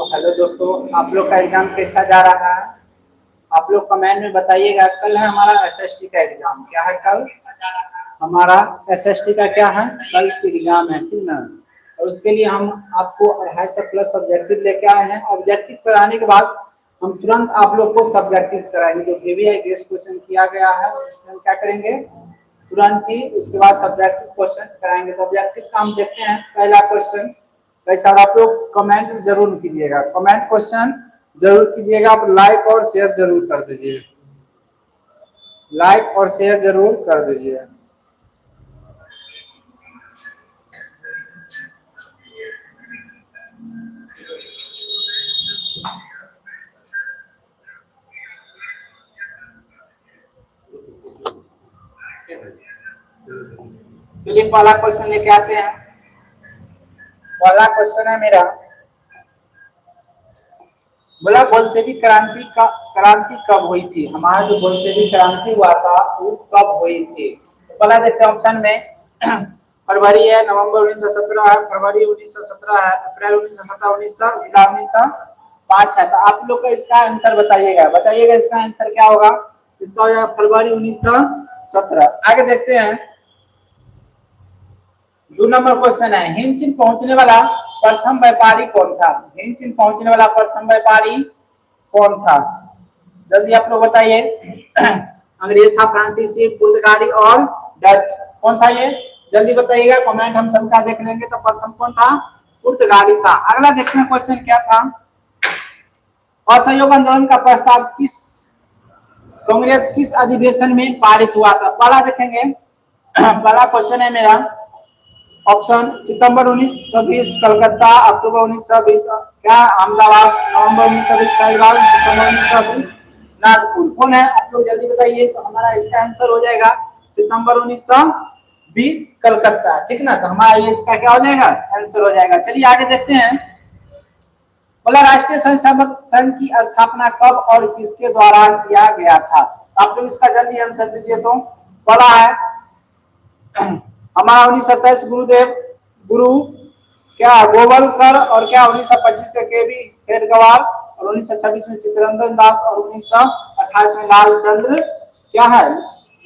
Hello दोस्तों, आप लोग का एग्जाम कैसा जा रहा है? आप लोग कमेंट में बताइएगा। कल है हमारा एसएसटी का एग्जाम। क्या है कल? हमारा एसएसटी का क्या है? कल एग्जाम है, ठीक ना। और उसके लिए हम आपको 250 प्लस सब्जेक्टिव लेके आए हैं। ऑब्जेक्टिव कराने के बाद हम तुरंत आप लोग को सब्जेक्टिव कराएंगे। जो केवीआई गेस्ट क्वेश्चन किया गया है उसमें हम क्या करेंगे, तुरंत ही उसके बाद सब्जेक्टिव क्वेश्चन कराएंगे। तो ऑब्जेक्टिव का हम देखते हैं पहला क्वेश्चन कैसा। आप लोग कमेंट जरूर कीजिएगा, कमेंट क्वेश्चन जरूर कीजिएगा। आप लाइक और शेयर जरूर कर दीजिए, लाइक और शेयर जरूर कर दीजिए। चलिए पहला क्वेश्चन लेके आते हैं। पहला क्वेश्चन है मेरा, बोला बोल्शेविक क्रांति कब हुई थी? हमारा जो बोल्शेविक क्रांति हुआ था वो कब हुई थी? तो पहला देखते हैं ऑप्शन में। फरवरी है, नवंबर 1917 है, फरवरी 1917 है, अप्रैल 1917, 1905 है। तो आप लोग का इसका आंसर बताइएगा, बताइएगा इसका आंसर क्या होगा। इसका हो जाएगा फरवरी 1917। आगे देखते हैं, 2 नंबर क्वेश्चन है, हिंद चीन पहुंचने वाला प्रथम व्यापारी कौन था? हिंद चीन पहुंचने वाला प्रथम व्यापारी कौन था? जल्दी आप लोग बताइए। अंग्रेज था, फ्रांसीसी, पुर्तगाली और डच। कौन था ये? जल्दी बताइएगा, कमेंट हम सबका देख लेंगे। तो प्रथम कौन था? पुर्तगाली था। अगला देखते हैं क्वेश्चन क्या था। असहयोग आंदोलन का प्रस्ताव कांग्रेस किस अधिवेशन में पारित हुआ था? पहला देखेंगे, पहला क्वेश्चन है मेरा ऑप्शन सितंबर 1920 कलकत्ता, अक्टूबर 1920 क्या अहमदाबाद, नवंबर 1920 हैदराबाद, दिसंबर 1920 नागपुर। कौन है? आप लोग जल्दी बताइए। तो हमारा इसका आंसर हो जाएगा सितंबर 1920 कलकत्ता, ठीक ना। तो हमारा ये इसका क्या हो जाएगा? आंसर हो जाएगा। चलिए आगे देखते हैं। बोला राष्ट्रीय स्वयंसेवक संघ की स्थापना कब और किसके द्वारा किया गया था? आप लोग इसका जल्दी आंसर दीजिए। तो पढ़ा है हमारा 1927 गुरु क्या गोवलकर, और क्या 1925 के केबी हेडगेवार, और 1926 में चित्तरंजन दास, और 1928 में लालचंद्र क्या है?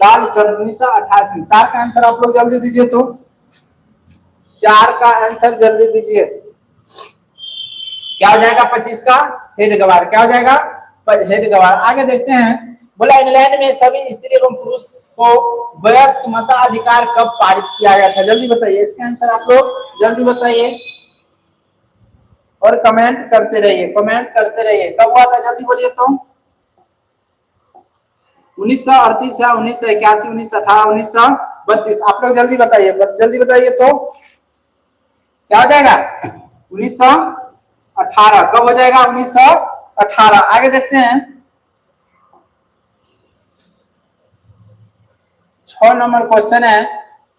लालचंद्र 1928 में। 4 का आंसर आप लोग जल्दी दीजिए। तो 4 का आंसर जल्दी दीजिए। क्या हो जाएगा? 25 का हेडगेवार। क्या हो जाएगा? हेडगेवार। आगे देखते हैं। बोला इंग्लैंड में सभी स्त्री एवं पुरुष को वयस्क मताधिकार कब पारित किया गया था? जल्दी बताइए इसका आंसर। आप लोग जल्दी बताइए और कमेंट करते रहिए, कमेंट करते रहिए। कब हुआ था? जल्दी बोलिए। तो 1938 है, 1981, 1918, 1932। आप लोग जल्दी बताइए, जल्दी बताइए। तो क्या हो जाएगा? 1918। कब हो जाएगा? 1918। आगे देखते हैं। 6 नंबर क्वेश्चन है।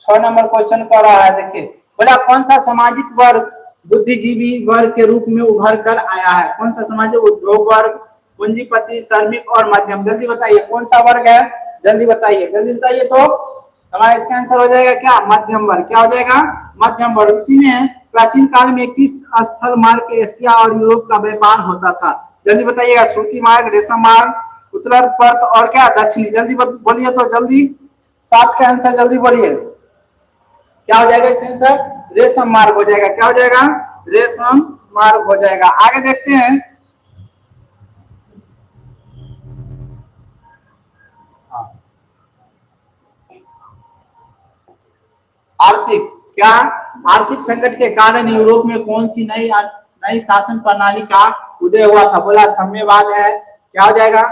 6 नंबर क्वेश्चन कर रहा है, देखिए। बोला कौन सा सामाजिक वर्ग बुद्धिजीवी वर्ग के रूप में उभर कर आया है? कौन सा सामाजिक? उद्योग वर्ग, पूंजीपति, श्रमिक और मध्यम। जल्दी बताइए कौन सा वर्ग है? जल्दी बताइए, जल्दी बताइए। तो हमारा इसका आंसर हो जाएगा क्या? मध्यम वर्ग। क्या हो जाएगा? मध्यम वर्ग। इसी में प्राचीन काल में किस स्थल मार्ग एशिया और यूरोप का व्यापार होता था? जल्दी बताइएगा। सूती मार्ग, रेशम मार्ग, उत्तर पर्त और क्या दक्षिणी। जल्दी बोलिए। तो जल्दी 7 का आंसर जल्दी बोलिए। क्या हो जाएगा इसका आंसर? रेशम मार्ग हो जाएगा। क्या हो जाएगा? रेशम मार्ग हो जाएगा। आगे देखते हैं। आर्थिक क्या? आर्थिक संकट के कारण यूरोप में कौन सी नई शासन प्रणाली का उदय हुआ था? बोला साम्यवाद है। क्या हो जाएगा?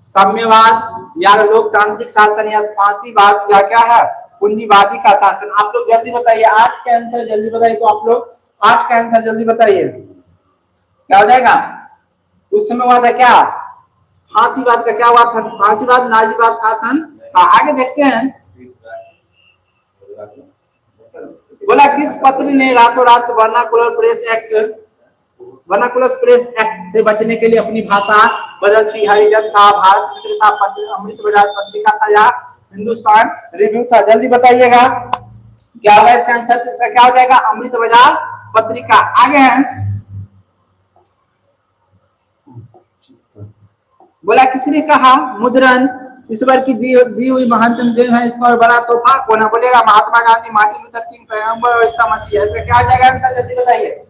साम्यवाद, या लोकतांत्रिक शासन, या फांसीवाद, या क्या है? पूंजीवादी का शासन। आप लोग जल्दी बताइए। 8 का आंसर जल्दी बताइए। तो आप लोग 8 का आंसर जल्दी बताइए। क्या हो जाएगा? उस समय हुआ था क्या? फांसीवाद का क्या हुआ था? फांसीवाद नाजीवाद शासन था। आगे देखते हैं। बोला किस पत्री ने रातों रात वर्नाकुलर प्रेस एक्ट से बचने के लिए अपनी भाषा बदलती? हरिजन था, भारत मित्रता पत्र, अमृत बाजार पत्रिका था, या हिंदुस्तान रिव्यू था? जल्दी बताइएगा क्या होगा इसका आंसर। इसका क्या हो जाएगा? अमृत बाजार पत्रिका। आगे है। बोला किसने कहा मुद्रण ईश्वर की दी हुई महानतम देन है, इसका और बड़ा तोहफा कौन है? बोलेगा Mahatma Gandhi, Martin Luther king, पैगंबर और ईसा मसीह। ऐसे क्या हो जाएगा आंसर, जल्दी बताइए।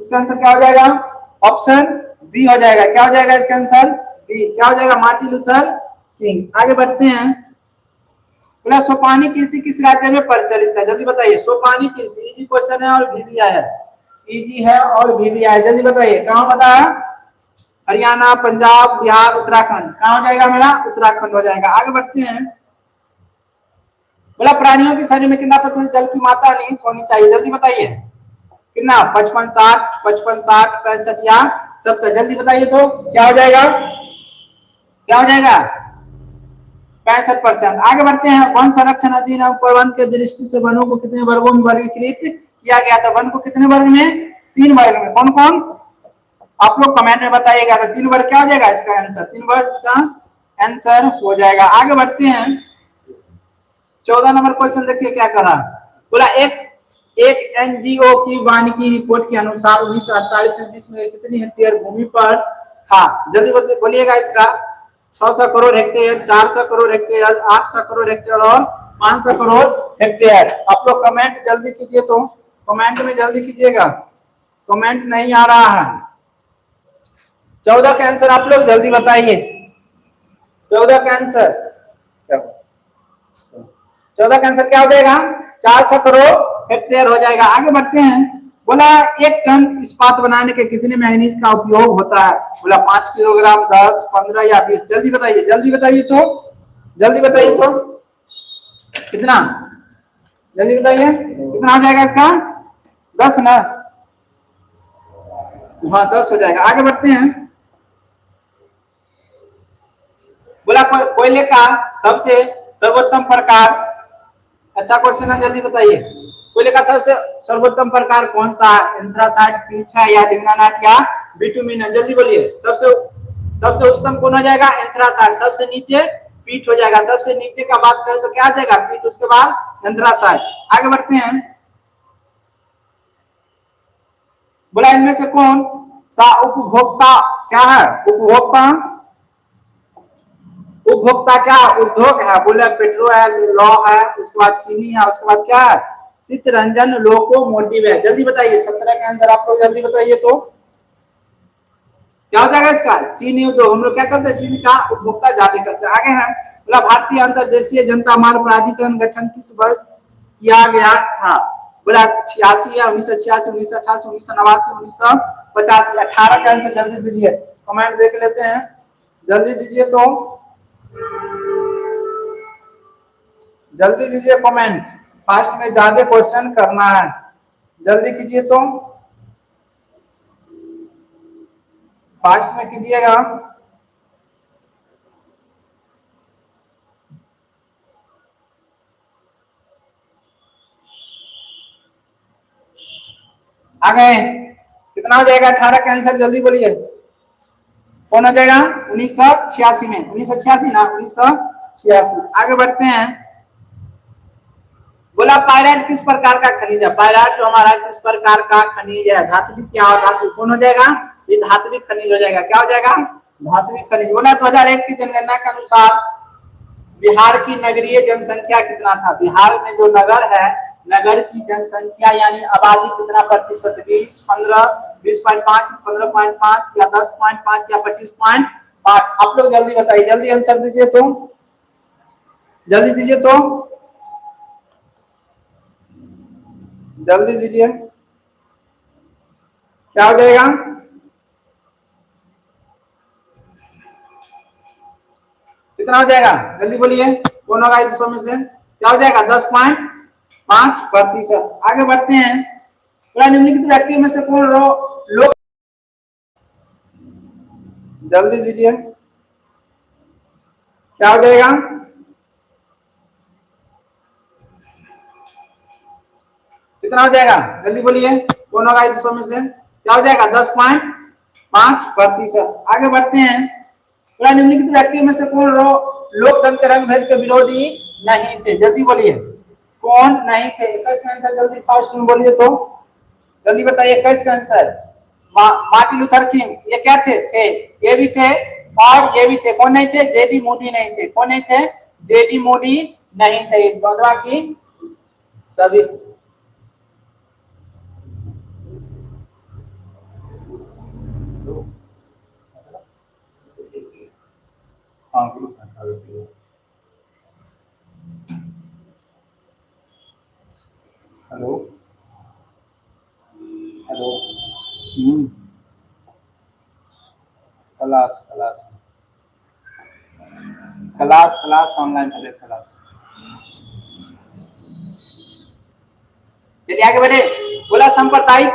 इसका आंसर क्या हो जाएगा? ऑप्शन बी हो जाएगा। क्या हो जाएगा इसका आंसर? बी। क्या हो जाएगा? Martin Luther king. आगे बढ़ते हैं। बोला सोपानी कृषि किस राज्य में प्रचलित है? जल्दी बताइए। सोपानी कृषि इजी क्वेश्चन है और भी दिया है, इजी है और भी दिया है। जल्दी बताइए कहां पता है? हरियाणा, पंजाब, बिहार, उत्तराखंड। कहां हो जाएगा मेरा? उत्तराखंड हो जाएगा। आगे बढ़ते हैं। बोला प्राणियों के शरीर में कितना प्रतिशत जल की मात्रा निहित होनी चाहिए? जल्दी बताइए कितना? 55, 60, 55, 60, 65 या 70? जल्दी बताइए तो क्या हो जाएगा? क्या हो जाएगा? 65%। आगे बढ़ते हैं। वन संरक्षण अधिनियम प्रबंध के दृष्टि से वनों को कितने वर्गों में वर्गीकृत किया गया था? वन को कितने वर्ग में? 3 वर्ग में। कौन कौन? आप लोग कमेंट में बताइएगा। तो 3 वर्ग क्या हो जाएगा इसका आंसर? 3 वर्ग इसका आंसर हो जाएगा। आगे बढ़ते हैं। 14 नंबर क्वेश्चन देखिए क्या कर रहा है। बोला एक एनजीओ की वानिकी रिपोर्ट के अनुसार 1948 में कितनी हेक्टेयर भूमि पर था? जल्दी बोलिएगा इसका। 600 crore hectare, 400 crore hectare, 800 crore hectare और 500 करोड़ हेक्टेयर। आप लोग कमेंट जल्दी कीजिए, तो कमेंट में जल्दी कीजिएगा, कमेंट नहीं आ रहा है। 14 का आंसर आप लोग जल्दी बताइए। 14 का आंसर 14 का आंसर क्या हो जाएगा? 400 करोड़ हेक्टेयर हो जाएगा। आगे बढ़ते हैं। बोला 1 टन इस्पात बनाने के कितने मैग्नीज का उपयोग होता है? बोला 5 किलोग्राम, 10, 15 या 20? जल्दी बताइए, जल्दी बताइए तो, जल्दी बताइए तो कितना? जल्दी बताइए कितना हो जाएगा इसका? 10 ना? हाँ 10 हो जाएगा। आगे बढ़ते हैं। बोला कोयले का सबसे सर्वोत्तम प्रकार, अच्छा क्वेश्चन है, जल्दी बताइए। कोयले का सबसे सर्वोत्तम प्रकार कौन सा है? एंथ्रासाइट, पीट है या लिग्नाइट या बिटुमिन है? जल्दी बोलिए। सबसे उच्चतम कौन हो जाएगा? एंथ्रासाइट। सबसे नीचे पीट हो जाएगा। सबसे नीचे का बात करें तो क्या आ जाएगा? पीट, उसके बाद एंथ्रासाइट। आगे बढ़ते हैं। बोला इनमें से कौन सा उपभोक्ता क्या है? उपभोक्ता क्या उद्योग है? बोले पेट्रो है, लौ है, उसके बाद चीनी है, उसके बाद क्या है? चित्तरंजन लोकोमोटिव है। जल्दी बताइए। 17 का आंसर आप लोग जल्दी बताइए तो क्या हो जाएगा इसका? चीनी उद्योग। हम लोग क्या करते हैं? चीनी का उपभोक्ता ज्यादा करते हैं। आगे है। बोला भारतीय अंतरदेशीय जनता मार्ग प्राधिकरण गठन किस वर्ष किया गया था? बोला 86 या 1986, 1988, 1989, 1985? 18 का आंसर जल्दी दीजिए। कमेंट देख लेते हैं, जल्दी दीजिए तो, जल्दी दीजिए कमेंट। फास्ट में ज्यादा क्वेश्चन करना है, जल्दी कीजिए तो, फास्ट में कीजिएगा। आ गए? कितना हो जाएगा 18 का आंसर? जल्दी बोलिए कौन हो जाएगा? 1986 में। 1986 ना? 1986। आगे बढ़ते हैं। बोला पायराइट किस प्रकार का खनिज है? पायराइट जो हमारा किस प्रकार का खनिज है? धात्विक क्या हो? धातु कौन हो जाएगा? ये धात्विक खनिज हो जाएगा। क्या हो जाएगा? धात्विक खनिज। बोला 2001 की जनगणना के अनुसार बिहार की नगरीय जनसंख्या कितना था? बिहार में जो नगर है, नगर की जनसंख्या यानी आबादी कितना प्रतिशत? 20, 15, 20.5, 15.5 या 10.5 या 25.5? आप लोग जल्दी बताइए, जल्दी आंसर दीजिए तो, जल्दी दीजिए तो, जल्दी दीजिए। क्या हो जाएगा? कितना हो जाएगा? जल्दी बोलिए कौन होगा इस 200 में से? क्या हो जाएगा? 10.5%। आगे बढ़ते हैं। निम्नलिखित व्यक्तियों में से कौन लोग, जल्दी दीजिए क्या हो जाएगा? कितना हो जाएगा? जल्दी बोलिए कौन होगा इस 200 में से? क्या हो जाएगा? 10.5%। आगे बढ़ते हैं। निम्नलिखित व्यक्तियों में से कौन लोकतंत्र रंग भेद के विरोधी नहीं थे? जल्दी बोलिए कौन नहीं थे? 21 का आंसर जल्दी फास्ट में बोलिए तो, जल्दी बताइए 21 का आंसर। मार्टिन लूथर किंग ये क्या थे? ये भी थे और ये भी थे, कौन नहीं थे? जेडी मोदी नहीं थे। कौन नहीं थे? जेडी मोदी नहीं थे। बाकी सभी hello hello class class class class online चले क्लास। चलिए आगे बढ़े। बोला सांप्रदायिक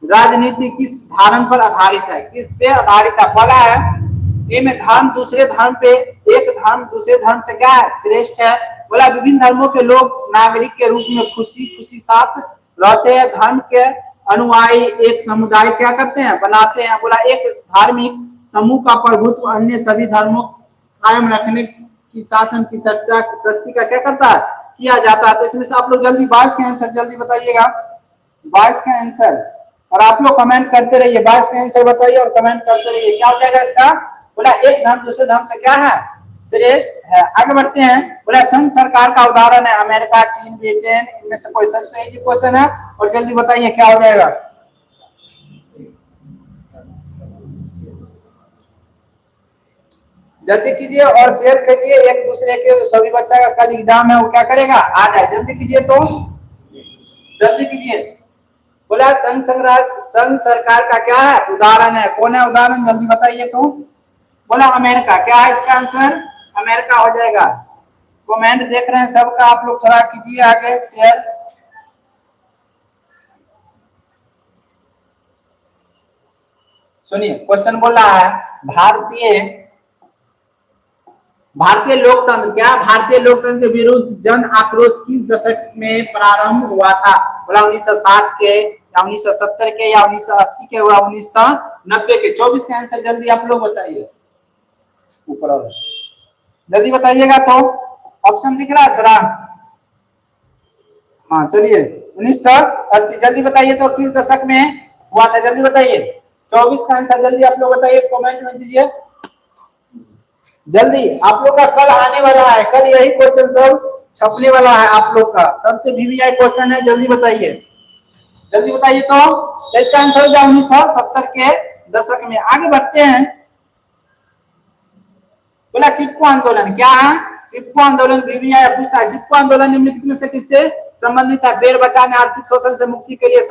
राजनीति किस धर्म पर आधारित है? किस पे आधारित है? बोला है ये में धर्म दूसरे धर्म पे, एक धर्म दूसरे धर्म से क्या है? श्रेष्ठ है। बोला विभिन्न धर्मों के लोग नागरिक के रूप में खुशी खुशी साथ रहते हैं। धर्म के अनुयायी एक समुदाय क्या करते हैं? बनाते हैं। बोला एक धार्मिक समूह का प्रभुत्व अन्य सभी धर्मों कायम रखने की शासन की शक्ति का क्या करता है? किया जाता है। तो इसमें से आप लोग जल्दी 22 का आंसर जल्दी बताइएगा। 22 का आंसर, और आप लोग कमेंट करते रहिए। 22 का आंसर बताइए और कमेंट करते रहिए। क्या हो जाएगा इसका? बोला एक धर्म दूसरे धर्म से क्या है? श्रेष्ठ है। आगे बढ़ते हैं। बोला संघ सरकार का उदाहरण है अमेरिका, चीन, ब्रिटेन, इनमें से कोई सबसे इजी क्वेश्चन है और जल्दी बताइए क्या हो जाएगा। जल्दी कीजिए और शेयर कीजिए एक दूसरे के। सभी बच्चा का कल एग्जाम है, वो क्या करेगा? आ जाए। जल्दी कीजिए, तो जल्दी कीजिए। बोला संघ सरकार का क्या है? उदाहरण है। कौन है उदाहरण? जल्दी बताइए तो। बोला अमेरिका। क्या है इसका आंसर? अमेरिका हो जाएगा। कमेंट देख रहे हैं सबका, आप लोग थोड़ा कीजिए आगे शेयर। सुनिए क्वेश्चन बोल रहा है भारतीय लोकतंत्र, क्या भारतीय लोकतंत्र के विरुद्ध जन आक्रोश किस दशक में प्रारंभ हुआ था? बोला 1960 के या 1970 के या 1980 के या 1990 के। 24 का आंसर जल्दी आप लोग बताइए। ऊपर और जल्दी बताइएगा। तो ऑप्शन दिख रहा है थोड़ा? हाँ चलिए 1980 जल्दी बताइए। तो किस दशक में हुआ था? जल्दी बताइए। 24 का आंसर जल्दी आप लोग बताइए, कमेंट में दीजिए जल्दी। आप लोग का कल आने वाला है, कल यही क्वेश्चन सब छपने वाला है आप लोग का। सबसे वीवीआई क्वेश्चन है, जल्दी बताइए। जल्दी बताइए। तो इसका आंसर हो जाए 1970 के दशक में। आगे बढ़ते हैं। बोला चिपको आंदोलन क्या है? चिपको आंदोलन वीवीआई पूछता है। चिपको आंदोलन निम्नलिखित में से किससे संबंधित है? बेर बचाने, आर्थिक शोषण से मुक्ति के लिए,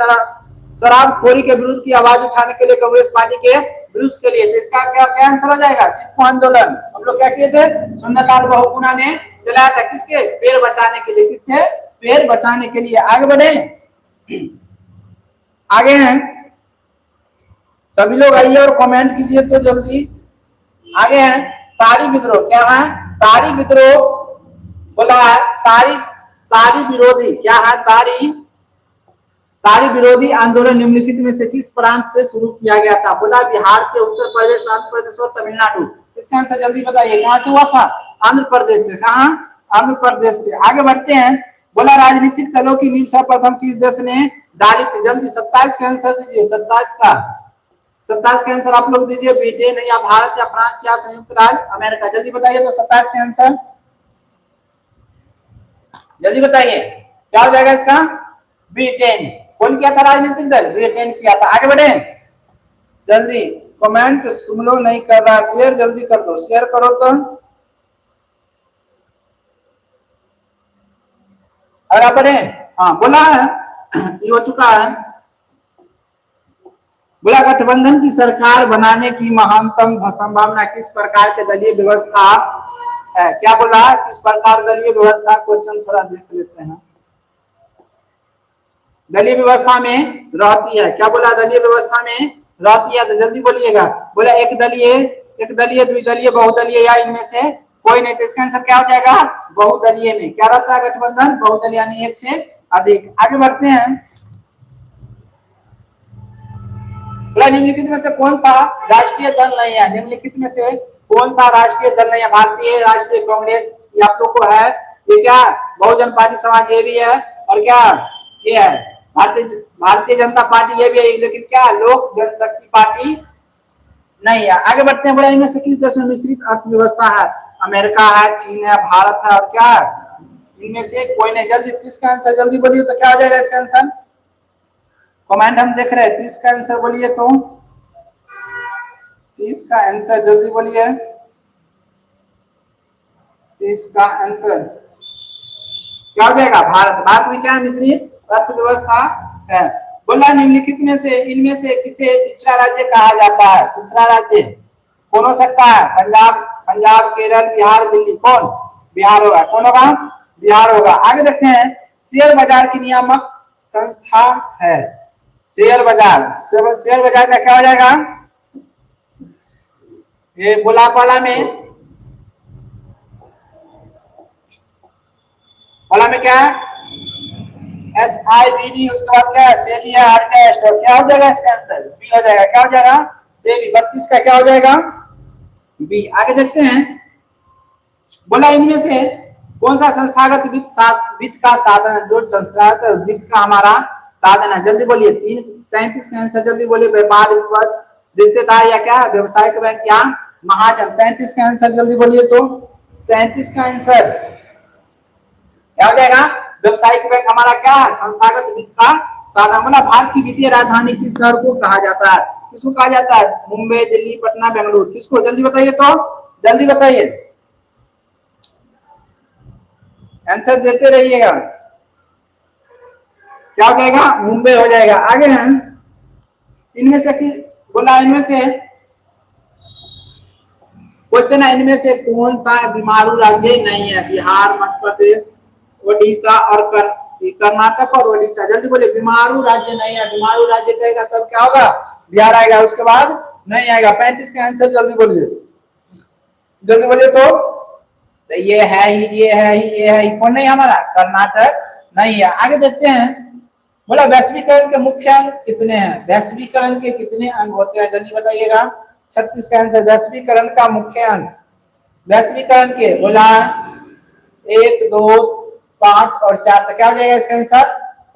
शराबखोरी के विरुद्ध की आवाज उठाने के लिए, कांग्रेस पार्टी के विरुद्ध के लिए। तो इसका क्या आंसर हो जाएगा? चिपको आंदोलन हम लोग क्या किए थे? सुंदरलाल बहुगुणा ने चलाया था। किसके? पेड़ बचाने के लिए। किससे? पेड़ बचाने के लिए। आगे बढ़े, आगे हैं सभी लोग, आइए और कमेंट कीजिए तो जल्दी। आगे हैं तारी विद्रोह। क्या है? तारी विद्रोह बोला है। तारी विरोधी क्या है? तारी विरोधी आंदोलन निम्नलिखित में से किस प्रांत से शुरू किया गया था? बोला बिहार से, उत्तर प्रदेश, आंध्र प्रदेश और तमिलनाडु। इसका आंसर जल्दी बताइए। कहां से हुआ था? आंध्र प्रदेश से। कहा? आंध्र प्रदेश से। आगे बढ़ते हैं। बोला राजनीतिक दलों की नींव सर्वप्रथम किस देश ने डाली थी? जल्दी 27 का आंसर दीजिए। 27 का आंसर आप लोग दीजिए। ब्रिटेन या भारत या फ्रांस या संयुक्त राज्य अमेरिका। जल्दी बताइए। तो 27 का आंसर जल्दी बताइए क्या हो जाएगा इसका? ब्रिटेन। कौन किया था राजनीतिक दल? ब्रिटेन किया था। आगे बढ़े जल्दी। कमेंट तुम लोग नहीं कर रहा, शेयर जल्दी कर दो। शेयर करो तो। अगर आप बढ़े, हाँ बोला है ये हो चुका है। बोला गठबंधन की सरकार बनाने की महानतम संभावना किस प्रकार के दलीय व्यवस्था है? क्या बोला? किस प्रकार दलीय व्यवस्था? क्वेश्चन थोड़ा देख लेते हैं। दलीय व्यवस्था में रहती है। क्या बोला? दलीय व्यवस्था में रहती है। तो जल्दी बोलिएगा। बोला एक दलीय, द्विदलीय, बहुदलीय या इनमें से कोई नहीं। तो इसका आंसर क्या हो जाएगा? बहुदलीय में क्या रहता है? गठबंधन बहुदलीय यानी एक से अधिक। आगे बढ़ते हैं। बोला निम्नलिखित में से कौन सा राष्ट्रीय दल नहीं है? निम्नलिखित में से कौन सा राष्ट्रीय दल नहीं है? भारतीय राष्ट्रीय कांग्रेस ये आप लोग को है। ये क्या? बहुजन पार्टी समाज ये भी है। और क्या ये है? भारतीय जनता पार्टी ये भी है। लेकिन क्या? लोक जनशक्ति पार्टी नहीं है। आगे बढ़ते हैं, बोला इनमें से किस देश में मिश्रित अर्थव्यवस्था है? अमेरिका है, चीन है, भारत है और क्या है? इनमें से कोई नहीं। जल्दी 30 का आंसर जल्दी बोलिए तो क्या हो जाएगा इसका आंसर? कमेंट हम देख रहे हैं, 30 का आंसर बोलिए तो 30 का आंसर जल्दी बोलिए। 30 का आंसर क्या हो जाएगा? भारत। भारत में क्या है? मिश्रित अर्थव्यवस्था है। बोला निम्नलिखित में से इनमें से किसे पिछड़ा राज्य कहा जाता है? पिछड़ा राज्य कौन हो सकता है? पंजाब, पंजाब, केरल, बिहार, दिल्ली। कौन? बिहार होगा। कौन होगा? बिहार होगा। आगे देखते हैं, शेयर बाजार की नियामक संस्था है। शेयर बाजार, शेयर बाजार का क्या हो जाएगा? ये बोला वाला में क्या है? SIBD। उसके बाद क्या है? सेबी है, आरबीआई स्टॉक। क्या हो जाएगा इसका आंसर? बी हो जाएगा। क्या हो जाएगा? सेबी। 32 का क्या हो जाएगा? बी। आगे देखते हैं, बोला इनमें से कौन सा संस्थागत वित्त का साधन है? जो संस्थागत वित्त का हमारा साधन है, जल्दी बोलिए। 33 का आंसर जल्दी बोलिए। व्यापार, रिश्तेदार या क्या? व्यवसायिक बैंक या महाजन। 33 का आंसर जल्दी बोलिए तो 33 का आंसर क्या हो जाएगा? व्यवसायिक बैंक हमारा क्या है? संस्थागत वित्त का साधन। बोला भारत की वित्तीय राजधानी किस शहर को कहा जाता है? किसको कहा जाता है? मुंबई, दिल्ली, पटना, बेंगलुरु। किसको? जल्दी बताइए तो, जल्दी बताइए, आंसर देते रहिएगा। क्या हो जाएगा? मुंबई हो जाएगा। आगे हैं, इनमें से बोला इनमें से क्वेश्चन है, इनमें से कौन सा बीमारू राज्य नहीं है? बिहार, मध्य प्रदेश, ओडिशा और कर्नाटक और ओडिशा। जल्दी बोलिए, बीमारू राज्य नहीं है। बीमारू राज्य कहेगा तब क्या होगा? बिहार आएगा, उसके बाद नहीं आएगा। 35 का आंसर जल्दी बोलिए, जल्दी बोलिए तो ये है ही, ये है ही, ये है ही। कौन नहीं? हमारा कर्नाटक नहीं है। आगे देखते हैं, बोला वैश्वीकरण के मुख्य अंग कितने हैं? वैश्वीकरण के कितने अंग होते हैं? जल्दी बताइएगा। 36 का आंसर वैश्वीकरण का मुख्य अंग, वैश्वीकरण के बोला 1, 2, 5 और 4। तो क्या हो जाएगा इसका आंसर?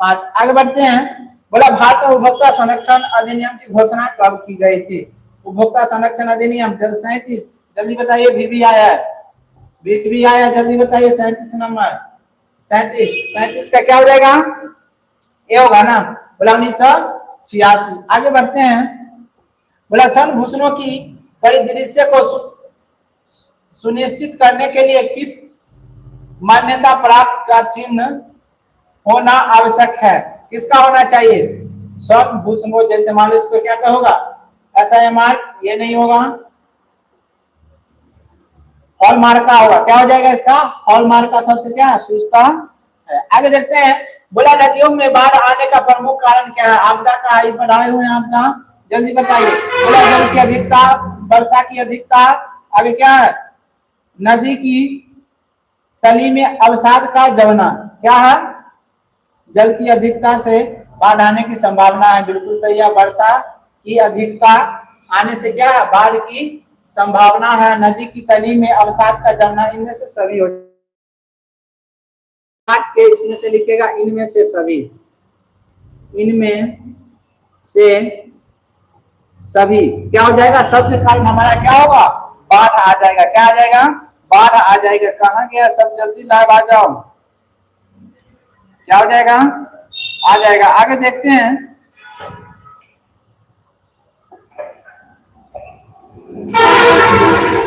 5। आगे बढ़ते हैं, बोला भारत में उपभोक्ता संरक्षण अधिनियम की घोषणा कब की गई थी? उपभोक्ता संरक्षण अधिनियम 37। जल्दी बताइए। भी आया है, भी आया, जल्दी बताइए। 37 नंबर, 37 का क्या हो जाएगा? ये होगा ना। बोला 1986। आगे बढ़ते हैं, बोला सनभूषणों की परिदृश्य को सुनिश्चित करने के लिए किस मान्यता प्राप्त का चिन्ह होना आवश्यक है? किसका होना चाहिए? सनभूषणों, जैसे मान लो इसको क्या होगा? SIMR। ये नहीं होगा, हॉलमार्क का होगा। क्या हो जाएगा इसका? हॉलमार्क का सबसे क्या सुस्ता है। आगे देखते हैं, बोला नदियों में बाढ़ आने का प्रमुख कारण क्या है? आपदा का ही बढ़ाए हुए आपदा। जल्दी बताइए। बोला जल की अधिकता, वर्षा की अधिकता, आगे क्या है? नदी की तली में अवसाद का जमना। क्या है? जल की अधिकता से बाढ़ आने की संभावना है। बिल्कुल सही है। वर्षा की अधिकता आने से क्या है? बाढ़ की संभावना है। नदी की तली में अवसाद का जमना, इनमें से सभी हो के इसमें से लिखेगा, इनमें से सभी, इनमें से सभी क्या हो जाएगा? सब के कारण हमारा क्या होगा? बाढ़ आ जाएगा। क्या आ जाएगा? बाढ़ आ जाएगा। कहाँ गया सब? जल्दी लाइव आ जाओ। क्या हो जाएगा? आ जाएगा। आगे देखते हैं,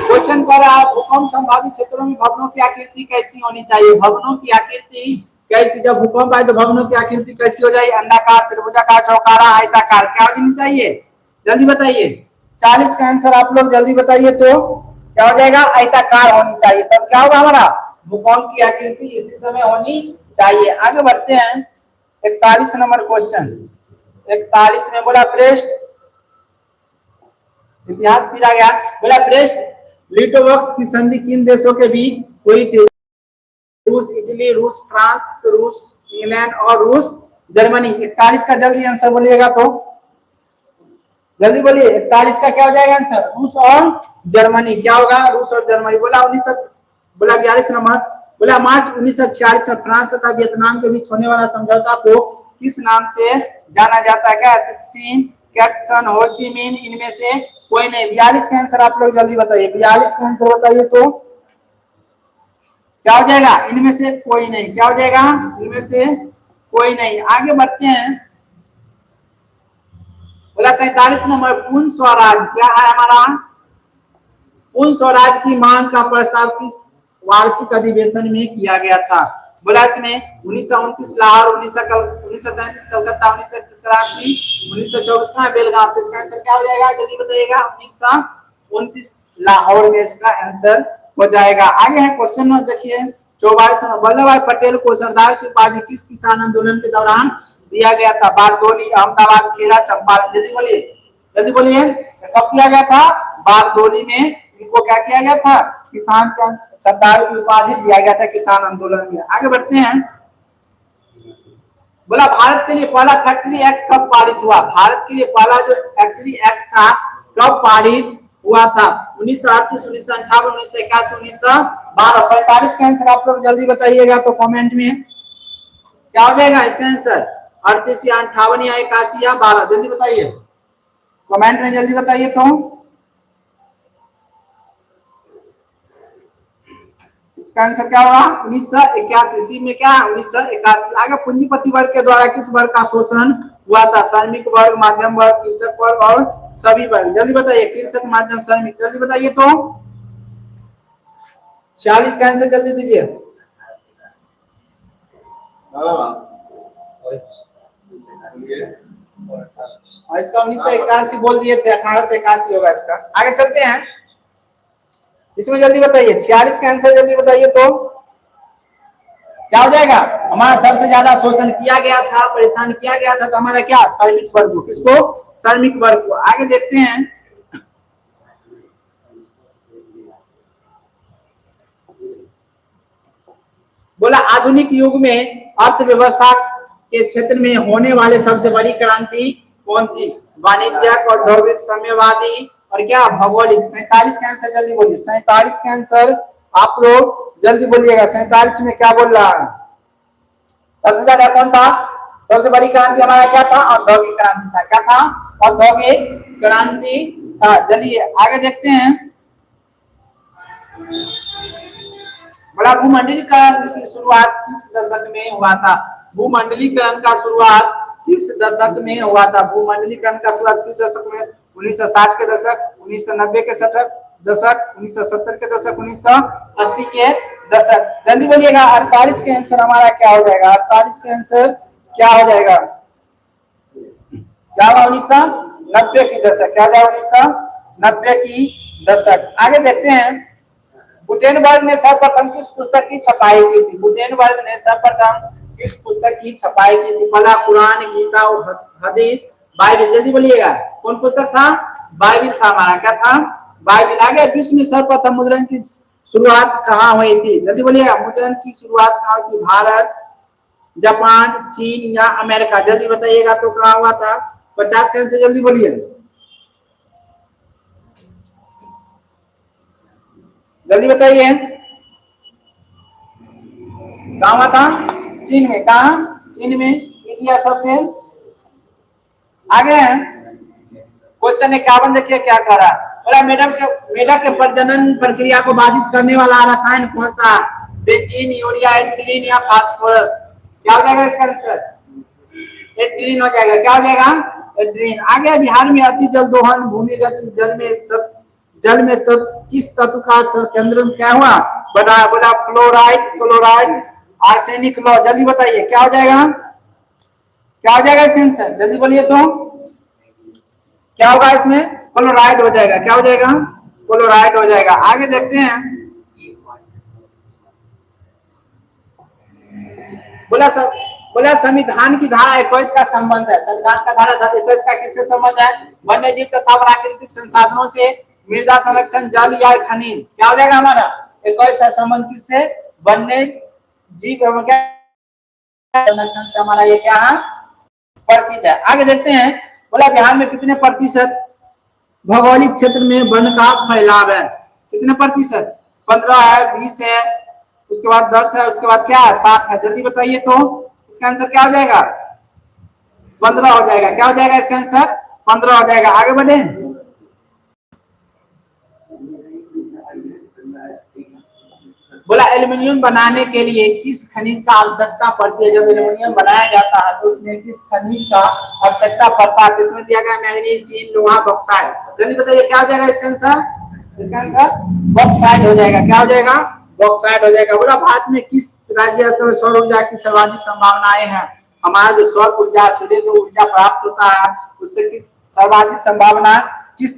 क्वेश्चन कर रहा है, भूकंप संभावित क्षेत्रों में भवनों की आकृति कैसी होनी चाहिए? भवनों की आकृति कैसी? जब भूकंप आए तो भवनों की आकृति कैसी हो जाएगी? अंडाकार, त्रिभुजाकार, चौकारा, आयताकार। क्या होनी चाहिए? जल्दी बताइए। 40 का आंसर आप लोग जल्दी बताइए तो क्या हो जाएगा? आयताकार होनी चाहिए। तब क्या होगा? हमारा भूकंप की आकृति इसी समय होनी चाहिए। आगे बढ़ते हैं, 41 नंबर क्वेश्चन। 41 में बोला पृष्ठ इतिहास पूछा गया। बोला पृष्ठ लिटोवस्क की संधि किन देशों के बीच हुई थी? रूस, इटली, रूस, फ्रांस, रूस, इंग्लैंड और रूस, जर्मनी। 41 का जल्दी आंसर बोलिएगा तो जल्दी बोलिए। 41 का क्या हो जाएगा आंसर? रूस और जर्मनी। क्या होगा? रूस और जर्मनी। बोला 42 नंबर, बोला मार्च 1946 में फ्रांस तथा वियतनाम के बीच होने वाला समझौता को किस नाम से जाना जाता है? क्या? कैप्सन, हो ची मिन, इनमें से कोई नहीं। 42 का आंसर आप लोग जल्दी बताइए, 42 का आंसर बताइए तो क्या हो जाएगा, इनमें से कोई नहीं। क्या हो जाएगा, इनमें से कोई नहीं। आगे बढ़ते हैं, बोला 43 नंबर, पूर्ण स्वराज क्या है हमारा, पूर्ण स्वराज की मांग का प्रस्ताव किस वार्षिक अधिवेशन में किया गया था। बोला इसमें 1929 लाहौर, 1933 कलकत्ता, 1983, 1924 का बेलगाम। तो इसका आंसर क्या हो जाएगा, जल्दी बताइएगा, 1929 लाहौर में इसका आंसर हो जाएगा। आगे है क्वेश्चन देखिए 44, वल्लभ भाई पटेल को सरदार की उपाधि किस किसान आंदोलन के दौरान दिया गया था। बारडोली, अहमदाबाद, खेड़ा, चंपारण। जल्दी बोलिए, जल्दी बोलिए, कब दिया गया था, बारडोली में इनको क्या किया गया था, किसान का सरदार की उपाधि दिया गया था किसान आंदोलन में। आगे बढ़ते हैं, बोला भारत के लिए पहला फैक्ट्री एक्ट कब पारित हुआ। भारत के लिए पहला जो फैक्ट्री एक्ट था कब पारित हुआ था, 1938, 1958, 1981, 1912। 45 का आंसर आप लोग जल्दी बताइएगा तो कमेंट में क्या हो जाएगा इसका आंसर, 38 या 58 या 81 या 12, जल्दी बताइए, कमेंट में जल्दी बताइए। तो इसका आंसर क्या होगा, 1981। सी में क्या, 1981। आगे पूंजीपति वर्ग के द्वारा किस वर्ग का शोषण हुआ था। श्रमिक वर्ग, मध्यम वर्ग, कृषक वर्ग और सभी वर्ग। जल्दी बताइए, कृषक, मध्यम, श्रमिक, जल्दी बताइए। तो 46 का आंसर जल्दी दीजिए। इसका 1981 बोल दिए थे, 1881 होगा इसका। आगे चलते हैं, इसमें जल्दी बताइए 46 का आंसर जल्दी बताइए तो क्या हो जाएगा, हमारा सबसे ज्यादा शोषण किया गया था, परेशान किया गया था, तो हमारा क्या, श्रमिक वर्ग को। किसको, श्रमिक वर्ग को। आगे देखते हैं, बोला आधुनिक युग में अर्थव्यवस्था के क्षेत्र में होने वाले सबसे बड़ी क्रांति कौन थी। वाणिज्यिक, औद्योगिक, साम्यवादी और क्या, भौगोलिक। 47 का आंसर जल्दी बोलिए, 47 का आंसर आप लोग जल्दी बोलिएगा। 47 में क्या बोल रहा है, सबसे ज्यादा कौन था, सबसे बड़ी क्रांति हमारा क्या था, औद्योगिक क्रांति था। क्या था, औद्योगिक क्रांति था। चलिए आगे देखते हैं, बड़ा भूमंडलीकरण की शुरुआत किस दशक में हुआ था। भूमंडलीकरण का शुरुआत किस दशक में हुआ था। भूमंडलीकरण का शुरुआत किस दशक में, 1960 के दशक, 1990 के दशक, 1970 के दशक, 1980 के दशक। जल्दी बोलिएगा, 48 के आंसर हमारा क्या हो जाएगा, 48 के आंसर क्या हो जाएगा, क्या होगा, 1990 की दशक। क्या होगा, 1990 की दशक। आगे देखते हैं, गुटेनबर्ग ने सर्वप्रथम किस पुस्तक की छपाई की थी। गुटेनबर्ग ने सर्वप्रथम किस पुस्तक की छपाई की थी। भला, कुरान, गीता, हदीस, बाइबल। जल्दी बोलिएगा, कौन पुस्तक था, बाइबल था हमारा। क्या था, बाइबल। आगे विश्व में सर्वप्रथम मुद्रण की शुरुआत कहाँ हुई थी। जल्दी बोलिएगा, मुद्रण की शुरुआत कहाँ हुई थी, भारत, जापान, चीन या अमेरिका। जल्दी बताइएगा तो कहाँ हुआ था। 50 का आंसर जल्दी बोलिए, जल्दी बताइए, कहाँ हुआ था, चीन में। कहा, चीन में। इंडिया सबसे आगे है। क्वेश्चन 51 देखिए क्या कह रहा है, बोला मेढक के प्रजनन प्रक्रिया को बाधित करने वाला रसायन कौन सा, बेंजीन, यूरिया, एट्रिलिन या फास्फोरस। क्या हो जाएगा इसका आंसर, एट्रिलिन हो जाएगा। क्या हो जाएगा, एट्रिलिन। आगे बिहार में अति जल दोहन भूमिगत जल में तो किस तत्व का केंद्र क्या हुआ, बता। बोला फ्लोराइड, क्लोराइड, आर्सेनिक। लो जल्दी बताइए, क्या हो जाएगा, क्या हो जाएगा इसका आंसर, जल्दी बोलिए। तो क्या होगा इसमें, क्लोराइड हो जाएगा। क्या हो जाएगा, क्लोराइड हो जाएगा। आगे देखते हैं, बोला संविधान की धारा 21 का संबंध है। संविधान का धारा 21 का किससे संबंध है, वन्य जीव तथा प्राकृतिक संसाधनों से, मृदा संरक्षण, जल या खनिज। क्या हो जाएगा हमारा, 21 का संबंध किससे, वन्य जीव एवं क्या संरक्षण से हमारा ये क्या है, प्रसिद्ध है। आगे देखते हैं, बोला बिहार में कितने प्रतिशत भौगोलिक क्षेत्र में वन का फैलाव है। कितने प्रतिशत, 15 है, 20 है, उसके बाद 10 है, उसके बाद क्या है, 7 है। जल्दी बताइए तो इसका आंसर क्या हो जाएगा, 15 हो जाएगा। क्या हो जाएगा इसका आंसर, 15 हो जाएगा। आगे बढ़े, बोला एल्यूमिनियम बनाने के लिए किस खनिज का आवश्यकता पड़ती है? जब एल्यूमिनियम बनाया जाता है तो उसमें किस खनिज का आवश्यकता पड़ता है? इसमें दिया गया मैग्नीज, टीन, लोहा, बॉक्साइट। जल्दी बताइए क्या हो जाएगा इसका आंसर? इसका आंसर बॉक्साइट हो जाएगा। क्या हो जाएगा? बॉक्साइट हो जाएगा। बोला भारत में किस राज्य में सौर ऊर्जा की सर्वाधिक संभावनाएं हैं? हमारा जो सौर ऊर्जा, सूर्य जो ऊर्जा प्राप्त होता है उससे किस सर्वाधिक संभावना किस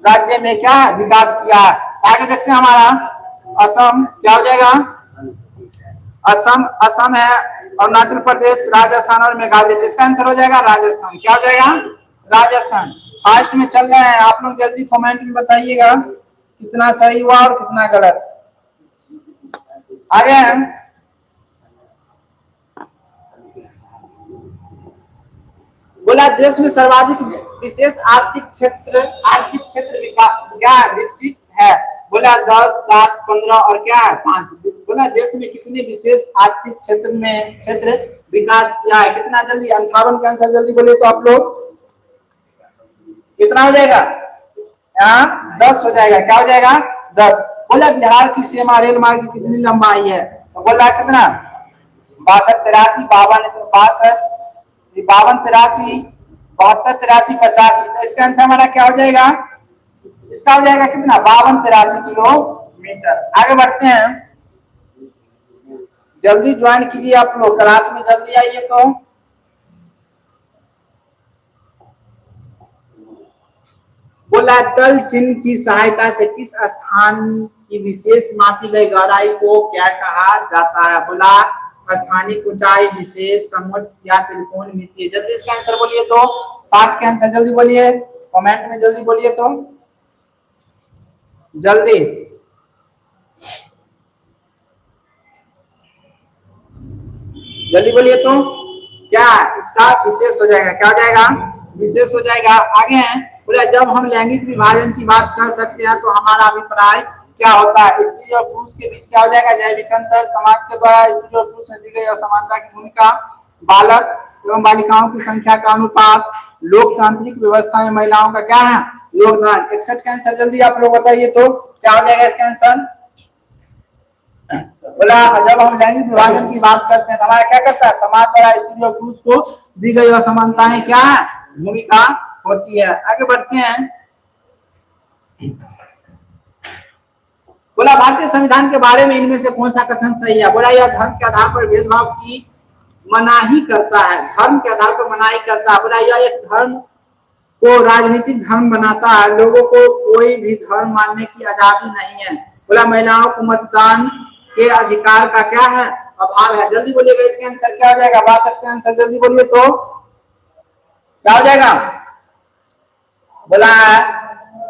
राज्य में क्या विकास किया है? आगे देखते हैं हमारा असम क्या हो जाएगा? असम, असम है, अरुणाचल प्रदेश, राजस्थान और मेघालय। इसका आंसर हो जाएगा राजस्थान। क्या हो जाएगा? राजस्थान। फास्ट में चल रहे हैं आप लोग, जल्दी कमेंट में बताइएगा कितना सही हुआ और कितना गलत। आगे हैं बोला देश में सर्वाधिक विशेष आर्थिक क्षेत्र विकसित है। बोला 10, 7, 15 और क्या है 5। बोला देश में कितने विशेष आर्थिक क्षेत्र विकास किया है? कितना? जल्दी 58 का आंसर जल्दी बोलिए तो आप लोग कितना हो जाएगा? 10 हो जाएगा। क्या हो जाएगा? 10। बोला बिहार की सीमा रेल मार्ग की कितनी लंबाई है? तो बोला कितना? 62, 83, 52, 62, 52, 83, 72, 83, 85। तो इसका आंसर हमारा क्या हो जाएगा? इसका हो जाएगा कितना? 52, 83 किलोमीटर। आगे बढ़ते हैं, जल्दी ज्वाइन कीजिए आप लोग, क्लास में जल्दी आइए। तो बोला दल चिन्ह की सहायता से किस स्थान की विशेष मापी गई गहराई को क्या कहा जाता है? बोला स्थानिक ऊंचाई, विशेष, समुद्र या त्रिकोण मिति। जल्दी इसका आंसर बोलिए तो 60 का आंसर जल्दी बोलिए, कमेंट में जल्दी बोलिए तो जल्दी। जल्दी बोलिए तो क्या इसका विशेष हो जाएगा? क्या हो जाएगा? विशेष हो जाएगा। आगे हैं बोला जब हम लैंगिक विभाजन की बात कर सकते हैं तो हमारा अभिप्राय क्या होता है? स्त्री और पुरुष के बीच क्या हो जाएगा? जैविक अंतर, समाज के द्वारा स्त्री और पुरुष में दी गई असमानता की भूमिका, बालक एवं बालिकाओं की संख्या का अनुपात, लोकतांत्रिक व्यवस्था में महिलाओं का क्या है योगदान। 61 का आंसर जल्दी आप लोग बताइए तो क्या हो जाएगा इसका आंसर? बोला जब हम लैंगिक विभाजन की बात करते हैं तो हमारा क्या करता है? समाज द्वारा स्त्री और पुरुष को दी गई असमानताएं क्या है भूमिका होती है। आगे बढ़ते हैं, बोला भारतीय संविधान के बारे में इनमें से कौन सा कथन सही है? बोला यह धर्म के आधार पर भेदभाव की मनाही करता है। धर्म के आधार पर मनाही करता है। बोला यह एक धर्म को राजनीतिक धर्म बनाता है। लोगों को कोई भी धर्म मानने की आजादी नहीं है। बोला महिलाओं को मतदान के अधिकार का क्या है अभाव है। जल्दी बोलिएगा इसका आंसर क्या हो जाएगा? 62 का आंसर जल्दी बोलिए तो क्या हो जाएगा? बोला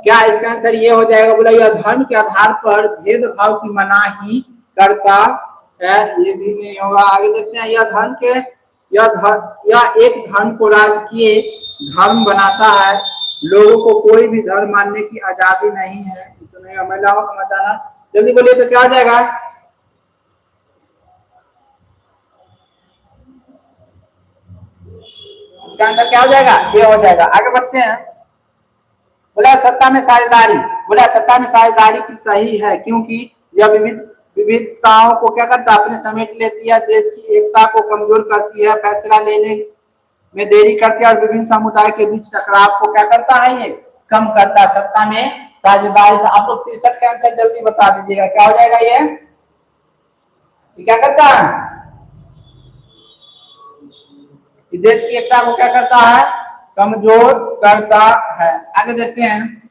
क्या इसका आंसर ये हो जाएगा? बोला यह धर्म के आधार पर भेदभाव की मनाही करता है। ये भी नहीं होगा। आगे देखते हैं, यह धर्म के यह एक धर्म को राजकीय धर्म बनाता है। लोगों को कोई भी धर्म मानने की आजादी नहीं है। तो नहीं, महिलाओं को मतदान। जल्दी बोलिए तो क्या हो जाएगा? इसका आंसर क्या हो जाएगा? ये हो जाएगा। आगे बढ़ते हैं, बोला सत्ता में साझेदारी। बोला सत्ता में साझेदारी की सही है क्योंकि यह विविधताओं को क्या करता है? अपने समेट लेती है, देश की एकता को कमजोर करती है, फैसला लेने में देरी करती है और विभिन्न समुदाय के बीच टकराव को क्या करता है? ये कम करता है। सत्ता में साझेदारी। तो आप लोग 63 का आंसर जल्दी बता दीजिएगा क्या हो जाएगा? ये क्या करता है? देश की एकता को क्या करता है? कमजोर करता है। आगे देखते हैं,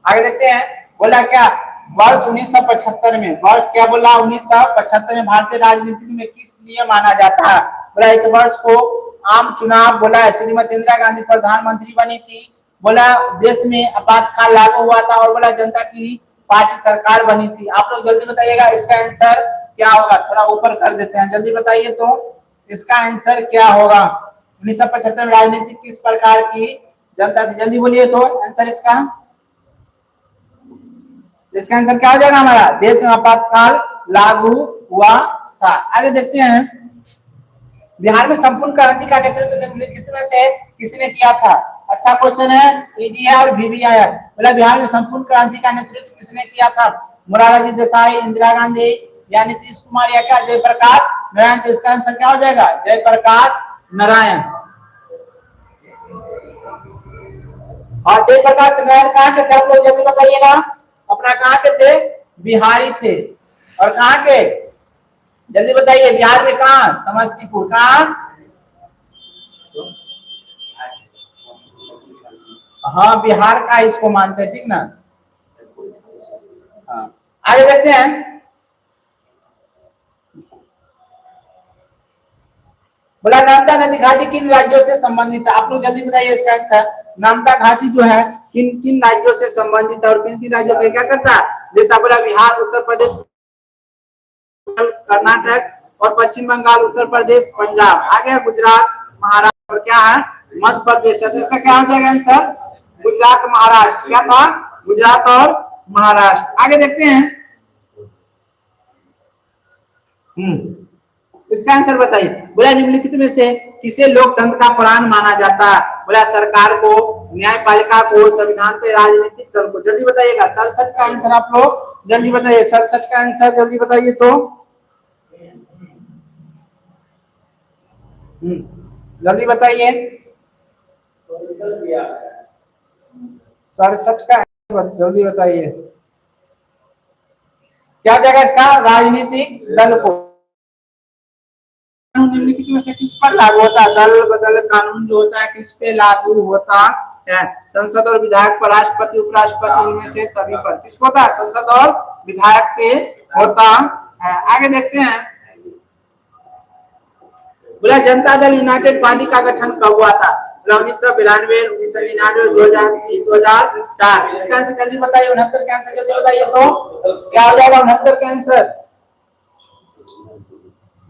आगे देखते हैं, बोला क्या वर्ष 1975 में, वर्ष क्या बोला 1975 में भारतीय राजनीति में किस लिए माना जाता है? बोला इस वर्ष को आम चुनाव बोला है। श्रीमती इंदिरा गांधी प्रधानमंत्री बनी थी। बोला देश में आपातकाल लागू हुआ था और बोला जनता की पार्टी सरकार बनी थी। आप लोग जल्दी बताइएगा इसका आंसर क्या होगा? थोड़ा ऊपर कर देते हैं, जल्दी बताइए तो इसका आंसर क्या होगा? 1975 में राजनीति किस प्रकार की जनता थी। जल्दी बोलिए तो आंसर इसका आंसर क्या हो जाएगा हमारा, देश में आपातकाल लागू हुआ था। आगे देखते हैं, बिहार में संपूर्ण क्रांति का नेतृत्व निम्नलिखित में से किसने किया था। अच्छा क्वेश्चन है, इजी है और भी आया। बोला बिहार में संपूर्ण क्रांति का नेतृत्व किसने किया था, मोरारजी देसाई, इंदिरा गांधी या नीतीश कुमार या क्या जयप्रकाश नारायण। तो इसका आंसर क्या हो जाएगा, जयप्रकाश नारायण। और जयप्रकाश नारायण कहाँ के थे आप लोग जल्दी बताइएगा, अपना कहाँ के थे, बिहारी थे। और कहाँ के, जल्दी बताइए, बिहार में कहाँ, समस्तीपुर। कहाँ, हाँ बिहार का इसको मानते हैं, ठीक ना। हाँ आगे देखते हैं, बोला नर्मदा नदी घाटी किन राज्यों से संबंधित है। आप लोग जल्दी बताइए इसका आंसर, नर्मदा घाटी जो है किन किन राज्यों से संबंधित है और किन किन राज्यों में क्या करता है देता। बोला बिहार, उत्तर प्रदेश, कर्नाटक और पश्चिम बंगाल, उत्तर प्रदेश, पंजाब। आगे गुजरात, महाराष्ट्र और क्या है, मध्य प्रदेश है। तो इसका क्या हो जाएगा आंसर, गुजरात महाराष्ट्र। क्या था, गुजरात और महाराष्ट्र। आगे देखते हैं, इसका आंसर बताइए। बोला निम्नलिखित में से किसे लोकतंत्र का प्राण माना जाता है। बोला सरकार को, न्यायपालिका को, संविधान पे, राजनीतिक दल को। जल्दी बताइएगा 67 का आंसर आप लोग जल्दी बताइए, 67 का आंसर जल्दी बताइए तो जल्दी बताइए। 67 का जल्दी बताइए क्या जाएगा इसका, राजनीतिक दल को। निम्नलिखित में से किस पर लागू होता है, दल बदल कानून जो होता है किस पे लागू होता है। संसद और विधायक पर, राष्ट्रपति, उपराष्ट्रपति, इनमें से सभी पर। किस होता है, संसद और विधायक पे होता है। आगे देखते हैं, बोला जनता दल यूनाइटेड पार्टी का गठन कब हुआ था। 1992, 1999, 2003, 2004। इसका आंसर जल्दी बताइए, 69 का आंसर जल्दी बताइए तो क्या हो जाएगा, 69 का आंसर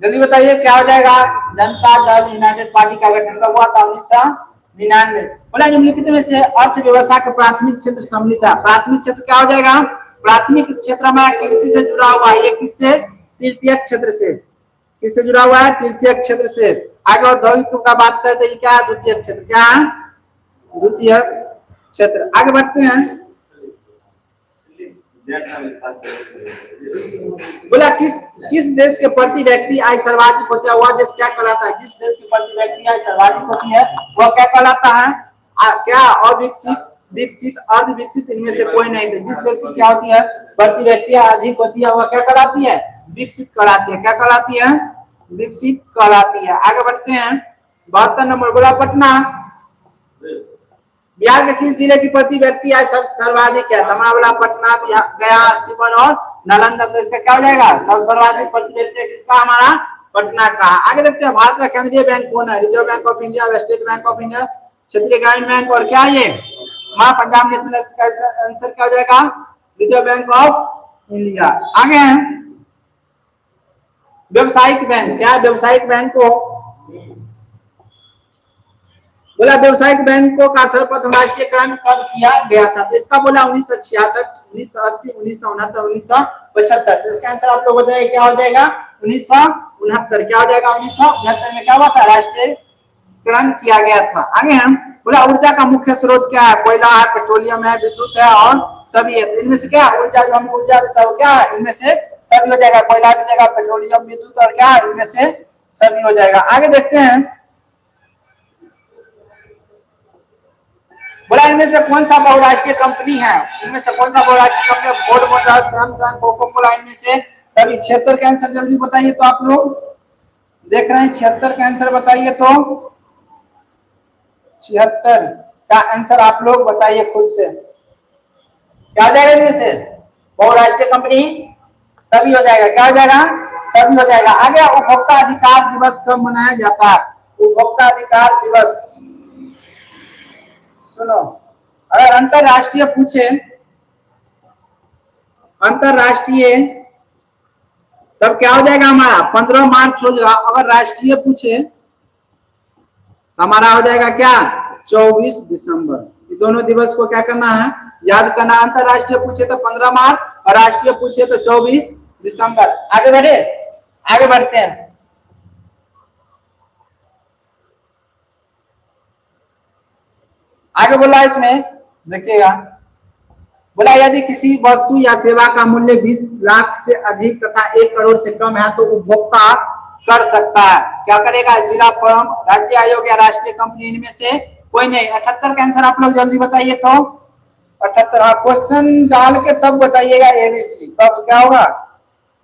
जल्दी बताइए क्या हो जाएगा। जनता दल यूनाइटेड पार्टी का गठन कब हुआ था, 1999। बोला निम्नलिखित में से अर्थव्यवस्था का प्राथमिक क्षेत्र सम्मिलित है। प्राथमिक क्षेत्र क्या हो जाएगा, प्राथमिक क्षेत्र हमारा कृषि से जुड़ा हुआ है। ये किससे, तृतीय क्षेत्र से। किससे जुड़ा हुआ है, तृतीय क्षेत्र से। आगे औद्योगिक का बात करते हैं, क्या है, द्वितीय क्षेत्र। क्या है, द्वितीय क्षेत्र। आगे बढ़ते हैं, बोला किस देश के प्रति व्यक्ति आय सर्वाधिक होती है, वह देश क्या कहलाता है। जिस देश के प्रति व्यक्ति आय सर्वाधिक होती है वह क्या कहलाता है, क्या, अविकसित, विकसित, अर्ध विकसित, इनमें से कोई नहीं थे। जिस देश की क्या होती है, प्रति व्यक्ति अधिक होती है वह क्या कहलाती है, विकसित कहलाती है। क्या कहलाती है, विकसित कहलाती है। आगे बढ़ते हैं, 72 नंबर। बोला पटना बिहार के किस जिले की प्रति व्यक्ति आय सब सर्वाधिक है। दमरा, पटना, गया, शिवहर और नालंदा। तो इसका क्या हो जाएगा, सब सर्वाधिक प्रति व्यक्ति किसका, हमारा पटना का। आगे देखते हैं, भारत का केंद्रीय बैंक कौन है। Reserve bank of India, state bank of India, क्षेत्रीय ग्रामीण बैंक और क्या ये हमारा पंजाब नेशनल। आंसर क्या हो जाएगा, रिजर्व बैंक ऑफ इंडिया। आगे हैं, व्यवसायिक बैंक। क्या व्यवसायिक बैंक को, बोला व्यवसायिक बैंकों का सर्वप्रथम राष्ट्रीयकरण कब किया गया था। तो इसका बोला 1966, 1980, 1969, 1975। इसका आंसर आप लोग बताइए क्या हो जाएगा, 1969। क्या हो जाएगा, 1969 में क्या हुआ था, राष्ट्रीयकरण किया गया था। आगे हम, बोला ऊर्जा का मुख्य स्रोत क्या है। कोयला है, पेट्रोलियम है, विद्युत है और सभी है। इनमें से क्या, ऊर्जा जो हमें ऊर्जा देता है वो क्या है, इनमें से सभी हो जाएगा। कोयला भी जाएगा, पेट्रोलियम, विद्युत और क्या, इनमें से सभी हो जाएगा। आगे देखते हैं, बोला इनमें से कौन सा बहुराष्ट्रीय कंपनी है। इनमें से कौन सा बहुराष्ट्रीय company, Ford Motors, Samsung, Coca Cola, इनमें से सभी। 76 का आंसर जल्दी बताइए तो आप लोग देख रहे हैं, 76 का आंसर बताइए तो 76 का आंसर आप लोग बताइए खुद से क्या हो जाएगा। इनमें से बहुराष्ट्रीय कंपनी सभी हो जाएगा। क्या हो जाएगा, सभी हो जाएगा। आगे उपभोक्ता अधिकार दिवस कब मनाया जाता है। उपभोक्ता अधिकार दिवस, सुनो, अगर अंतरराष्ट्रीय पूछे, अंतरराष्ट्रीय तब क्या हो जाएगा हमारा, 15 मार्च हो जाएगा। अगर राष्ट्रीय पूछे हमारा हो जाएगा क्या, 24 दिसंबर। ये दोनों दिवस को क्या करना है, याद करना। अंतरराष्ट्रीय पूछे तो 15 मार्च और राष्ट्रीय पूछे तो 24 दिसंबर। आगे बढ़े, आगे बढ़ते हैं। आगे बोला इसमें देखिएगा, बोला यदि किसी वस्तु या सेवा का मूल्य 20 लाख से अधिक तथा 1 करोड़ से कम है तो उपभोक्ता कर सकता है। क्या करेगा, जिला फर्म, राज्य आयोग या राष्ट्रीय कंपनी, इनमें से कोई नहीं। 78 का आंसर आप लोग जल्दी बताइए तो। 78, हाँ क्वेश्चन डाल के तब बताइएगा एबीसी, तब क्या होगा,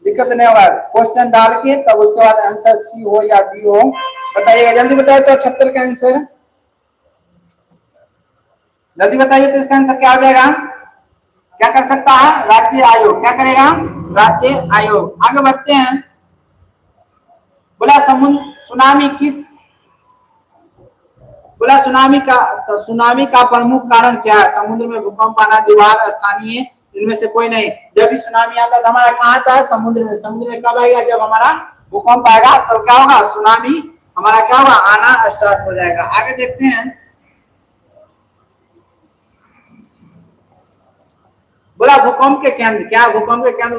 दिक्कत नहीं होगा। क्वेश्चन डाल के तब उसके बाद आंसर सी हो या बी हो बताइएगा। जल्दी बताइए तो 78 का आंसर, जल्दी बताइए तो इसका आंसर क्या हो जाएगा। क्या कर सकता है, राज्य आयोग। क्या करेगा, राज्य आयोग। आगे बढ़ते हैं। बोला सुनामी किस, बोला सुनामी का प्रमुख कारण क्या है। समुद्र में भूकंप आना, दीवार, स्थानीय, इनमें से कोई नहीं। जब भी सुनामी आता है तो हमारा कहाँ आता है, समुद्र में। समुद्र में कब आएगा, जब हमारा भूकंप आएगा तो क्या होगा, सुनामी हमारा क्या होगा, आना स्टार्ट हो जाएगा। आगे देखते हैं। बोला भूकंप के केंद्र क्या, भूकंप के केंद्र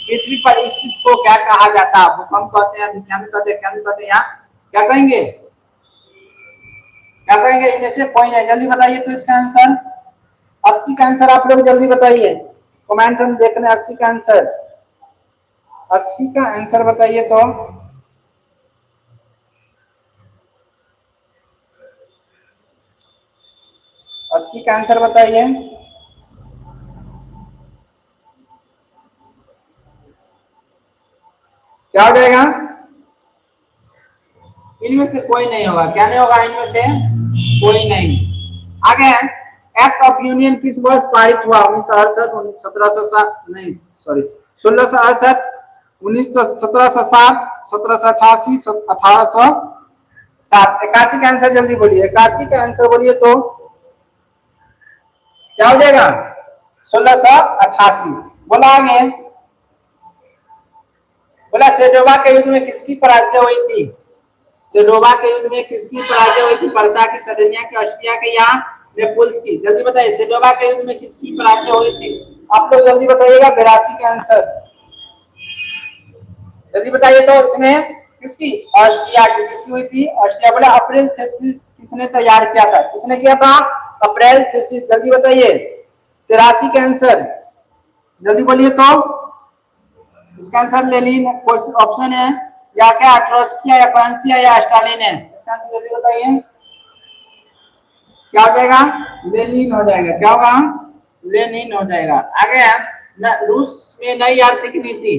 पृथ्वी पर स्थित को क्या कहा जाता है। भूकंप कहते हैं, केंद्र कहते हैं, केंद्र कहते हैं। यहाँ क्या कहेंगे, क्या कहेंगे, इनमें से कोई नहीं। जल्दी बताइए तो इसका आंसर। 80 का आंसर आप लोग जल्दी बताइए, कमेंट में देख रहे हैं 80 का आंसर। 80 का आंसर बताइए तो। अस्सी का आंसर बताइए। क्या हो जाएगा, इनमें से कोई नहीं होगा। क्या नहीं होगा, इनमें से कोई नहीं। आगे एक्ट ऑफ यूनियन किस वर्ष पारित हुआ, 1968, 1707, नहीं सॉरी 1668, 1707, 1788, 1807। 81 का आंसर जल्दी बोलिए, 81 का आंसर बोलिए तो क्या हो जाएगा, 1688। बोला आगे, बोला सेडोवा के युद्ध में किसकी पराजय हुई थी। सेडोवा के युद्ध में किसकी पराजय हुई थी, पर्सा की, सर्डिनिया की, ऑस्ट्रिया के या नेपल्स की। जल्दी बताइए, सेडोवा के युद्ध में किसकी पराजय हुई थी। आप लोग जल्दी बताइएगा। 82 का आंसर जल्दी बताइए तो। इसमें किसकी, ऑस्ट्रिया की। किसकी हुई थी, ऑस्ट्रिया। बोला अप्रैल थीसिस किसने तैयार किया था, किसने किया था, अप्रैल थीसिस। जल्दी बताइए। 83 का आंसर जल्दी बोलिए तो। इसका आंसर लेनिन ऑप्शन है, या क्या ट्रोट्स्की या फ्रांसी या स्टालिन है। इसका आंसर जल्दी बताइए, क्या हो जाएगा, लेनिन हो जाएगा। क्या होगा, लेनिन हो जाएगा। आगे रूस में नई आर्थिक नीति,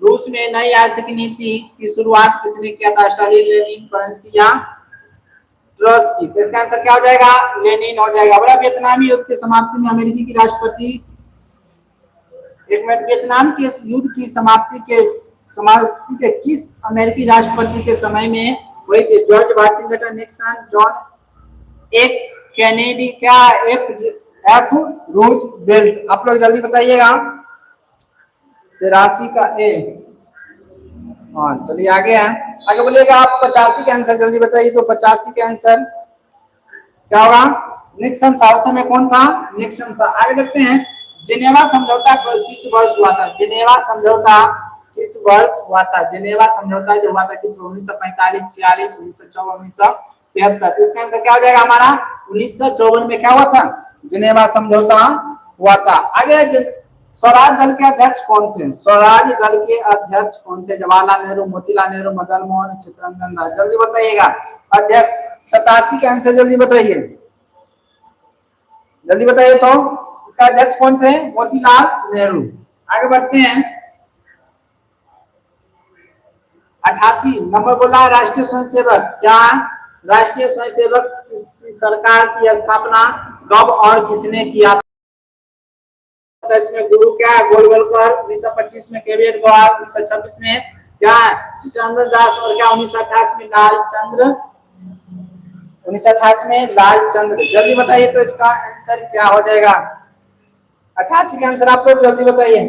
रूस में नई आर्थिक नीति की शुरुआत किसने किया था, स्टालिन, लेनिन, फ्रांसी या ट्रोट्स्की। इसका आंसर क्या हो जाएगा, लेनिन हो जाएगा। बोला वियतनामी युद्ध की समाप्ति में अमेरिकी की राष्ट्रपति, एक मिनट, वियतनाम के युद्ध की समाप्ति के किस अमेरिकी राष्ट्रपति के समय में हुई थी। जॉर्ज वाशिंगटन, निक्सन, जॉन एक कैनेडी, क्या एफ रूजवेल्ट। आप लोग जल्दी बताइएगा। 83 का ए। हाँ चलिए आगे है, आगे बोलिएगा आप। 85 का आंसर जल्दी बताइए तो। 85 का आंसर क्या होगा, निक्सन था। उस समय कौन था, निक्सन था। आगे देखते हैं, जिनेवा समझौता किस वर्ष हुआ था। जिनेवा समझौता किस वर्ष हुआ था। जिनेवा समझौता जो हुआ था किस, 1945, 46, 1954, 1973। इसका आंसर क्या हो जाएगा हमारा, 1954 में क्या हुआ था, जिनेवा समझौता हुआ था। आगे स्वराज दल के अध्यक्ष कौन थे। स्वराज दल के अध्यक्ष कौन थे, जवाहरलाल नेहरू, मोतीलाल नेहरू, मदन मोहन, चित्तरंजन दास। जल्दी बताइएगा अध्यक्ष। 87 का आंसर जल्दी बताइए, जल्दी बताइए तो। इसका अध्यक्ष कौन थे, मोतीलाल नेहरू। आगे बढ़ते हैं। 88 नंबर बोला राष्ट्रीय स्वयंसेवक। क्या, राष्ट्रीय स्वयंसेवक सरकार की स्थापना कब और किसने किया था। इसमें गुरु क्या है, गोलवलकर। 1925 में केवीएट गौहर। 1926 में क्या है, चित्तरंजन दास। और क्या 1928 में लालचंद्र, 1928 में लालचंद्र। जल्दी बताइए तो इसका आंसर क्या हो जाएगा। 88 का आंसर आप लोग जल्दी बताइए,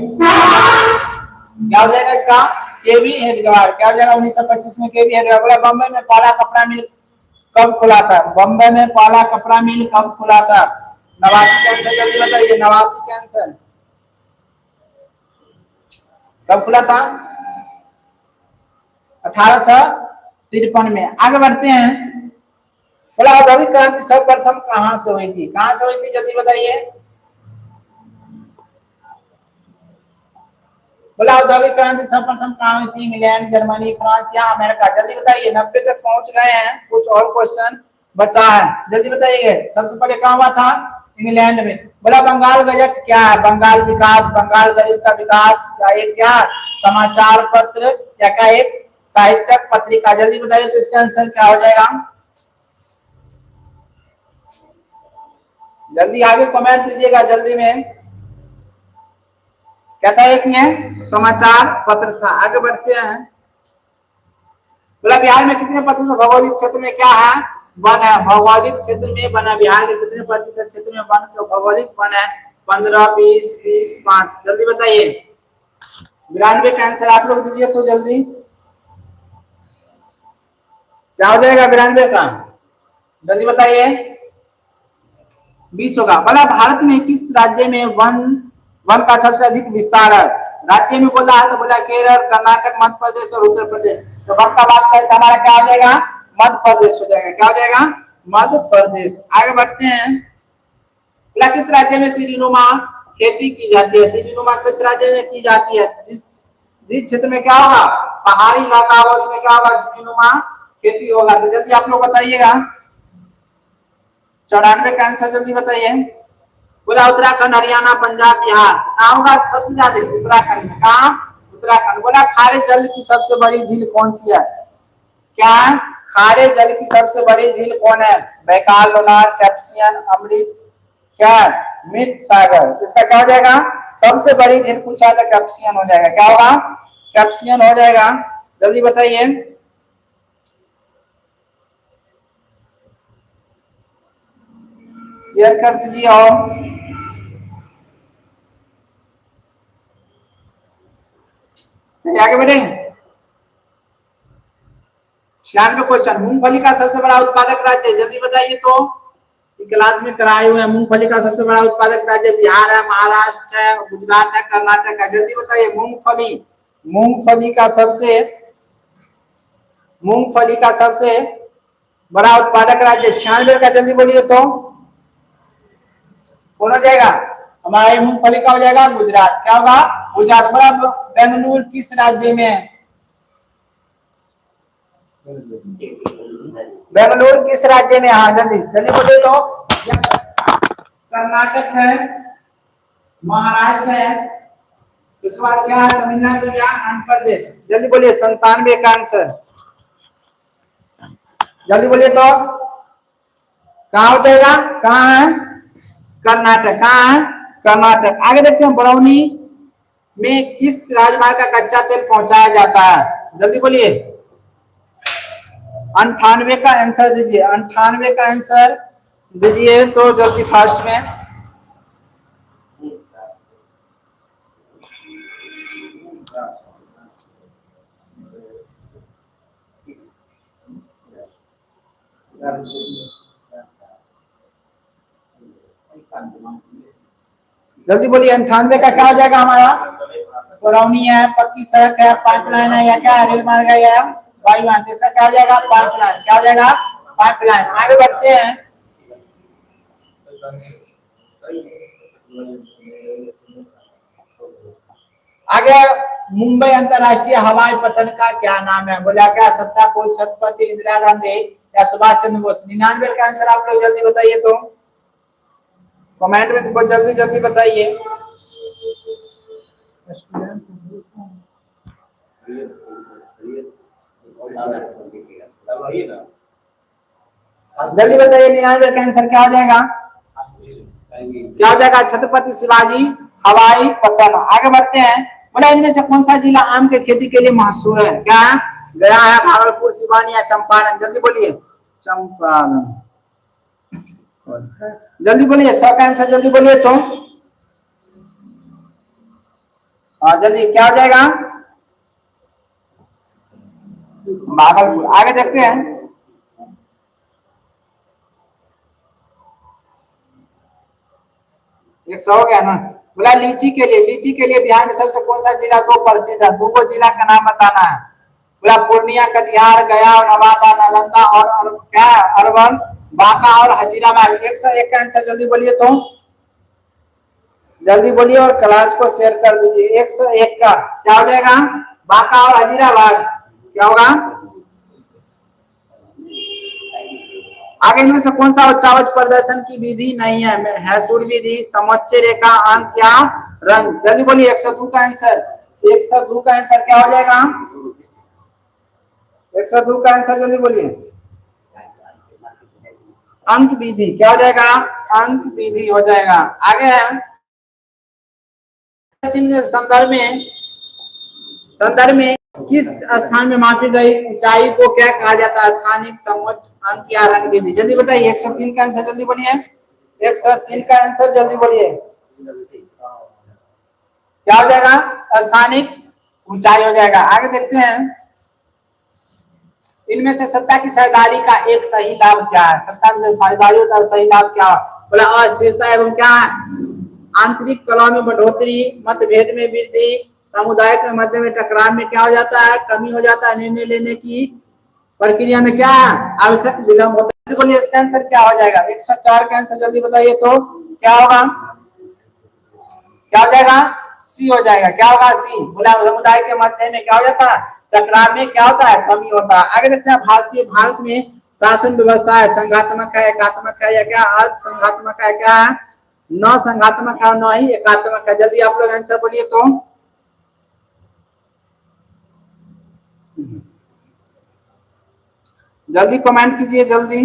क्या हो जाएगा इसका, केवी हेडगेवार। क्या हो जाएगा, 1925 में केवी हेडगेवार। बॉम्बे में पहला कपड़ा मिल कब खुला था? बॉम्बे में पहला कपड़ा मिल कब खुला था? नवासी का आंसर जल्दी बताइए, नवासी का आंसर कब खुला था? 1853 में। आगे बढ़ते हैं। बोला औद्योगिक क्रांति सर्वप्रथम कहां से हुई थी? कहां से हुई थी जल्दी बताइए। बोला औद्योगिक क्रांति सर्वप्रथम कहां हुई थी? इंग्लैंड, जर्मनी, फ्रांस या अमेरिका? जल्दी बताइए। 90 तक पहुंच गए हैं, कुछ और क्वेश्चन बचा है, जल्दी बताइए। सबसे पहले कहां हुआ था? इंग्लैंड में। बोला बंगाल गजट क्या है? बंगाल विकास, बंगाल गरीब का विकास, या एक क्या समाचार पत्र, या क्या एक साहित्यिक पत्रिका? जल्दी बताइए तो इसका आंसर क्या हो जाएगा? जल्दी आगे कमेंट दीजिएगा जल्दी में। कहता है कि है समाचार पत्र था। आगे बढ़ते हैं। बोला बिहार में कितने प्रतिशत भौगोलिक क्षेत्र में क्या है? वन है। भौगोलिक क्षेत्र में वन है। बिहार के कितने प्रतिशत क्षेत्र में वन तो भौगोलिक वन है? 15, 20, 20, 5? जल्दी बताइए। 92 का आंसर आप लोग दीजिए तो जल्दी। क्या हो जाएगा 92 का? जल्दी बताइए। 20 होगा। बोला भारत में किस राज्य में वन वन का सबसे अधिक विस्तार है? राज्य में बोला है तो बोला केरल, कर्नाटक, मध्य प्रदेश और उत्तर प्रदेश। तो वन का बात करें तो हमारा क्या हो जाएगा? मध्य प्रदेश हो जाएगा। क्या हो जाएगा? मध्य प्रदेश। आगे बढ़ते हैं। बोला किस राज्य में सीढ़ीनुमा खेती की जाती है? सीढ़ीनुमा किस राज्य में की जाती है? जिस जिस क्षेत्र में क्या होगा? पहाड़ी इलाका होगा उसमें क्या होगा? सीढ़ीनुमा खेती होगा। तो जल्दी आप लोग बताइएगा। 94 का आंसर जल्दी बताइए। बोला उत्तराखंड, हरियाणा, पंजाब, बिहार। कहाँ होगा सबसे ज्यादा? उत्तराखंड में। कहाँ? उत्तराखंड। बोला खारे जल की सबसे बड़ी झील कौन सी है? क्या? खारे जल की सबसे बड़ी झील कौन है? बैकाल, लोनार, कैप्सियन, अमृत, क्या? मृत सागर। इसका क्या हो जाएगा? सबसे बड़ी झील पूछा था, कैप्सियन हो जाएगा। क्या होगा? कैप्सियन हो जाएगा। जल्दी बताइए। शेयर कर दीजिए और आगे बढ़ेंगे। 96 क्वेश्चन। मूंगफली का सबसे बड़ा उत्पादक राज्य जल्दी बताइए तो। क्लास में कराए हुए हैं। मूंगफली का सबसे बड़ा उत्पादक राज्य बिहार है, महाराष्ट्र है, गुजरात है, कर्नाटक है? जल्दी बताइए। मूंगफली मूंगफली का सबसे मूंगफली का सबसे बड़ा उत्पादक राज्य 96 का जल्दी बोलिए तो। कौन हो जाएगा? हमारा मूंगफली का हो जाएगा गुजरात। क्या होगा? गुजरात। बड़ा बेंगलुरु किस राज्य में है? बेंगलुरु किस राज्य में? हाँ जल्दी जल्दी बोलिए तो। कर्नाटक है, महाराष्ट्र है, इसके बाद क्या है? तमिलनाडु या आंध्र प्रदेश? जल्दी बोलिए। 97 का आंसर जल्दी बोलिए तो। कहाँ हो जाएगा? कहाँ है? कर्नाटक। कहाँ है? कर्नाटक। आगे देखते हैं। बरौनी में किस राजमार्ग का कच्चा तेल पहुंचाया जाता है? जल्दी बोलिए। 98 का आंसर दीजिए। 98 का आंसर दीजिए तो जल्दी फास्ट में। जल्दी बोलिए। 98 का क्या हो जाएगा हमारा? बरौनी है, पक्की सड़क है, पाइपलाइन है, या क्या रेल मार्ग है, या वायुयान? इसका क्या हो जाएगा? पाइपलाइन। क्या हो जाएगा? पाइपलाइन। आगे बढ़ते हैं। आगे मुंबई अंतरराष्ट्रीय हवाई पतन का क्या नाम है? बोला क्या? सत्तापुर, छत्रपति इंदिरा गांधी या सुभाष चंद्र बोस? 99 का आंसर आप लोग जल्दी बताइए तो। कमेंट में तो जल्दी जल्दी बताइए। जल्दी बताइए। 99 का आंसर क्या हो जाएगा? क्या हो जाएगा? छत्रपति शिवाजी हवाई पतन। आगे बढ़ते हैं। बोला इनमें से कौन सा जिला आम के खेती के लिए मशहूर है? क्या? गया है, भागलपुर, सिवानी या चंपारण? जल्दी बोलिए। चंपारण। जल्दी बोलिए। 100 का आंसर जल्दी बोलिए तो। हाँ जल्दी। क्या हो जाएगा? भागलपुर। आगे देखते हैं। 100 हो गया ना। बोला लीची के लिए बिहार में सबसे कौन सा जिला दो प्रसिद्ध है, दो जिला का नाम बताना है। बोला पूर्णिया, कटिहार, गया और नवादा, नालंदा और क्या अरवल, बांका और हजीराबाद। 101 का आंसर जल्दी बोलिए तो, जल्दी बोलिए और क्लास को शेयर कर दीजिए। 101 का क्या हो जाएगा, बांका और हजीराबाद। क्या होगा आगे इनमें से कौन सा उच्चावच प्रदर्शन की विधि नहीं है सुर विधि, समोच्च रेखा, अंक या रंग। जल्दी बोलिए 102 का आंसर, 102 का आंसर क्या हो जाएगा, 102 का आंसर जल्दी बोलिए। अंक विधि क्या हो जाएगा, अंक विधि हो जाएगा। आगे संदर्भ में किस स्थान में मापी गई ऊंचाई को क्या कहा जाता है, स्थानिक, समोच्च, अंक या रंग विधि। जल्दी बताइए 103 का आंसर जल्दी बोलिए, 103 का आंसर जल्दी बोलिए। क्या हो जाएगा, स्थानिक ऊंचाई हो जाएगा। आगे देखते हैं इनमें से सत्ता की साझेदारी का एक सही लाभ क्या है। सत्ता में साझेदारी होता है सही लाभ क्या, बोला अस्थिरता एवं क्या, आंतरिक कलह में बढ़ोतरी, मतभेद में वृद्धि, समुदाय के मध्य में टकराव में क्या हो जाता है, कमी हो जाता है, निर्णय लेने की प्रक्रिया में क्या आवश्यक विलंब होता है। बोलिए इसका आंसर क्या हो जाएगा, 104 का आंसर जल्दी बताइए तो क्या होगा, क्या हो जाएगा, सी हो जाएगा। क्या होगा, सी। बोला समुदाय के मध्य में क्या हो जाता है, टकराव में क्या होता है, कमी होता है। आगे देखते हैं भारत में शासन व्यवस्था है संघात्मक है, एकात्मक है या क्या, अर्ध संघात्मक है, क्या है, न संघात्मक है, न ही एकात्मक है। जल्दी आप लोग आंसर बोलिए तो, जल्दी कमेंट कीजिए जल्दी।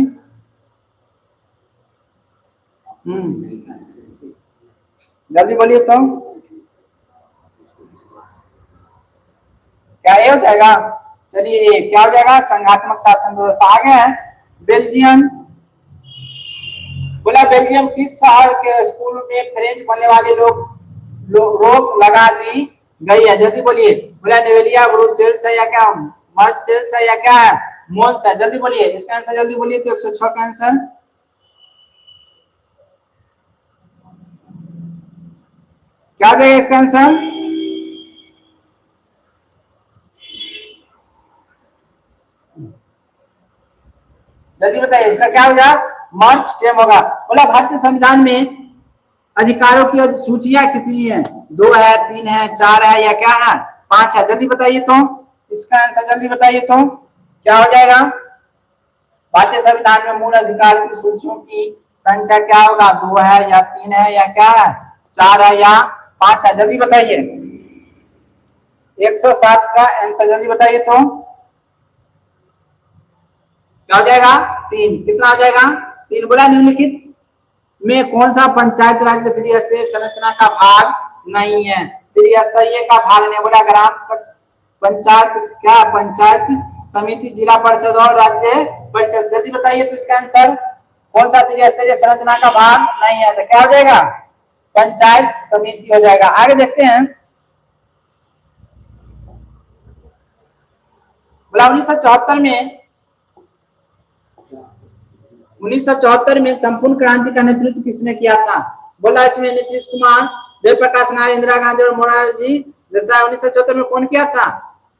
जल्दी बोलिए तो क्या ये हो जाएगा, चलिए ये क्या हो जाएगा, संघात्मक शासन व्यवस्था। आगे है बेल्जियम। बोला बेल्जियम किस शहर के स्कूल में फ्रेंच बोलने वाले लोग रोक लगा दी गई है। जल्दी बोलिए। बोला नेवेलिया, ब्रुसेल्स है या क्या, मार्सेल्स है या क्या है, मोन्स है। जल्दी बोलिए इसका आंसर जल्दी बोलिए तो 106 का आंसर क्या हो जाएगा इसका आंसर, जल्दी बताइए इसका क्या होगा, मार्च टेम होगा। बोला भारतीय संविधान में अधिकारों की सूचियां कितनी है, 2 है, 3 है, 4 है या क्या है, 5 है। जल्दी बताइए तो इसका आंसर जल्दी बताइए तो क्या हो जाएगा। भारतीय संविधान में मूल अधिकार की सूचियों की संख्या क्या होगा, 2 है या 3 है या क्या है, 4 है या 5 है। जल्दी बताइए 107 का आंसर जल्दी बताइए तो क्या हो जाएगा, 3। कितना हो जाएगा, 3। बोला निम्नलिखित में कौन सा पंचायत राज त्रिस्तरीय संरचना का भाग नहीं है, त्रिस्तरीय का भाग नहीं। बोला ग्राम पंचायत, क्या पंचायत समिति, जिला परिषद और राज्य परिषद। जल्दी बताइए तो इसका आंसर कौन सा त्रिस्तरीय संरचना का भाग नहीं है, तो क्या हो जाएगा, पंचायत समिति हो जाएगा। आगे देखते हैं बोला 1974 में संपूर्ण क्रांति का नेतृत्व किसने किया था। बोला इसमें नीतीश कुमार, जयप्रकाश नारायण, इंदिरा गांधी और मोरारजी देसाई। 1974 में कौन किया था,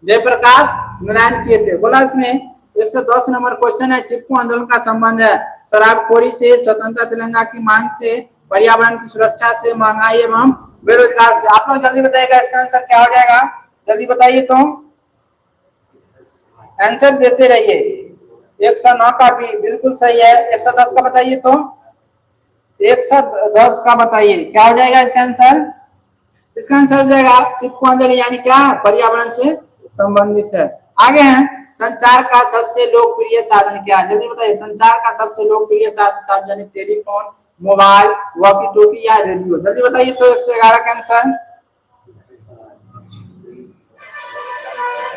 जयप्रकाश नारायण किए थे। बोला इसमें 110 नंबर क्वेश्चन है, चिपको आंदोलन का संबंध है शराबखोरी से, स्वतंत्रता तेलंगाना की मांग से, पर्यावरण की सुरक्षा से, महंगाई एवं बेरोजगार से। आप लोग जल्दी बताइएगा इसका आंसर क्या हो जाएगा, जल्दी बताइए तो आंसर देते रहिए। 109 का भी बिल्कुल सही है। 110 का बताइए तो 110 का बताइए क्या हो जाएगा इसका आंसर, इसका आंसर हो जाएगा चिपको आंदोलन यानी क्या, पर्यावरण से संबंधित है। आगे हैं संचार का सबसे लोकप्रिय साधन क्या है। जल्दी बताइए संचार का सबसे लोकप्रिय साधन, सार्वजनिक टेलीफोन, मोबाइल, वॉकी टॉकी या रेडियो। जल्दी बताइए तो 111 का आंसर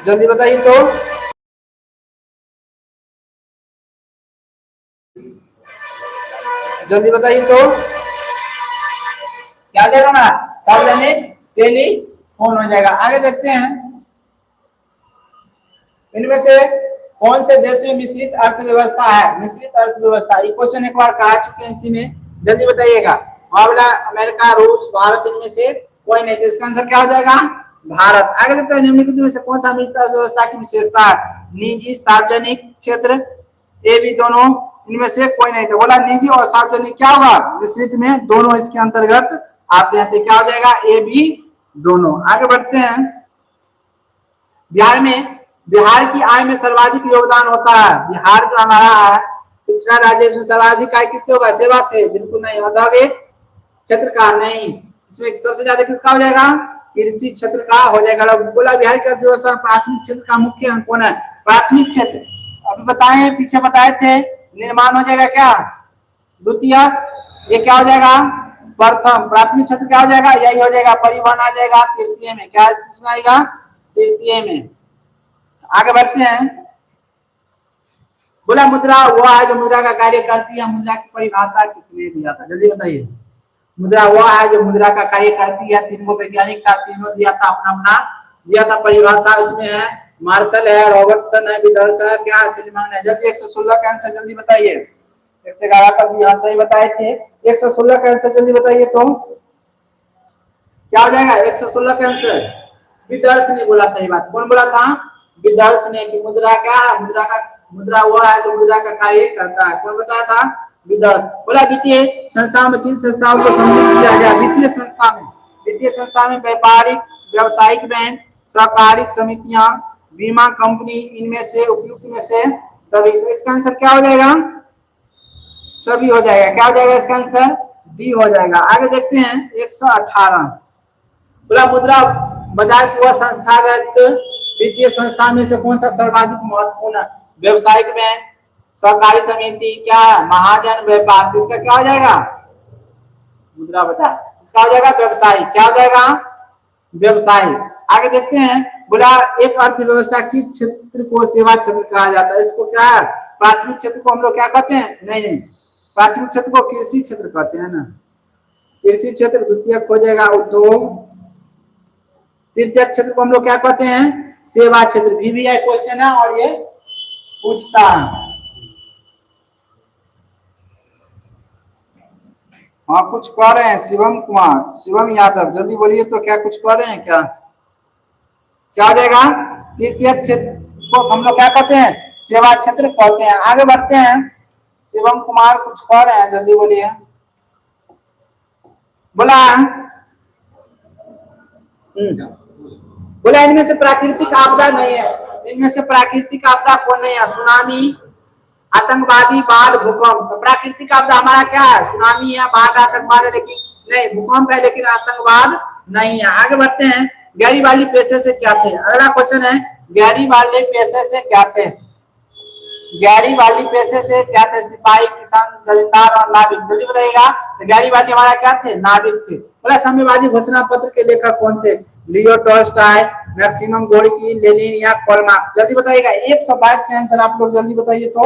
जल्दी बताइए तो जल्दी बताइए तो क्या हो जाएगा ना, सार्वजनिक टेलीफोन हो जाएगा। आगे देखते हैं इनमें से कौन से देश में मिश्रित अर्थव्यवस्था है। मिश्रित अर्थव्यवस्था ये क्वेश्चन एक बार करा चुके हैं इसी में, जल्दी बताइएगा। बोला अमेरिका, रूस, भारत, इनमें से कोई नहीं। तो इसका आंसर क्या हो जाएगा? भारत। आगे देखते हैं निम्नलिखित में से कौन सा मिश्रित व्यवस्था की विशेषता है? निजी, सार्वजनिक क्षेत्र, ए बी दोनों, इनमें से कोई नहीं। तो बोला निजी और सार्वजनिक क्या होगा? मिश्रित में दोनों इसके अंतर्गत आते हैं। तो क्या हो जाएगा? ए बी दोनों। आगे बढ़ते हैं। बिहार की आय में सर्वाधिक योगदान होता है। बिहार जो हमारा है पिछड़ा राज्य, इसमें सर्वाधिक आय किससे होगा? सेवा से? बिल्कुल नहीं। बताओगे? क्षेत्र का? नहीं। इसमें सबसे ज्यादा किसका हो जाएगा? कृषि क्षेत्र का हो जाएगा। बोला बिहार का जो प्राथमिक क्षेत्र का मुख्य अंग कौन है? प्राथमिक क्षेत्र। अभी बताए, पीछे बताए थे, निर्माण हो जाएगा क्या? द्वितीय। ये क्या हो जाएगा? प्रथम। प्राथमिक क्षेत्र क्या हो जाएगा? यही हो जाएगा। परिवहन आ जाएगा तृतीय में। क्या किसमें आएगा? तृतीय में। आगे बढ़ते हैं। बोला मुद्रा वह है जो मुद्रा का कार्य करती है। मुद्रा की परिभाषा किसने दिया था? जल्दी बताइए। मुद्रा वह है जो मुद्रा का कार्य करती है। तीनों वैज्ञानिक था, तीनों दिया था, अपना अपना दिया था परिभाषा। उसमें है मार्शल है, रॉबर्टसन है, विदर्स है, क्या सिलीमान है। जल्दी 116 का आंसर जल्दी बताइए। 111 का भी यहाँ सही बताए थे। 116 का आंसर जल्दी बताइए। तो क्या हो जाएगा 116 का आंसर? विदर्स ने बोला था। ये बात कौन बोला था? विदर्स ने। कि मुद्रा हुआ है तो मुद्रा का कार्य करता है। कौन बताया था? विदर्स। बोला वित्तीय संस्था में किन संस्थाओं को सम्मिलित किया गया? वित्तीय संस्था में व्यापारिक, व्यावसायिक बैंक, सहकारी समितियां, बीमा कंपनी, इनमें से उपयुक्त में से सभी। तो इसका आंसर क्या हो जाएगा? सभी हो जाएगा। क्या हो जाएगा इसका आंसर? डी हो जाएगा। आगे देखते हैं 118। बोला मुद्रा बाजार की वह संस्थागत वित्तीय संस्था में से कौन सा सर्वाधिक महत्वपूर्ण है? व्यवसायिक बैंक, सहकारी समिति, क्या महाजन, व्यापार। इसका क्या हो जाएगा? मुद्रा बाजार। इसका हो जाएगा व्यवसायिक। क्या हो जाएगा? व्यवसायिक। आगे देखते हैं। बोला एक अर्थव्यवस्था किस क्षेत्र को सेवा क्षेत्र कहा जाता है? इसको क्या है? प्राथमिक क्षेत्र को हम लोग क्या कहते हैं? नहीं, प्राथमिक क्षेत्र को कृषि क्षेत्र कहते हैं ना। कृषि क्षेत्र। द्वितीय हो जाएगा उद्योग। तृतीय क्षेत्र को हम लोग क्या कहते हैं? सेवा क्षेत्र। VVI क्वेश्चन है और ये पूछता है। हाँ कुछ कह रहे हैं शिवम कुमार, शिवम यादव, जल्दी बोलिए। तो क्या कुछ कह रहे हैं? क्या क्या हो जाएगा? तृतीय क्षेत्र को हम लोग क्या कहते हैं? सेवा क्षेत्र कहते हैं। आगे बढ़ते हैं। शिवम कुमार कुछ कह रहे हैं, जल्दी बोलिए। बोला इनमें से प्राकृतिक आपदा नहीं है। इनमें से प्राकृतिक आपदा कौन नहीं है? सुनामी, आतंकवादी, बाढ़, भूकंप। तो प्राकृतिक आपदा हमारा क्या है? सुनामी है, बाढ़, आतंकवाद है, लेकिन नहीं भूकंप है, लेकिन आतंकवाद नहीं है। आगे बढ़ते हैं। गैरीवाली पेशे से क्या थे? अगला क्वेश्चन है गैरीवाली पेशे से क्या थे? गैरीवाली पेशे से क्या थे? सिपाही, किसान, जमींदार और नाविक। जल्दी बताइएगा। तो गैरीवाली हमारा क्या थे? नाविक थे। बोला साम्यवादी घोषणा पत्र के लेखक कौन थे? Leo Tolstoy, maximum Gorky, Lenin या कार्ल मार्क्स। जल्दी बताइएगा। 122 का आंसर आप लोग जल्दी बताइए। तो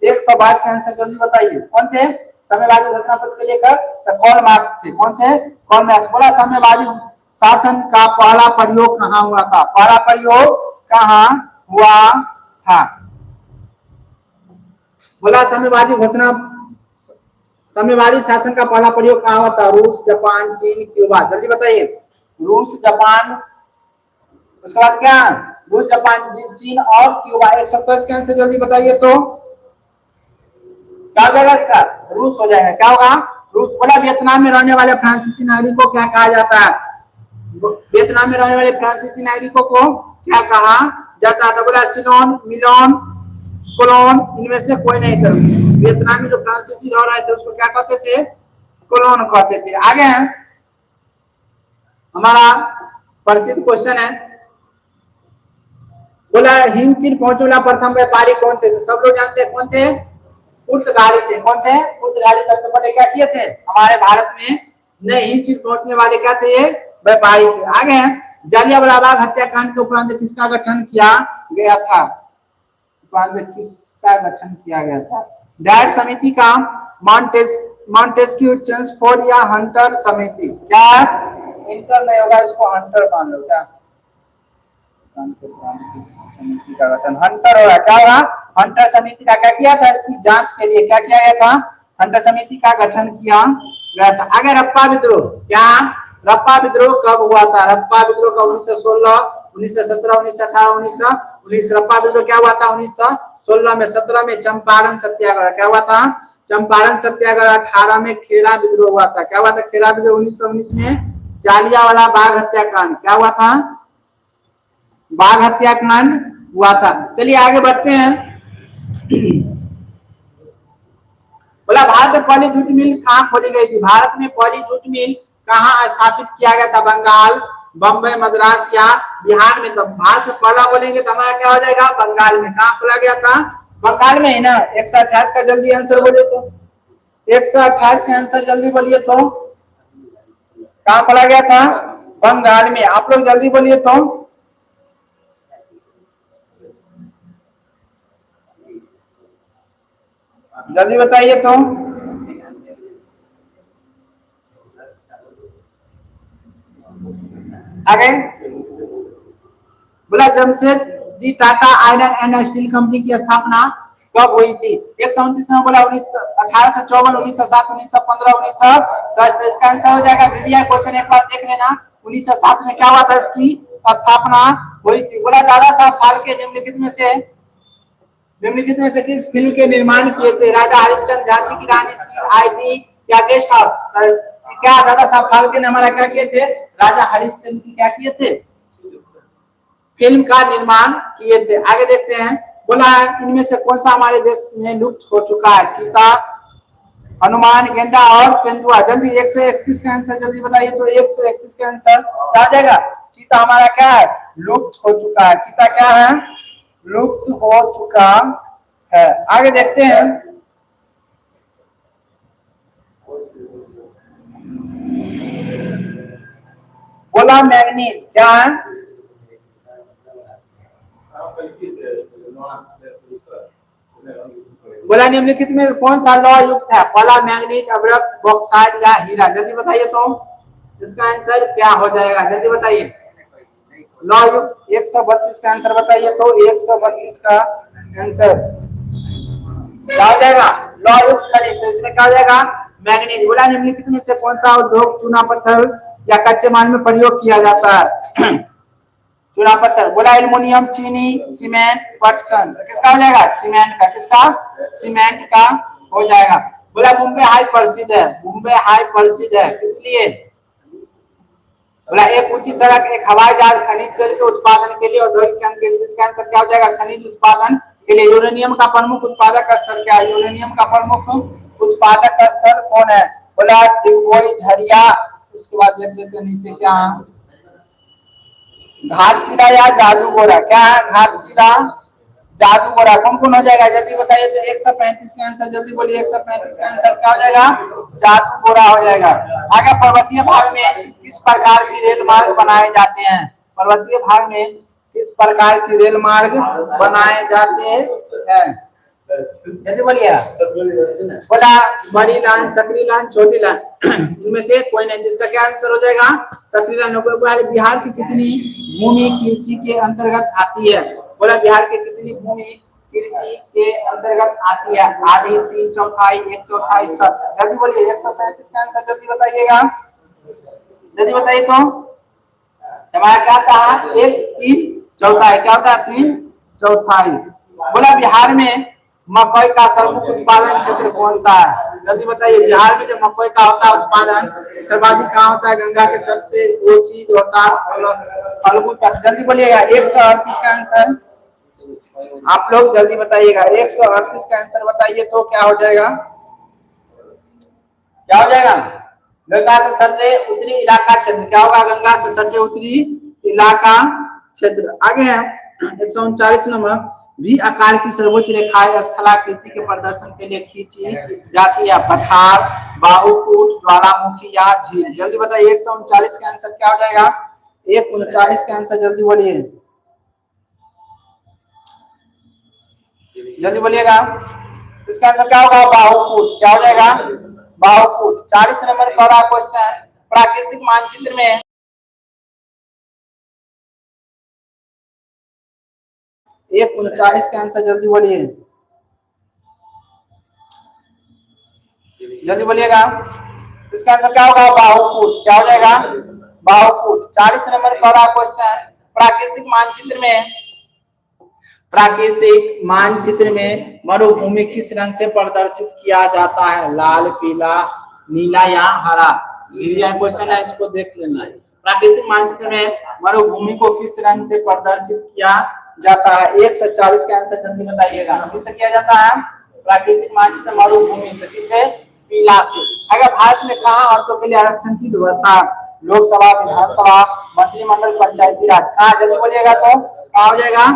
122 का आंसर जल्दी बताइए। कौन थे साम्यवादी घोषणा पत्र के लेखक? तो कार्ल मार्क्स थे। कौन थे? Karl Marx. बोला साम्यवादी शासन का पहला प्रयोग कहाँ हुआ था? पहला प्रयोग कहाँ हुआ था? बोला साम्यवादी शासन का पहला प्रयोग कहाँ हुआ था? रूस, जापान, चीन, क्यूबा। जल्दी बताइए। रूस, जापान, उसके बाद क्या? रूस, जापान, चीन और क्यूबा। 127 का आंसर जल्दी बताइए। तो क्या हो जाएगा इसका? रूस हो जाएगा। क्या होगा? रूस। बोला वियतनाम में रहने वाले फ्रांसीसी नागरिकों को क्या कहा जाता है? वियतनाम में रहने वाले फ्रांसीसी नागरिकों को क्या कहा जाता है? बोला सिलोन, मिलोन, कोलोन, इनमें से कोई नहीं था। वियतनामी जो फ्रांसीसी रह रहे थे उसको क्या कहते थे? कोलोन कहते थे। आगे हैं। हमारा प्रसिद्ध क्वेश्चन है। बोला हिंद चीन पहुंचे वाला प्रथम व्यापारी कौन थे? तो सब लोग जानते हैं कौन थे? पुर्तगाली थे। कौन थे? पुर्तगाली सबसे पहले क्या किए थे हमारे भारत में? नहीं, हिंद चीन पहुंचने वाले क्या थे? ये व्यापारी थे। आगे हैं। जालियांवाला बाग हत्याकांड के उपरांत किसका गठन किया गया था? किसका गठन किया गया था? डायट समिति का, मॉन्टेस्क्यू, चेम्सफोर्ड या हंटर समिति? क्या इंटर नहीं होगा, इसको हंटर मान लो। क्या समिति का गठन हंटर होगा? क्या होगा? हंटर समिति का क्या किया था? इसकी जांच के लिए क्या किया गया था? हंटर समिति का गठन किया गया था। आगे रप्पा विद्रोह, क्या रप्पा विद्रोह कब हुआ था? रप्पा विद्रोह का 1916, 1917, 1918, 1919। रप्पा विद्रोह क्या हुआ था? 1916 में। 17 में चंपारण सत्याग्रह, क्या हुआ था? चंपारण सत्याग्रह। 18 में खेरा विद्रोह हुआ था, क्या हुआ था? खेरा विद्रोह। 1919 में जालियांवाला बाग हत्याकांड, क्या हुआ था? बाघ हत्याकांड हुआ था। चलिए आगे बढ़ते हैं। बोला भारत में पहली जूट मिल कहाँ खोली गई थी? भारत में पहली जूट मिल कहाँ स्थापित किया गया था? बंगाल, बम्बई, मद्रास या बिहार में? तो भारत में पहला बोलेंगे तो हमारा क्या हो जाएगा? बंगाल में। कहाँ खोला गया था? बंगाल में है ना। 128 का जल्दी आंसर बोलिए तो, 128 का आंसर जल्दी बोलिए तो, कहाँ खोला गया था? बंगाल में। आप लोग जल्दी बोलिए तो, जल्दी बताइए तो। आगे बोला Jamshedji Tata iron and steel company की स्थापना कब हुई थी? 129 में बोला 1854, 1907, 1915, 1910। तो इसका आंसर हो जाएगा वीवीआई क्वेश्चन, एक बार देख लेना। 1907 में क्या हुआ था? इसकी स्थापना हुई थी। बोला दादा साहब फाल्के निम्नलिखित में से किस फिल्म के निर्माण किए थे? राजा हरिश्चंद्र, झांसी की रानी, सीआईडी या गेस्ट हाउस? क्या दादा साहब फाल्के ने हमारा क्या किए थे? राजा हरिश्चंद्र की क्या किए थे? फिल्म का निर्माण किए थे। आगे देखते हैं। बोला है इनमें से कौन सा हमारे देश में लुप्त हो चुका है? चीता, हनुमान, गेंडा और तेंदुआ। जल्दी 131 का आंसर जल्दी बताइए तो, 131 का आंसर क्या आ जाएगा? चीता हमारा क्या है? लुप्त हो चुका है। चीता क्या है? लुप्त हो चुका है। आगे देखते हैं। बोला मैग्नीज क्या है? बोला निम्नलिखित में कौन सा लौह युक्त है? पहला मैग्नीज, अभ्रक, बॉक्साइट या हीरा? जल्दी बताइए तो, इसका आंसर क्या हो जाएगा? जल्दी बताइए। लौह युक्त 132 का आंसर बताइए तो, 132 का आंसर क्या हो जाएगा? लौह युक्त खनिज। तो इसमें क्या हो जाएगा? मैग्नीज। बोला निम्नलिखित में से कौन सा उद्योग चूना पत्थर या कच्चे माल में प्रयोग किया जाता है? चूना पत्थर। बोला एल्युमिनियम, चीनी, सीमेंट, पटसन। तो किसका हो जाएगा? सीमेंट का। किसका? सीमेंट का हो जाएगा। बोला मुंबई हाई प्रसिद्ध है, मुंबई हाई प्रसिद्ध है किस लिए? बोला एक ऊंची सड़क, एक हवाई जहाज, खनिज तेल के उत्पादन के लिए, औद्योगिक केंद्र के लिए। इसका आंसर क्या हो जाएगा? खनिज उत्पादन के लिए। यूरेनियम का प्रमुख उत्पादक स्थल क्या है? यूरेनियम का प्रमुख उत्पादक स्थल कौन है? बोला डिगबोई, झरिया। उसके बाद देख लेते हैं नीचे क्या है। घाटशिला या जादूगोरा? क्या है? घाटशिला, जादूगोरा। कौन कौन हो जाएगा? जल्दी बताइए तो, 135 का आंसर जल्दी बोलिए। 135 का आंसर क्या हो जाएगा? जादूगोरा हो जाएगा। आगे पर्वतीय भाग में किस प्रकार की रेल मार्ग बनाए जाते हैं? पर्वतीय भाग में किस प्रकार की रेल मार्ग बनाए जाते हैं? जल्दी बोलिए। बोला बड़ी लाइन, सकरी लाइन, छोटी लाइन। इनमें से कोई नहीं। जिसका क्या आंसर हो जाएगा? सकरी लाइन। बिहार की कितनी भूमि कृषि के अंतर्गत आती है? बोला बिहार की कितनी भूमि कृषि के अंतर्गत आती है? आधी, 3/4, 1/4, 7। जल्दी बोलिए। 137 का आंसर जल्दी बताइएगा। जल्दी बताइए तो, हमारा क्या था? 1/3 क्या होता है? 3/4। बोला बिहार में मकई का सर्वमुख उत्पादन क्षेत्र कौन सा है? जल्दी बताइए। बिहार में जो मकई का होता है उत्पादन सर्वाधिक कहाँ होता है? गंगा के तट से, कोसी, रोहतास, फल्गु तक। जल्दी बोलिएगा। 138 का आंसर आप लोग जल्दी बताइएगा। 138 का आंसर बताइए तो क्या हो जाएगा? क्या हो जाएगा? गंगा से सटे उत्तरी इलाका क्षेत्र। क्या होगा? गंगा से सटे उत्तरी इलाका क्षेत्र। आगे है 139 नंबर। भी आकार की सर्वोच्च रेखाएं स्थलाकृति के प्रदर्शन के लिए खींची जाती है? पठार, बाहुकूट, ज्वालामुखी या झील? जल्दी बताइए। 139 का आंसर क्या हो जाएगा? 139 का आंसर जल्दी बोलिए। जल्दी बोलिएगा। इसका आंसर क्या होगा? बाहुकूट। क्या हो जाएगा? बाहुकूट। 40 नंबर का क्वेश्चन। प्राकृतिक मानचित्र में 139 का आंसर जल्दी बोलिए। जल्दी बोलिएगा। इसका आंसर क्या होगा? बाहुपुट। क्या हो जाएगा? बाहुपुट। 40 नंबर का क्वेश्चन, प्राकृतिक मानचित्र में मरुभूमि किस रंग से प्रदर्शित किया जाता है? लाल, पीला, नीला या हरा? यह क्वेश्चन है, इसको देख लेना। प्राकृतिक मानचित्र में मरुभूमि को किस रंग से प्रदर्शित किया जाता है? 1 से 40 का आंसर जल्दी बताइएगा। किससे किया जाता है प्राकृतिक मानचित्र मरुभूमि? तो किससे? पीला से। अगर भारत में कहाँ औरतों के लिए आरक्षण की व्यवस्था? लोकसभा, विधानसभा, मंत्रिमंडल, पंचायती राज? कहाँ? जल्दी बोलिएगा तो कहाँ हो जाएगा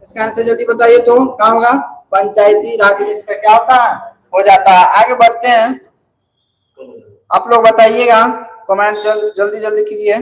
इसका आंसर? जल्दी बताइए तो कहाँ होगा? पंचायती राज में इसका क्या होता है? हो जाता है। आगे बढ़ते हैं, आप लोग बताइएगा, कमेंट जल्दी जल्दी कीजिए।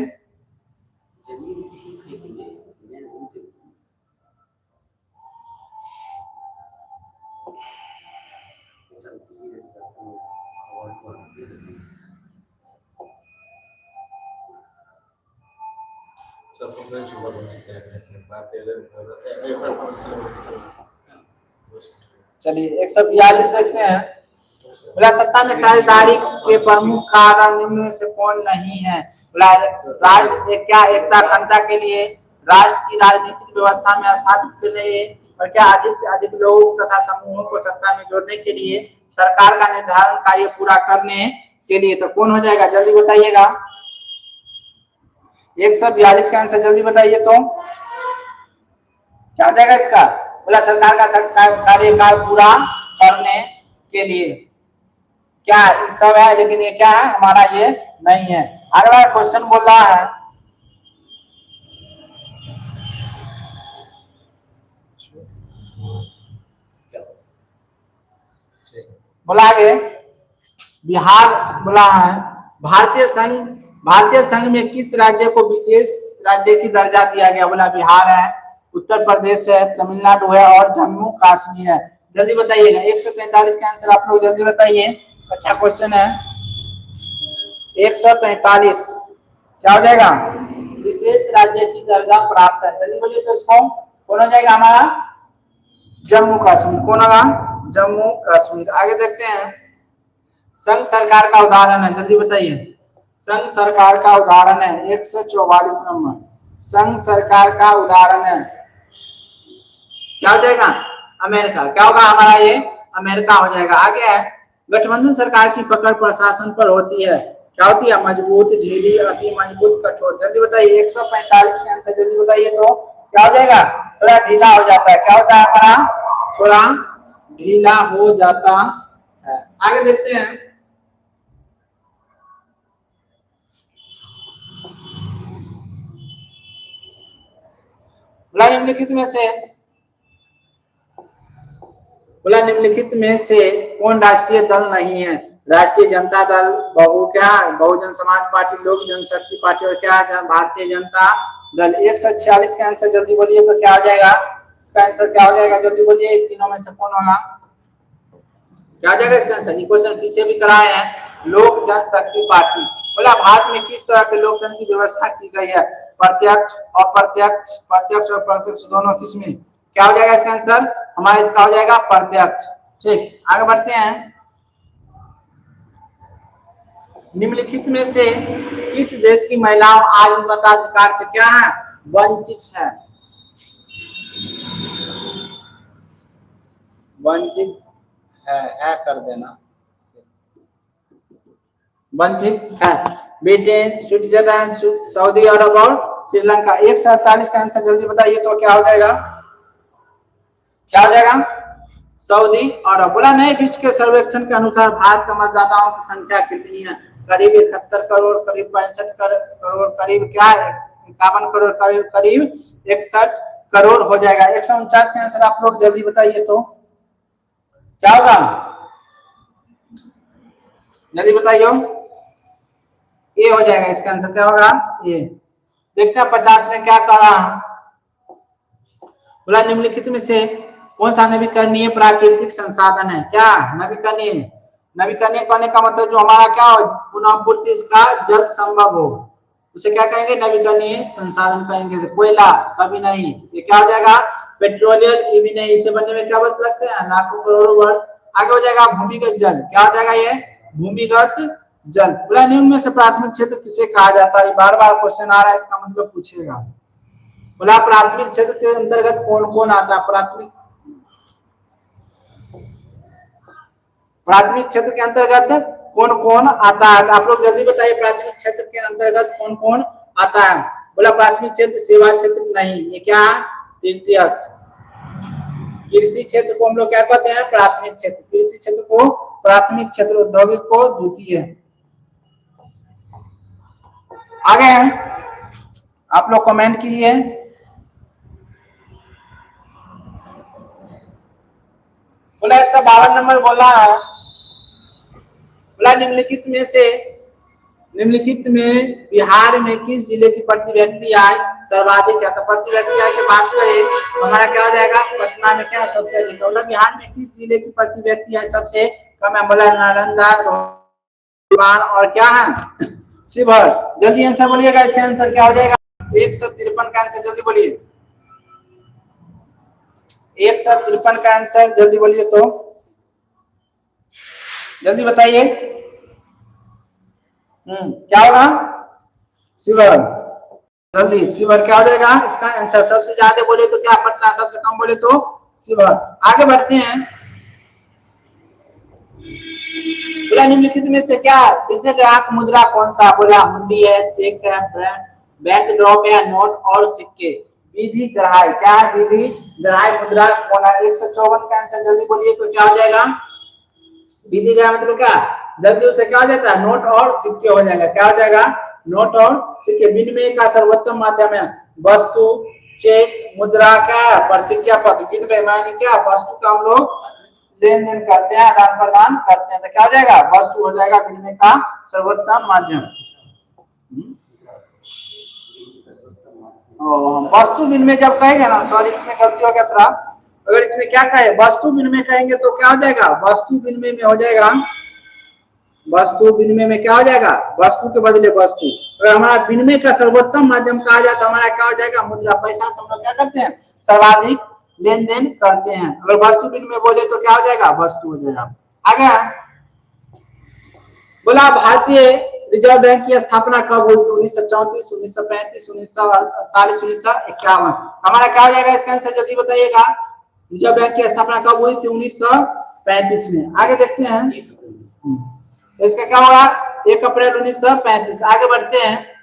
चलिए 142 देखते हैं। बोला सत्ता में साझेदारी के प्रमुख कारण निम्न में से कौन नहीं है? बोला राष्ट्र क्या एकता अखंडता के लिए, राष्ट्र की राजनीतिक व्यवस्था में स्थापित के लिए, और क्या अधिक से अधिक लोगों तथा समूहों को सत्ता में जोड़ने के लिए, सरकार का निर्धारण कार्य पूरा करने के लिए? तो कौन हो जाएगा? जल्दी बताइएगा। 142 का आंसर जल्दी बताइए तो क्या हो जाएगा इसका? बोला सरकार का कार्यकाल पूरा करने के लिए। क्या सब है, लेकिन ये क्या है हमारा? ये नहीं है। अगला क्वेश्चन बोल रहा है, बोला आगे बिहार, बोला है भारतीय संघ में किस राज्य को विशेष राज्य की दर्जा दिया गया? बोला बिहार है, उत्तर प्रदेश है, तमिलनाडु है और जम्मू कश्मीर है। जल्दी बताइएगा। 143 का आंसर आप लोग जल्दी बताइए। अच्छा क्वेश्चन है। 143 क्या हो जाएगा? विशेष राज्य की दर्जा प्राप्त है। जल्दी बोलिए तो इसको कौन हो जाएगा हमारा? जम्मू कश्मीर। कौन होगा? जम्मू कश्मीर। आगे देखते हैं, संघ सरकार का उदाहरण है। जल्दी बताइए। संघ सरकार का उदाहरण है 144 नंबर। संघ सरकार का उदाहरण है क्या हो जाएगा? अमेरिका। क्या होगा हमारा? ये अमेरिका हो जाएगा। आगे है, गठबंधन सरकार की पकड़ प्रशासन पर होती है। क्या होती है? मजबूत, ढीली, अति मजबूत, कठोर? जल्दी बताइए। 145 का आंसर जल्दी बताइए तो क्या हो जाएगा? थोड़ा ढीला हो जाता है। क्या होता है हमारा? थोड़ा ढीला हो जाता है। आगे देखते हैं, निम्नलिखित में से कौन राष्ट्रीय दल नहीं है? राष्ट्रीय जनता दल, बहुजन समाज पार्टी, लोक जनशक्ति पार्टी और क्या? भारतीय जनता दल। 146 का आंसर जल्दी बोलिए तो क्या हो जाएगा? इसका आंसर क्या हो जाएगा? जल्दी बोलिए। तीनों में से कौन होगा? क्या हो जाएगा इसका आंसर? क्वेश्चन पीछे भी कराए हैं, लोक जनशक्ति पार्टी। बोला भारत में किस तरह के लोकतंत्र की व्यवस्था की गई है? प्रत्यक्ष, अप्रत्यक्ष, प्रत्यक्ष और प्रत्यक्ष दोनों किसमें? क्या हो जाएगा इसका आंसर हमारा? इसका हो जाएगा प्रत्यक्ष। ठीक, आगे बढ़ते हैं। निम्नलिखित में से किस देश की महिलाओं आज मताधिकार से क्या है? वंचित है। वंचित है कर देना। वंचित है। ब्रिटेन, स्विट्जरलैंड, सऊदी अरब और श्रीलंका। 147 का आंसर जल्दी बताइए तो क्या हो जाएगा? क्या हो जाएगा? सऊदी अरब। बोला नए विश्व के सर्वेक्षण के अनुसार भारत के मतदाताओं की संख्या कितनी है? करीब 71 करोड़, करीब 65 करोड़, करीब क्या? 51 करोड़, करीब 61 करोड़ हो जाएगा। 149 का आंसर आप लोग जल्दी बताइए तो क्या होगा? जल्दी बताइए। ए हो जाएगा इसका आंसर। क्या होगा? ए। देखते हैं 50 में क्या कर रहा है। बोला निम्नलिखित में से कौन सा नवीकरणीय प्राकृतिक संसाधन है? क्या नवीकरणीय? नवीकरणीय करने का मतलब जो हमारा क्या हो? पुनः पूर्ति इसका जल संभव हो, उसे क्या कहेंगे? नवीकरणीय संसाधन कहेंगे। कोयला कभी नहीं। ये क्या हो जाएगा? पेट्रोलियम। ये भी नहीं। इसे बनने में क्या वक्त लगते हैं? लाखों करोड़ों वर्ष। आगे हो जाएगा भूमिगत जल। क्या हो जाएगा? ये भूमिगत जल। बोला निम्न में से प्राथमिक क्षेत्र किसे कहा जाता है, बार बार क्वेश्चन आ रहा है, इसका मतलब पूछेगा। बोला प्राथमिक क्षेत्र के अंतर्गत कौन कौन आता है, प्राथमिक क्षेत्र के अंतर्गत कौन कौन आता है, आप लोग जल्दी बताइए प्राथमिक क्षेत्र के अंतर्गत कौन कौन आता है। बोला प्राथमिक क्षेत्र सेवा क्षेत्र नहीं, ये क्या है, तृतीयक। कृषि क्षेत्र को हम लोग क्या कहते हैं, प्राथमिक क्षेत्र। कृषि क्षेत्र को प्राथमिक क्षेत्र, औद्योगिक को द्वितीय। आगे आप लोग कमेंट कीजिए। बोला 152 नंबर बोला है। बोला निम्नलिखित में बिहार में किस जिले की प्रति व्यक्ति आय सर्वाधिक है, तो प्रति व्यक्ति आय की बात करें हमारा क्या हो जाएगा, पटना में क्या सबसे अधिक। बोला बिहार में किस जिले की प्रति व्यक्ति आय सबसे कम है, बोला नालंदा और क्या है, शिवहर। जल्दी आंसर बोलिएगा, इसका आंसर क्या हो जाएगा, 153 का आंसर जल्दी बोलिए, 153 का आंसर जल्दी बोलिए, तो जल्दी बताइए। क्या होगा, शिवहर। जल्दी शिवहर क्या हो जाएगा इसका आंसर, सबसे ज्यादा बोले तो क्या पटना, सबसे कम बोले तो शिवहर। आगे बढ़ते हैं। बोला निम्नलिखित में से क्या वित्तीय ग्राहक मुद्रा कौन सा, बोला हुंडी है, चेक है, बैंक ड्रॉप है, नोट और सिक्के। विधि ग्राह्य, क्या है, विधि ग्राह्य मुद्रा कौन है, 154 का आंसर जल्दी बोलिए, तो क्या हो जाएगा, विधि ग्राह्य मतलब क्या, जल्दी उसे क्या हो जाता है, नोट और सिक्के हो जाएगा। क्या हो जाएगा, नोट और सिक्के। विनिमय का सर्वोत्तम माध्यम है वस्तु, चेक, मुद्रा का प्रतिज्ञा पत्र। विनिमय माने क्या, वस्तु का हम लोग लेन देन करते हैं, आदान प्रदान करते हैं, तो क्या हो जाएगा, वस्तु हो जाएगा विनिमय का सर्वोत्तम माध्यम। वस्तु विनिमय जब कहेंगे ना, सॉरी इसमें गलती हो गया थोड़ा, अगर इसमें क्या कहे वस्तु विनिमय कहेंगे तो क्या हो जाएगा, वस्तु विनिमय में हो जाएगा, वस्तु विनिमय में क्या हो जाएगा, वस्तु के बदले वस्तु। अगर हमारा विनिमय का सर्वोत्तम माध्यम कहा जाए तो हमारा क्या हो जाएगा, मुद्रा, पैसा से हम लोग क्या करते हैं, सर्वाधिक लेन देन करते हैं। अगर वस्तु बिल में बोले तो क्या हो जाएगा, वस्तु हो जाएगा। आगे बोला भारतीय रिजर्व बैंक की स्थापना कब हुई, 1934, 1935, 1948, 1951। हमारा क्या हो जाएगा इसका आंसर जल्दी बताइएगा, रिजर्व बैंक की स्थापना कब हुई थी, 1935 में। आगे देखते हैं तो इसका क्या होगा, 1 अप्रैल 1935। आगे बढ़ते हैं।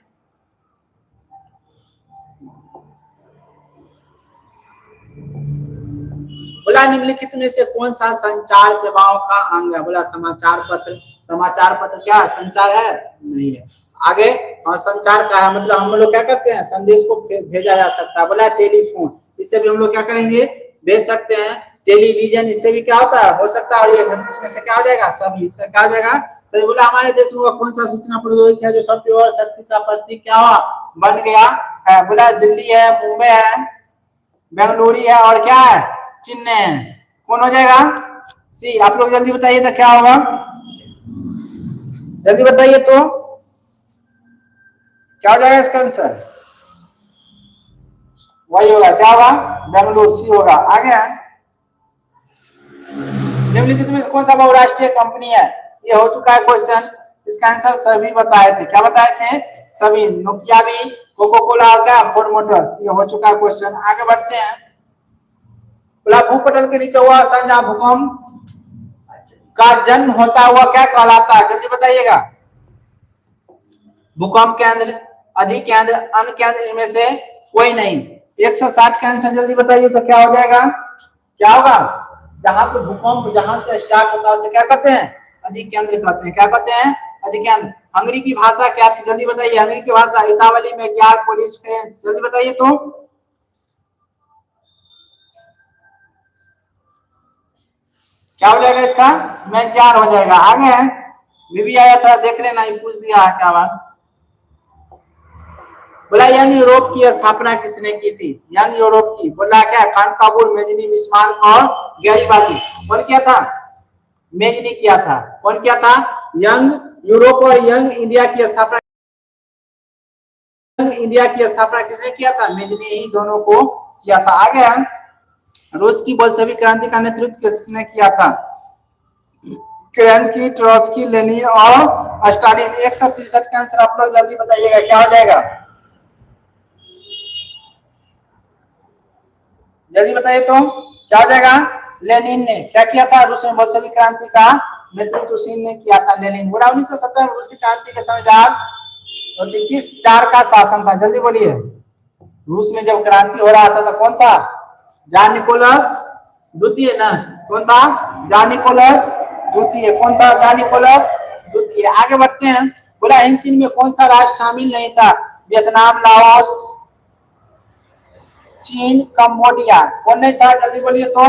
बोला निम्नलिखित में से कौन सा संचार सेवाओं का अंग है, बोला समाचार पत्र। समाचार पत्र क्या संचार है, नहीं है। आगे और संचार का है मतलब हम लोग क्या करते हैं, संदेश को भेजा जा सकता है। बोला टेलीफोन, इससे भी हम लोग क्या करेंगे, भेज सकते हैं। टेलीविजन, इससे भी क्या होता है, हो सकता है। और ये इसमें से क्या हो जाएगा, सभी, इसका क्या हो जाएगा। तो बोला हमारे देश में कौन सा सूचना प्रौद्योगिकी है जो सबकी ओर शक्ति का प्रतीक क्या हुआ, बन गया है। बोला दिल्ली है, मुंबई है, बेंगलुरु है और क्या है, चेन्नई है। कौन हो जाएगा, सी। आप लोग जल्दी बताइए तो क्या होगा, जल्दी बताइए तो क्या हो जाएगा इसका आंसर, वही होगा, क्या होगा, बेंगलुरु, सी होगा। आगे निम्नलिखित में कौन सा बहुराष्ट्रीय कंपनी है, ये हो चुका है क्वेश्चन। इसका आंसर सभी बताए थे, क्या बताए थे, सभी। नोकिया भी, कोको कोला और क्या, फोर्ड मोटर्स, ये हो चुका है क्वेश्चन। आगे बढ़ते हैं। भूपटल के नीचे हुआ स्थान जहां भूकंप का जन्म होता हुआ क्या कहलाता है, जल्दी बताइएगा। भूकंप केंद्र, अधिक केंद्र, अन्य केंद्र, इनमें से कोई नहीं। 160 का आंसर जल्दी बताइए तो क्या हो जाएगा, क्या होगा, जहां पे भूकंप जहां से स्टार्ट होता है उसे क्या कहते हैं, अधिक केंद्र कहते हैं। क्या कहते हैं, अधिक केंद्र। हंगरी की भाषा क्या थी, जल्दी बताइए। हंगरी की भाषा इतावली में क्या, पोलिश, फ्रेंच, जल्दी बताइए तो क्या हो जाएगा इसका, मैग्यार हो जाएगा। आगे है भी आया, थोड़ा देख लेना, पूछ दिया है क्या बात। बोला यंग यूरोप की स्थापना किसने की थी, यंग यूरोप की। बोला क्या, कानकाबुर, मेजनी, बिस्मार्क और गैरीबाल्दी। कौन किया था, मेजनी किया था। कौन किया था, यंग यूरोप और यंग इंडिया की स्थापना, यंग इंडिया की स्थापना किसने किया था, मेजनी ही दोनों को किया था। आगे हम रूस की बोल्शेविक क्रांति का नेतृत्व किसने किया था, केरेंस्की, ट्रोट्स्की, लेनिन और स्टालिन। 163 का आंसर आप लोग जल्दी बताइएगा क्या हो जाएगा, जल्दी बताइए तो क्या हो जाएगा। लेनिन ने क्या किया था, रूस में बोल्शेविक क्रांति का नेतृत्व उसी ने किया था, लेनिन। 1970 में रूसी क्रांति के समय किस जार का शासन था, जल्दी बोलिए। रूस में जब क्रांति हो रहा था तो कौन था, जान निकोलस द्वितीय ना, कौन था, जान निकोलस द्वितीय। कौन था, जान निकोलस द्वितीय। आगे बढ़ते हैं। बोला इन चीन में कौन सा राज्य शामिल नहीं था, वियतनाम, लाओस, चीन, कंबोडिया। कौन नहीं था, जल्दी बोलिए तो।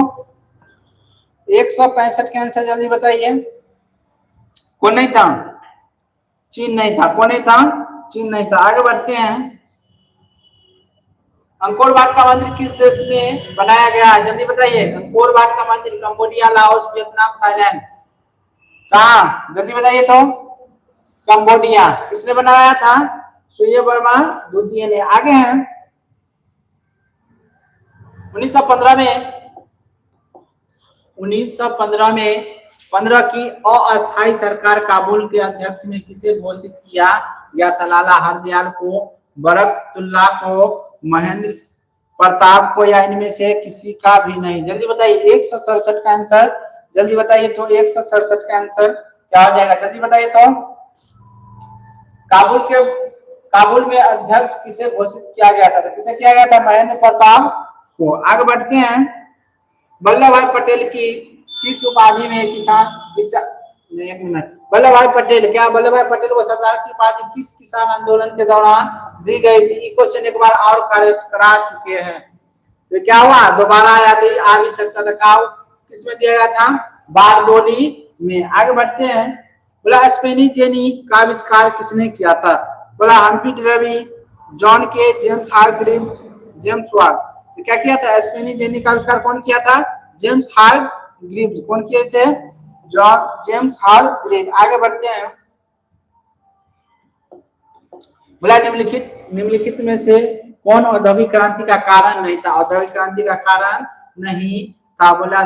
165 के आंसर जल्दी बताइए। कौन नहीं था, चीन नहीं था। कौन नहीं था, चीन नहीं था। आगे बढ़ते हैं। अंकोर वाट का मंदिर किस देश में बनाया गया है, जल्दी बताइए। अंकोर वाट का मंदिर कंबोडिया, लाओस, वियतनाम, थाईलैंड। कहा, जल्दी बताइए तो। कंबोडिया। किसने बनाया था, सूर्यवर्मा द्वितीय ने। आगे हैं। 1915 में 15 की अस्थायी सरकार काबुल के अध्यक्ष में किसे घोषित किया गया था, लाला हरदयाल को, बरकतुल्लाह को, महेंद्र प्रताप को, या इनमें से किसी का भी नहीं। जल्दी बताइए। 167 का आंसर जल्दी बताइए तो। 167 का आंसर क्या हो जाएगा, जल्दी बताइए तो। काबुल में अध्यक्ष किसे घोषित किया गया था, तो किसे किया गया था, महेंद्र प्रताप को। आगे बढ़ते हैं। वल्लभ भाई पटेल की किस उपाधि में एक मिनट, वल्लभ भाई पटेल, क्या वल्लभ भाई पटेल को सरदार की उपाधि किस किसान आंदोलन के दौरान दी गई थी। क्वेश्चन एक बार और करा चुके हैं, तो क्या हुआ, दोबारा आ भी सकता था। किस में दिया गया था, बारदोली में। आगे बढ़ते हैं। बोला स्पेनी जेनी का आविष्कार किसने किया था, बोला हम्फ्री डेवी, जॉन के, जेम्स हारग्रीव, जेम्स वाट। तो क्या किया था, स्पेनी जेनी का आविष्कार कौन किया था, जेम्स हारग्रीव। कौन किए थे, जेम्स हारग्रीव। आगे बढ़ते हैं। बोला निम्नलिखित में से कौन औद्योगिक क्रांति का कारण नहीं था, औद्योगिक क्रांति का कारण नहीं था। बोला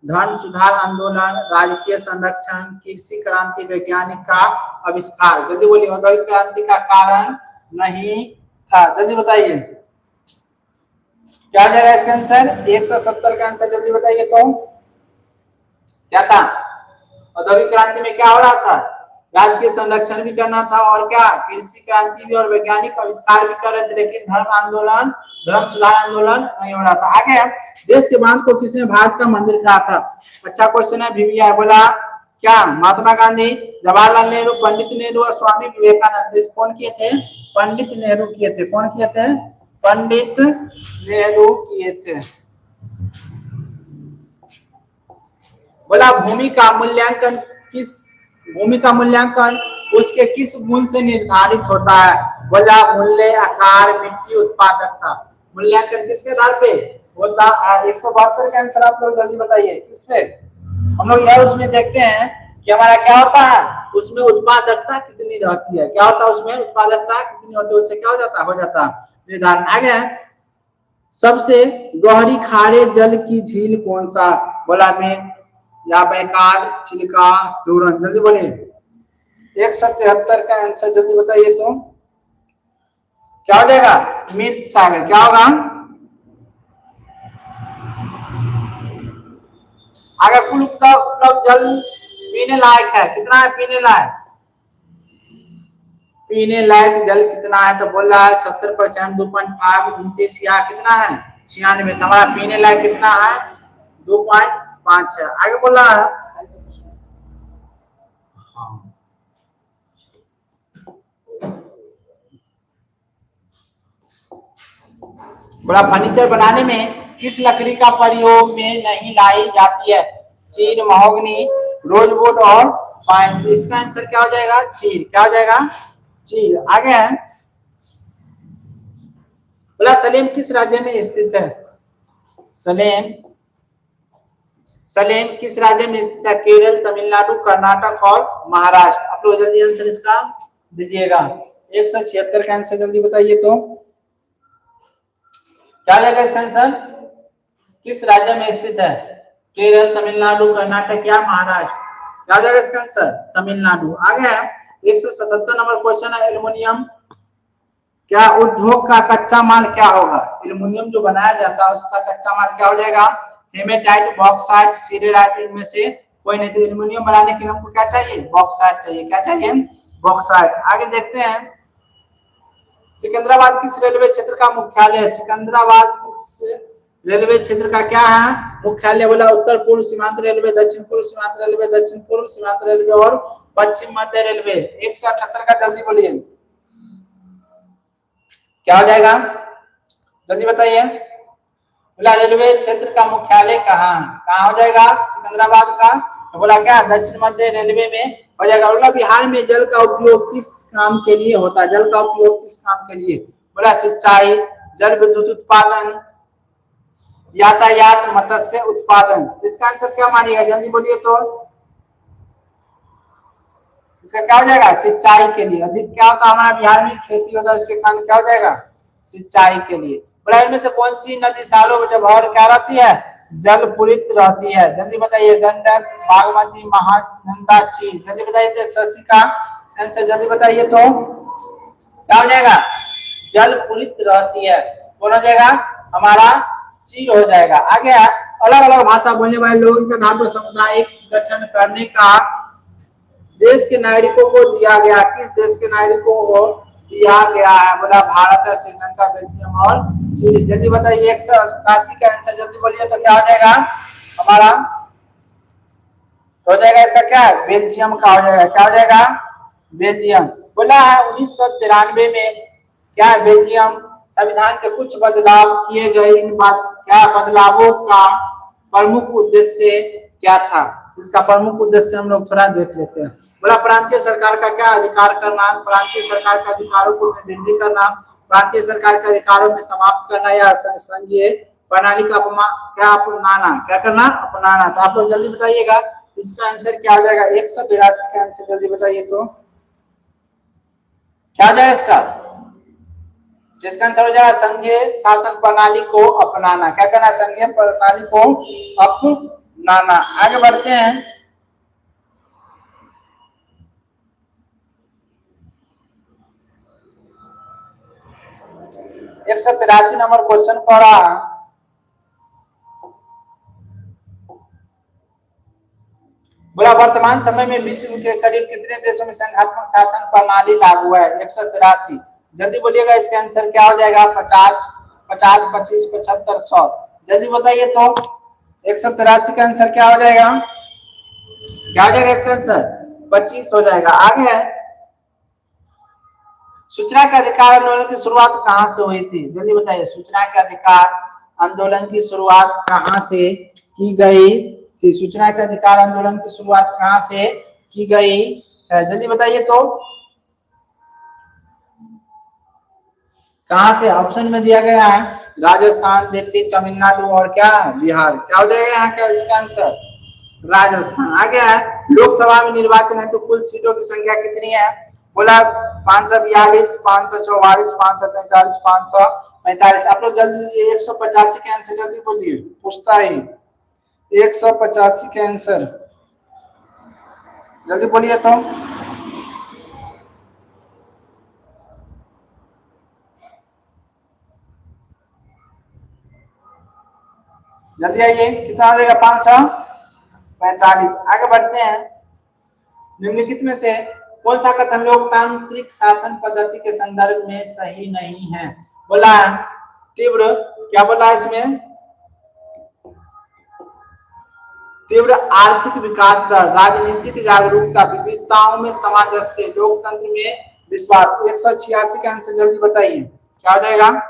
धन सुधार आंदोलन, राजकीय संरक्षण, कृषि क्रांति, वैज्ञानिक का आविष्कार। जल्दी बोलिए, औद्योगिक क्रांति का कारण नहीं था, जल्दी बताइए क्या जाएगा इसका आंसर। 170 का आंसर जल्दी बताइए तो। क्या था, औद्योगिक क्रांति में क्या हो रहा था, राजकीय संरक्षण भी करना था, और क्या, कृषि क्रांति भी और वैज्ञानिक आविष्कार भी कर रहे थे, लेकिन धर्म सुधार आंदोलन नहीं हो रहा था। आगे, देश के बांध को किसने भारत का मंदिर कहा था। अच्छा क्वेश्चन है, VVI। बोला क्या, महात्मा गांधी, जवाहरलाल नेहरू, पंडित नेहरू और स्वामी विवेकानंद। कौन किए थे, पंडित नेहरू किए थे। कौन किए थे, पंडित नेहरू किए थे। बोला भूमि का मूल्यांकन उसके किस गुण से निर्धारित होता है। बोला मूल्य, आकार, मिट्टी, उत्पादकता। मूल्यांकन किसके आधार पे होता है। 172 का आंसर आप लोग जल्दी बताइए, किस पे। हम लोग यह उसमें देखते हैं कि हमारा क्या होता है, उसमें उत्पादकता कितनी रहती है। क्या होता है, उसमें उत्पादकता कितनी होती है, उससे क्या हो जाता निर्धारण। आगे, सबसे गहरी खारे जल की झील कौन सा। बोला में या बैकार, चिल्का, डूरन। जल्दी बोलिए। 173 का आंसर जल्दी बताइए तो। क्या हो जाएगा, मृत सागर। क्या होगा, अगर कुल उपलब्ध जल पीने लायक है, कितना है पीने लायक, पीने लायक जल कितना है, तो बोल रहा है 70%, 2.5, 29 या कितना है 96। हमारा पीने लायक कितना है, 2.5 है। आगे बोल रहा है, बड़ा फर्नीचर बनाने में किस लकड़ी का प्रयोग में नहीं लाई जाती है। चीड़, महोगनी, रोजवुड और पाइन। इसका आंसर क्या हो जाएगा, चीड़। क्या हो जाएगा, चीड़। आगे है। बोला सलेम किस राज्य में स्थित है। सलेम किस राज्य में स्थित है। केरल, तमिलनाडु, कर्नाटक और महाराष्ट्र। आप लोग जल्दी आंसर इसका दीजिएगा। 176 का आंसर जल्दी बताइए तो। क्या जाएगा इसका आंसर, किस राज्य में स्थित है। केरल, तमिलनाडु, कर्नाटक या महाराष्ट्र। क्या जाएगा इसका आंसर, तमिलनाडु। आगे है। 177 नंबर क्वेश्चन है एल्युमिनियम क्या उद्योग का कच्चा माल क्या होगा? एल्युमिनियम जो बनाया जाता है उसका कच्चा माल क्या हो जाएगा? हेमेटाइट, बॉक्साइट, सिडेराइट, इनमें से कोई नहीं। तो एल्युमिनियम बनाने के लिए हमको क्या चाहिए? बॉक्साइट चाहिए। क्या चाहिए? बॉक्साइट। आगे देखते हैं, सिकंदराबाद किस रेलवे क्षेत्र का मुख्यालय है? सिकंदराबाद किस रेलवे क्षेत्र का क्या है? मुख्यालय। बोला उत्तर पूर्व सीमांत रेलवे, दक्षिण पूर्व सीमांत रेलवे, दक्षिण पूर्व सीमांत रेलवे और पश्चिम मध्य रेलवे। 178 का जल्दी बोलिए, क्या हो जाएगा? जल्दी बताइए। बोला रेलवे क्षेत्र का मुख्यालय कहाँ हो जाएगा? सिकंदराबाद का। तो बोला क्या? दक्षिण मध्य रेलवे में हो जाएगा। बोला बिहार में जल का उपयोग किस काम के लिए होता है? जल का उपयोग किस काम के लिए? बोला सिंचाई, जल विद्युत उत्पादन, यातायात, मत्स्य उत्पादन। इसका आंसर क्या मानिएगा? जल्दी बोलिए तो। इसका क्या हो जाएगा? सिंचाई के लिए। अधिक क्या होता है हमारा बिहार में? खेती होता है, इसके कारण क्या हो जाएगा? सिंचाई के लिए। बोला इनमें से कौन सी नदी सालों में जब और क्या रहती है? जल पूरित रहती है। जल्दी बताइए। गंडक, बागमती, महानंदा, चील। जल्दी बताइए शशि का आंसर जल्दी बताइए तो क्या हो जाएगा? जल पूरित रहती है। कौन हो जाएगा? हमारा चील हो जाएगा। आगे अलग अलग भाषा बोलने वाले लोगों के आधार पर सामुदायिक गठन करने का देश के नागरिकों को दिया गया। किस देश के नागरिकों को दिया गया है? बोला भारत है, श्रीलंका, बेल्जियम और चिली। जल्दी बताइए। 180 का आंसर जल्दी बोलिए तो क्या हो जाएगा हमारा? हो जाएगा इसका क्या? बेल्जियम का हो जाएगा। क्या हो जाएगा? बेल्जियम। बोला है 1993 में क्या है? बेल्जियम संविधान के कुछ बदलाव किए गए। इन बात क्या बदलावों का प्रमुख उद्देश्य क्या था? इसका प्रमुख उद्देश्य हम लोग थोड़ा देख लेते हैं। बोला प्रांतीय सरकार का क्या अधिकार करना? प्रांतीय सरकार के अधिकारों को वृद्धि करना, प्रांतीय सरकार के अधिकारों में समाप्त करना या संघीय प्रणाली का क्या अपनाना? क्या करना? अपनाना। तो आप लोग जल्दी बताइएगा इसका आंसर क्या हो जाएगा? 182 का आंसर जल्दी बताइए तो क्या हो जाएगा इसका? जिसका आंसर हो जाएगा संघीय शासन प्रणाली को अपनाना। क्या करना? संघीय प्रणाली को अपनाना। आगे बढ़ते हैं, एक 183 नंबर क्वेश्चन कह रहा है, बोला वर्तमान समय में विश्व के करीब कितने देशों में संघात्मक शासन प्रणाली लागू है? 183। जल्दी बोलिएगा इसका आंसर क्या हो जाएगा? 50, 50, 25, 75, 100। जल्दी बताइए तो 183 का आंसर क्या हो जाएगा? क्या हो जाएगा इसका आंसर? 25 हो जाएगा। आगे है सूचना के अधिकार आंदोलन की शुरुआत कहां से हुई थी? जल्दी बताइए। सूचना के अधिकार आंदोलन की शुरुआत कहां से की गई थी? सूचना के अधिकार आंदोलन की शुरुआत कहां से की गई है? जल्दी बताइए तो कहां से? ऑप्शन में दिया गया है राजस्थान, दिल्ली, तमिलनाडु और क्या? बिहार। क्या हो जाएगा यहाँ का इसका आंसर? राजस्थान। आगे है लोकसभा में निर्वाचन है तो कुल सीटों की संख्या कितनी है? बोला 542, 544, 543, 545। आप लोग जल्दी 185 के आंसर जल्दी बोलिए, पूछता है 185 के आंसर जल्दी बोलिए तो जल्दी आइए। कितना आ जाएगा? 545। आगे बढ़ते हैं, निम्नलिखित में से कौन सा कथन लोकतांत्रिक शासन पद्धति के संदर्भ में सही नहीं है? बोला तीव्र, क्या बोला इसमें? तीव्र आर्थिक विकास दर, राजनीतिक जागरूकता, विविधताओं में सामंजस्य, लोकतंत्र में विश्वास। 186 का आंसर जल्दी बताइए क्या हो जाएगा?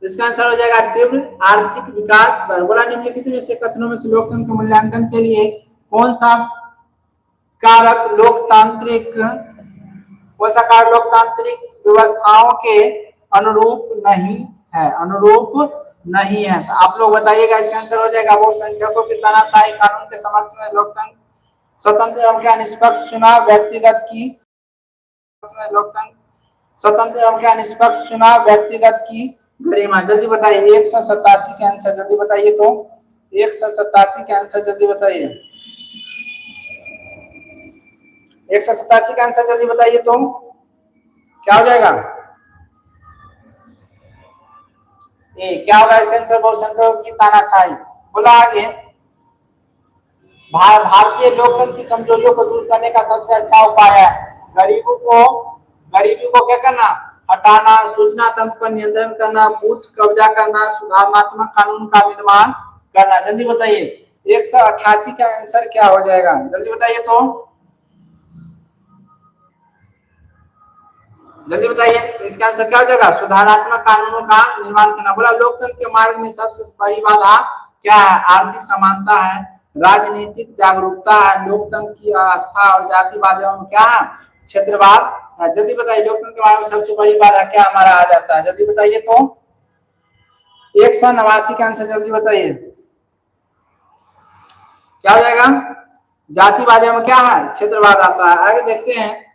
इसका आंसर हो जाएगा तीव्र आर्थिक विकास दर। बोला निम्नलिखित में से कथनों में से लोकतंत्र के मूल्यांकन के लिए कौन सा कारक लोकतांत्रिक व्यवस्थाओं के अनुरूप नहीं है? अनुरूप नहीं है। तो आप लोग बताइएगा इसका आंसर हो जाएगा वो संख्यकों की तानाशाही, कानून के समक्ष में लोकतंत्र, स्वतंत्र एवं क्या निष्पक्ष चुनाव, व्यक्तिगत की लोकतंत्र, स्वतंत्र एवं क्या निष्पक्ष चुनाव, व्यक्तिगत की गरिमा। जल्दी बताइए 187 के आंसर जल्दी बताइए तो 187 के आंसर जल्दी बताइए 187 का आंसर जल्दी बताइए तो क्या हो जाएगा? ए क्या होगा इसका आंसर? बहुसंख्यकों की तानाशाही। बोला आगे, भारतीय लोकतंत्र की कमजोरियों को दूर करने का सबसे अच्छा उपाय है गरीबी को क्या करना? हटाना, सूचना तंत्र पर नियंत्रण करना, बूथ कब्जा करना, सुधारात्मक कानून का निर्माण करना। जल्दी बताइए 188 का आंसर क्या हो जाएगा? जल्दी बताइए तो जल्दी बताइए इसका आंसर क्या हो जाएगा? सुधारात्मक कानूनों का निर्माण करना। बोला लोकतंत्र के मार्ग में सबसे बड़ी बाधा क्या है? आर्थिक समानता है, राजनीतिक जागरूकता है, लोकतंत्र की आस्था और जातिवाद एवं क्या है? क्षेत्रवाद। जल्दी बताइए लोकतंत्र के मार्ग में सबसे बड़ी बाधा क्या हमारा आ जाता है? जल्दी बताइए तो 189 का आंसर जल्दी बताइए क्या हो जाएगा? जातिवाद एवं क्या है? क्षेत्रवाद आता है। आगे देखते हैं,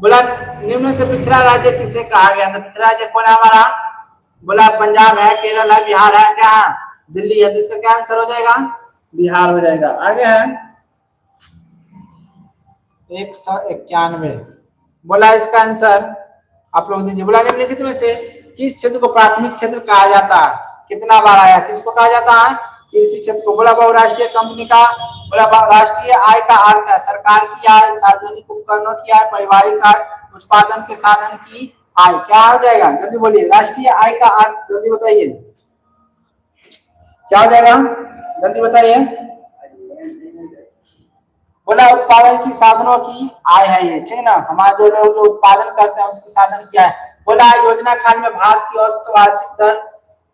बोला निम्न से पिछड़ा राज्य किसे कहा गया? तो पिछड़ा राज्य कौन है हमारा? बोला पंजाब है, केरल है, बिहार है, क्या है? दिल्ली है। तो इसका क्या आंसर हो जाएगा? बिहार हो जाएगा। आगे है 191। बोला इसका आंसर आप लोग दीजिए। बोला निम्नलिखित में से किस क्षेत्र को प्राथमिक क्षेत्र कहा जाता है? कितना बार आया? किसको कहा जाता है? कृषि क्षेत्र को। बोला बहुराष्ट्रीय कंपनी का, बोला राष्ट्रीय आय का अर्थ है सरकार की आय, सार्वजनिक उपकरणों की आय, पारिवारिक आय, उत्पादन के साधन की आय। क्या हो जाएगा? जल्दी बोलिए राष्ट्रीय आय का अर्थ जल्दी बताइए क्या हो जाएगा? जल्दी बताइए। बोला उत्पादन की साधनों की आय है ये, ठीक है ना? हमारे जो लोग उत्पादन करते हैं उसकी साधन क्या है? बोला योजना काल में भारत की औसत वार्षिक दर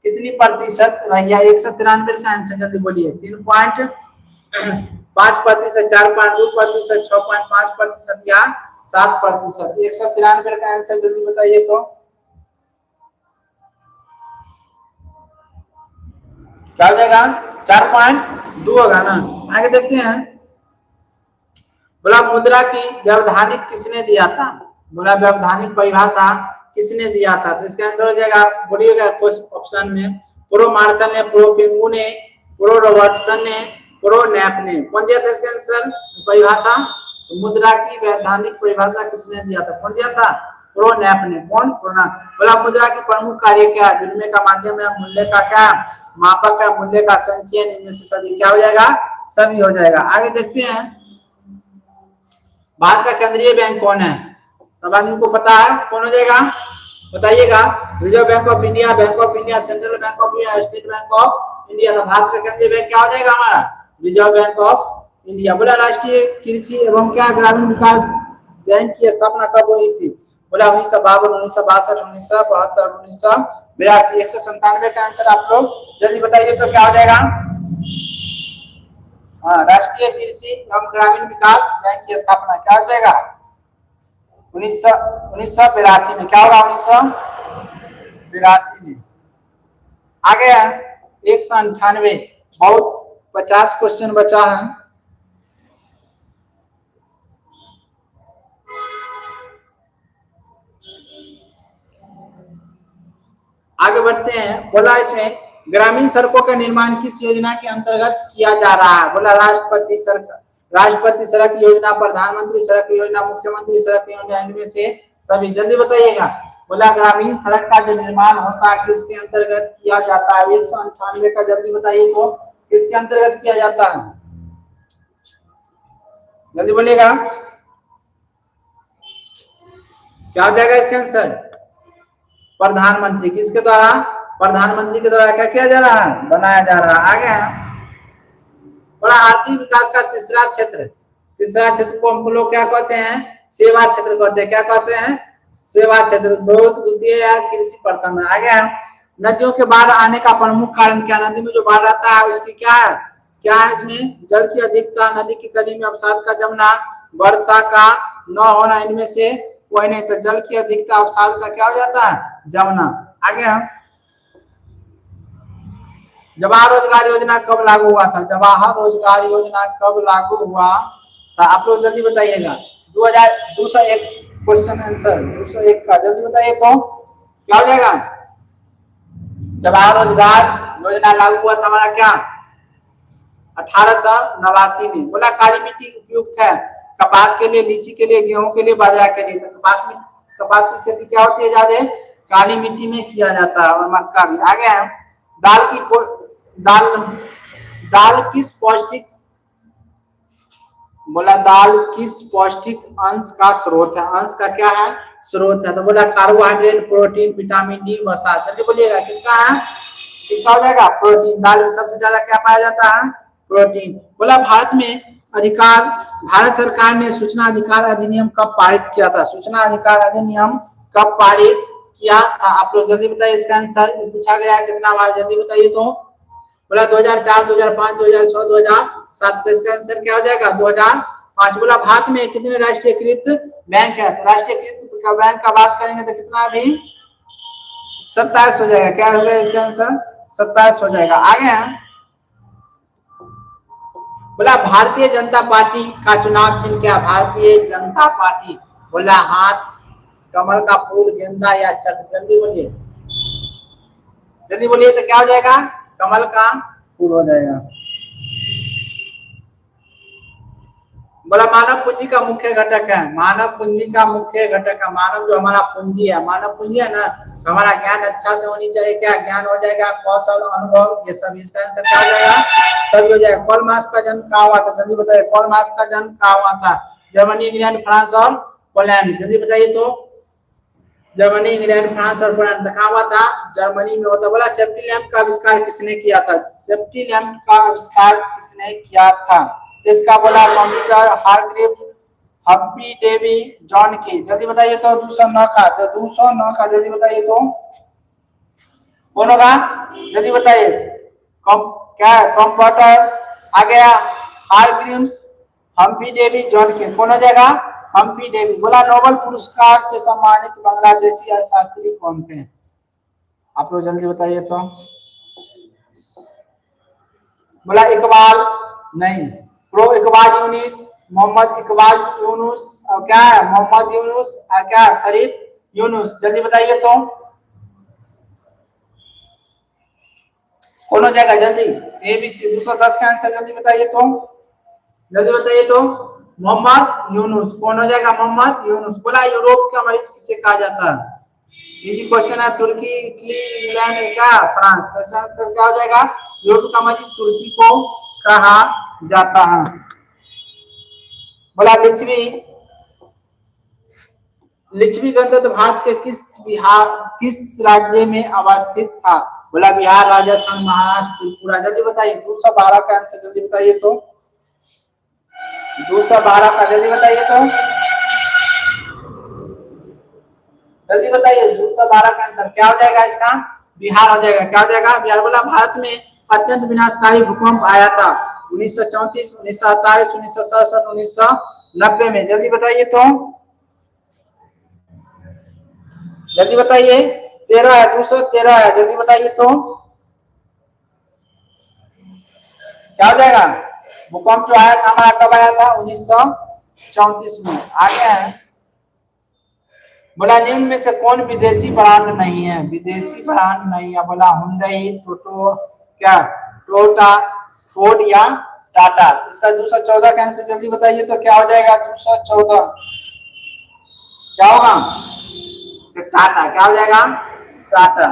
कितनी प्रतिशत रही है? 193 का आंसर जल्दी बोलिए। 3.5%, 4.2%, 6.5% या 7%? 193 का आंसर जल्दी बताइए तो क्या हो जाएगा? 4.2 होगा ना। आगे देखते हैं, बोला मुद्रा की व्यवधानिक किसने दिया था? बोला व्यवधानिक परिभाषा किसने दिया था? तो इसका आंसर हो जाएगा, बोलिएगा ऑप्शन में, प्रो मार्शल ने, प्रो पिंगू ने, प्रो रॉबर्टसन ने, प्रो नैप ने। कौन दिया था इसका आंसर परिभाषा? तो मुद्रा की वैधानिक परिभाषा किसने दिया था? कौन दिया था? प्रो नैप ने। कौन? प्रो। बोला मुद्रा की प्रमुख कार्य क्या है? विनिमय का माध्यम है, मूल्य का क्या मापक है, मूल्य का संचयन, इनमें से सभी क्या हो जाएगा? सभी हो जाएगा। आगे देखते हैं, भारत का केंद्रीय बैंक कौन है? सब आदमी को पता है, कौन हो जाएगा? बताइएगा। Reserve bank of India, bank of India, central bank of India, state bank of India. तो भारत का केंद्रीय बैंक क्या हो जाएगा हमारा? Reserve bank of India. बोला राष्ट्रीय कृषि एवं क्या ग्रामीण विकास बैंक की स्थापना कब हुई थी? बोला 1952, 1962, 1972, 1982। 197 का आंसर आप लोग जल्दी बताइए तो क्या हो जाएगा? राष्ट्रीय कृषि एवं ग्रामीण विकास बैंक की स्थापना क्या हो जाएगा? 1982 में। क्या होगा? 1982 में। आगे 198। बहुत 50 क्वेश्चन बचा है। आगे बढ़ते हैं, बोला इसमें ग्रामीण सड़कों का निर्माण किस योजना के अंतर्गत किया जा रहा है? बोला राष्ट्रपति सड़क योजना, प्रधानमंत्री सड़क योजना, मुख्यमंत्री सड़क योजना, इनमें से सभी। जल्दी बताइएगा। बोला ग्रामीण सड़क का जो निर्माण होता है किसके अंतर्गत किया जाता है? 198 का जल्दी बताइए तो किसके अंतर्गत किया जाता है? जल्दी बोलिएगा क्या हो जाएगा इसका आंसर? प्रधानमंत्री। किसके द्वारा? प्रधानमंत्री के द्वारा क्या किया जा रहा है? बनाया जा रहा है। आगे है, बड़ा आर्थिक विकास का तीसरा क्षेत्र को हम लोग क्या कहते हैं? सेवा क्षेत्र कहते हैं। क्या कहते हैं? सेवा क्षेत्र। द्वितीय या कृषि प्रथम है। आगे है, नदियों के बाढ़ आने का प्रमुख कारण क्या? नदी में जो बाढ़ आता है उसकी क्या है? इसमें जल की अधिकता, नदी की तली में अवसाद का जमना, वर्षा का न होना, इनमें से कोई नहीं। तो जल की अधिकता, अवसाद का क्या हो जाता है? जमना। आगे हम, जवाहर रोजगार योजना कब लागू हुआ था? जवाहर रोजगार योजना कब लागू हुआ था? आप लोग जल्दी बताइएगा। 201 क्वेश्चन आंसर 201 का जल्दी बताइए तो क्या हो जाएगा? जवाहर रोजगार योजना लागू हुआ था हमारा क्या? 1889 में। बोला काली मिट्टी उपयुक्त है? कपास के लिए, लीची के लिए, गेहूं के लिए, बाजरा के लिए। तो कपास की खेती क्या होती है ज्यादा? काली मिट्टी में किया जाता है। और मक्का भी। आगे है दाल दाल किस पौष्टिक बोला दाल किस पौष्टिक अंश का स्रोत है? अंश का क्या है? स्रोत है। तो बोला कार्बोहाइड्रेट, प्रोटीन, विटामिन डी, वसा। जल्दी बोलिएगा किसका है? किसका हो जाएगा? प्रोटीन। दाल में सबसे ज्यादा क्या पाया जाता है? प्रोटीन। बोला भारत सरकार ने सूचना अधिकार अधिनियम कब पारित किया था? सूचना अधिकार अधिनियम कब पारित किया था? आप लोग जल्दी बताइए। इसका आंसर पूछा गया है कितना बार? जल्दी बताइए तो। बोला 2004, 2005, 2006, 2007। इसका आंसर क्या हो जाएगा? 2005। बोला भारत में कितने राष्ट्रीयकृत बैंक है? तो राष्ट्रीयकृत बैंक का बात करेंगे तो कितना? अभी 27 हो जाएगा। क्या हो गया इसका आंसर? 27 हो जाएगा। आगे हैं। बोला भारतीय जनता पार्टी का चुनाव चिन्ह क्या? भारतीय जनता पार्टी। बोला हाथ, कमल का फूल, गेंदा या चक्र? जल्दी बोलिए, जल्दी बोलिए। तो क्या हो जाएगा? कमल का फूल हो जाएगा। बोला मानव पूंजी का मुख्य घटक है। मानव पूंजी का मुख्य घटक है। मानव जो हमारा पूंजी है, मानव पूंजी है ना, तो हमारा ज्ञान अच्छा से होनी चाहिए। क्या ज्ञान हो जाएगा? कौशल, अनुभव, ये सब। इसका आंसर क्या हो जाएगा? सभी हो जाएगा। कार्ल मार्क्स का जन्म कहाँ हुआ था? जल्दी बताइए। कार्ल मार्क्स का जन्म कहाँ हुआ था? जर्मनी, इंग्लैंड, फ्रांस और पोलैंड। जल्दी बताइए तो। जर्मनी, इंग्लैंड, फ्रांस और पोलैंड। कहाँ हुआ था? जर्मनी में होता। बोला सेफ्टी लैंप का आविष्कार किसने किया था? सेफ्टी लैंप का आविष्कार किसने किया था? इसका बोला कंप्यूटर हार्ग्रीव, हम्फ्री डेवी, जॉन की। जल्दी बताइए तो। 209 का, तो 209 का जल्दी बताइए तो कौन होगा? जल्दी बताइए। क्या है? कंप्यूटर आ गया, हार्ग्रीव्स, हम्फ्री डेवी, जॉन की। कौन हो जाएगा? Humphry Davy. बोला नोबेल पुरस्कार से सम्मानित बांग्लादेशी अर्थशास्त्री कौन थे? आप लोग जल्दी बताइए तो। बोला इकबाल नहीं, प्रो इकबाल यूनिस, मोहम्मद इकबाल यूनुस, और क्या है? मोहम्मद यूनुस, और क्या? शरीफ यूनुस। जल्दी बताइए तो कौन हो जाएगा? जल्दी। ABC 210 का आंसर जल्दी बताइए तो। जल्दी बताइए तो। मोहम्मद यूनुस। कौन हो जाएगा? मोहम्मद यूनुस। बोला यूरोप का मरीज किसे कहा जाता है? इजी क्वेश्चन है। तुर्की, इटली, इंग्लैंड, क्या? फ्रांस। आंसर क्या हो जाएगा? यूरोप का मरीज तुर्की को कहा जाता है। बोला लिच्छवी गणतंत्र भारत के किस राज्य में अवस्थित था? बोला बिहार, राजस्थान, महाराष्ट्र, त्रिपुरा। जल्दी बताइए। 212 का आंसर जल्दी बताइए तो। 212 का जल्दी बताइए तो। जल्दी बताइए। 212 का आंसर क्या हो जाएगा? इसका बिहार हो जाएगा। क्या हो जाएगा? बिहार। बोला भारत में अत्यंत विनाशकारी भूकंप आया था 1934, 1948, 1967, 1990 में। जल्दी बताइए तो। जल्दी बताइए। 13 है, 213 है। जल्दी बताइए तो क्या हो जाएगा? भूकंप जो आया था हमारा कब आया था? 1934 में। आगे है। बोला निम्न में से कौन विदेशी ब्रांड नहीं है? विदेशी ब्रांड नहीं है। बोला हुंडई, टोटो, क्या? टोयोटा, फोर्ड या टाटा। इसका 214 का आंसर जल्दी बताइए तो क्या हो जाएगा? 214 क्या होगा? तो टाटा। क्या हो जाएगा? टाटा।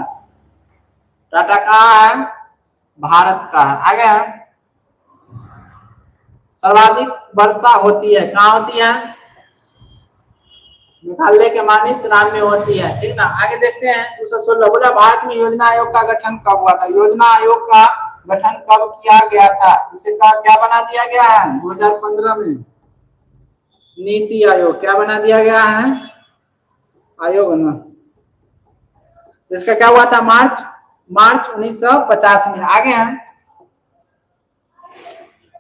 टाटा कहाँ है? भारत का है। आगे है। सर्वाधिक वर्षा होती है कहाँ होती है? मेघालय के मानिस राम में होती है। ठीक ना। आगे देखते हैं 216। बोला भारत में योजना आयोग का गठन कब हुआ था? योजना आयोग का गठन कब किया गया था? इसे का क्या बना दिया गया है? 2015 में। नीति आयोग क्या बना दिया गया है? आयोग ना। इसका क्या हुआ था? मार्च 1950 में। आगे हैं।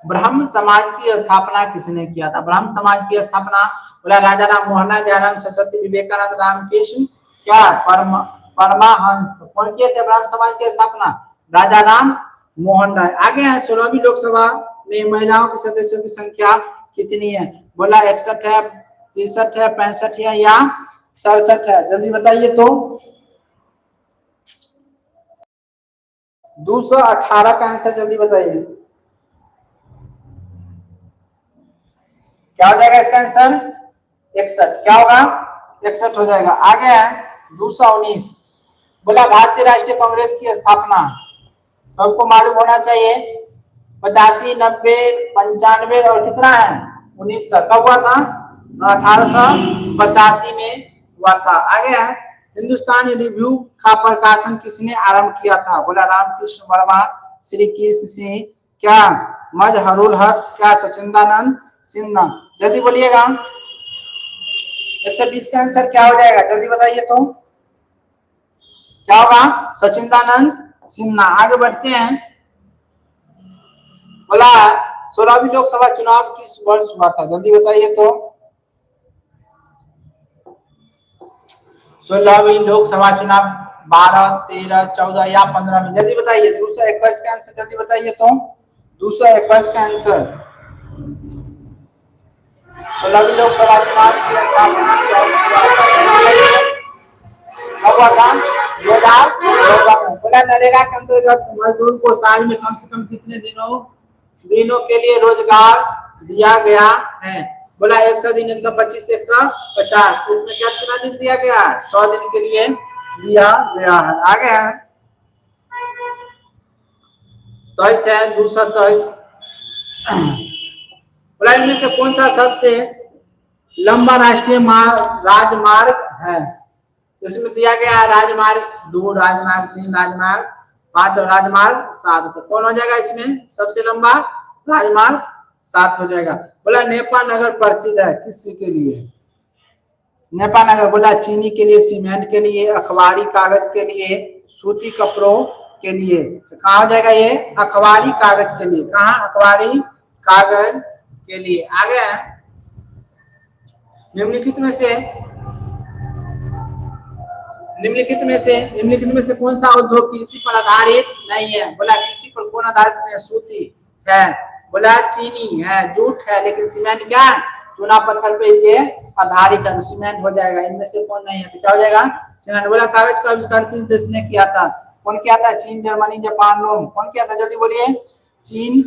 ब्रह्म समाज की स्थापना किसने किया था? ब्रह्म समाज की स्थापना बोला राजा राम मोहन राय, दयानंद सरस्वती, विवेकानंद, रामकृष्ण, क्या? परमाहंस। कौन किए थे ब्रह्म समाज की स्थापना? राजा राम मोहन राय। आगे है। 16वीं लोकसभा में महिलाओं के सदस्यों की संख्या कितनी है? बोला 61 है, 63 है, 65 है या 67 है? जल्दी बताइए तो। 218 का आंसर जल्दी बताइए। क्या हो जाएगा इसका आंसर 61, क्या होगा 61 हो जाएगा। आगे है 219, बोला भारतीय राष्ट्रीय कांग्रेस की स्थापना सबको मालूम होना चाहिए 85, 90, 95 और कितना है 1900, कब हुआ था 1885 में हुआ था। आगे है हिंदुस्तान रिव्यू का प्रकाशन किसने आरंभ किया था, बोला रामकृष्ण वर्मा, श्री कृष्ण सिंह, क्या मजहरुल हक, क्या सचिंदानंद सिन्हा। जल्दी बोलिएगा 120 का आंसर क्या हो जाएगा, जल्दी बताइए तो क्या होगा सचिंदानंद सिन्हा। आगे बढ़ते हैं, बोला 16वीं लोकसभा चुनाव किस वर्ष हुआ था, जल्दी बताइए तो 16वीं लोकसभा चुनाव 12, 13, 14 या 15 में, जल्दी बताइए। 221 का आंसर जल्दी बताइए तो 221 का आंसर। 16वीं लोकसभा चुनाव की स्थापना कब हुआ था 2014 में। बोला नरेगा के अंतर्गत मजदूर को साल में कम से कम कितने दिनों के लिए रोजगार दिया गया है, बोला 100 दिन, 125, 150, तो इसमें क्या कितना दिन दिया गया है 100 दिन के लिए दिया गया है। आगे है 23 है 223, बोला इनमें से कौन सा सबसे लंबा राष्ट्रीय राजमार्ग है, इसमें दिया गया है राजमार्ग 2, राजमार्ग 3, राजमार्ग 5 और राजमार्ग 7, तो कौन हो जाएगा इसमें सबसे लंबा राजमार्ग 7 हो जाएगा। बोला नेपा नगर प्रसिद्ध है किस के लिए, नेपा नगर, बोला चीनी के लिए, सीमेंट के लिए, अखबारी कागज के लिए, सूती कपड़ों के लिए, तो कहाँ हो जाएगा ये अखबारी कागज के लिए, कहाँ अखबारी कागज के लिए। आगे है निम्नलिखित में से कौन सा उद्योग कृषि पर आधारित नहीं है, बोला कृषि पर कौन आधारित नहीं है, सूती है, बोला चीनी है, जूट है, लेकिन सीमेंट क्या है चूना पत्थर पे ये आधारित है, तो सीमेंट हो जाएगा। इनमें से कौन नहीं है तो क्या हो जाएगा सीमेंट। बोला कागज का आविष्कार किस देश ने किया था, कौन किया था, चीन, जर्मनी, जापान, रोम, कौन किया था, जल्दी बोलिए। चीन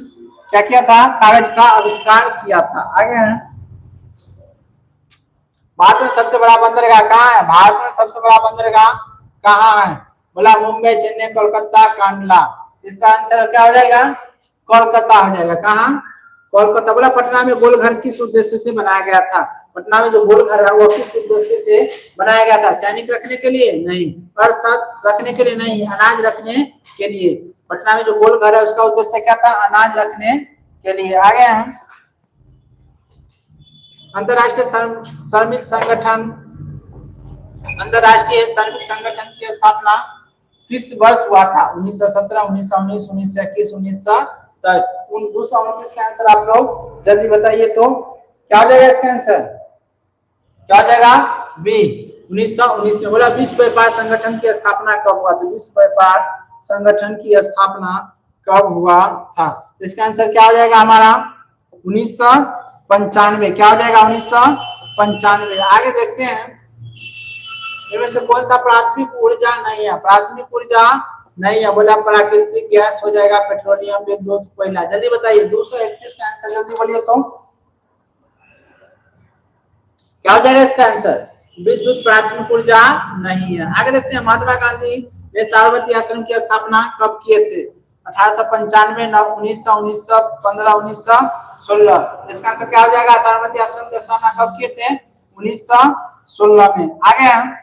क्या किया था, कागज का आविष्कार किया था। आगे है भारत में सबसे बड़ा बंदरगाह कहाँ है, भारत में सबसे बड़ा बंदरगाह कहाँ है, बोला मुंबई, चेन्नई, कोलकाता, कांडला, इसका आंसर क्या हो जाएगा कोलकाता हो जाएगा। कहाँ कोलकाता। बोला पटना में गोलघर किस उद्देश्य से बनाया गया था, पटना में जो गोलघर है वो किस उद्देश्य से बनाया गया था, सैनिक रखने के लिए नहीं, अर्थशास्त्र रखने के लिए नहीं, अनाज रखने के लिए। पटना में जो गोलघर है उसका उद्देश्य क्या था, अनाज रखने के लिए। आगे हैं अंतरराष्ट्रीय श्रमिक संगठन की स्थापना किस वर्ष हुआ था, 1917, 1919, 1921, 1910। 229 का आंसर आप लोग जल्दी बताइए तो क्या हो जाएगा इसका आंसर, क्या हो जाएगा बी 1919 में। बोला विश्व व्यापार संगठन की स्थापना कब हुआ था, विश्व व्यापार संगठन की स्थापना कब हुआ था, इसका आंसर क्या हो जाएगा हमारा 1995, क्या हो जाएगा 1995। आगे देखते हैं इनमें से कौन सा प्राथमिक ऊर्जा नहीं है, प्राथमिक ऊर्जा नहीं है, बोला प्राकृतिक गैस हो जाएगा, पेट्रोलियम, विद्युत, कोयला। जल्दी बताइए 231 का आंसर जल्दी बोलिए तो क्या हो जाएगा इसका आंसर, विद्युत प्राथमिक ऊर्जा नहीं है। आगे देखते हैं महात्मा गांधी ने साबरमती आश्रम की स्थापना कब किए थे, 1895, 1900, 1915, 1916। इसका आंसर क्या हो जाएगा, साबरमती आश्रम की स्थापना कब किए थे 1916 में। आगे हम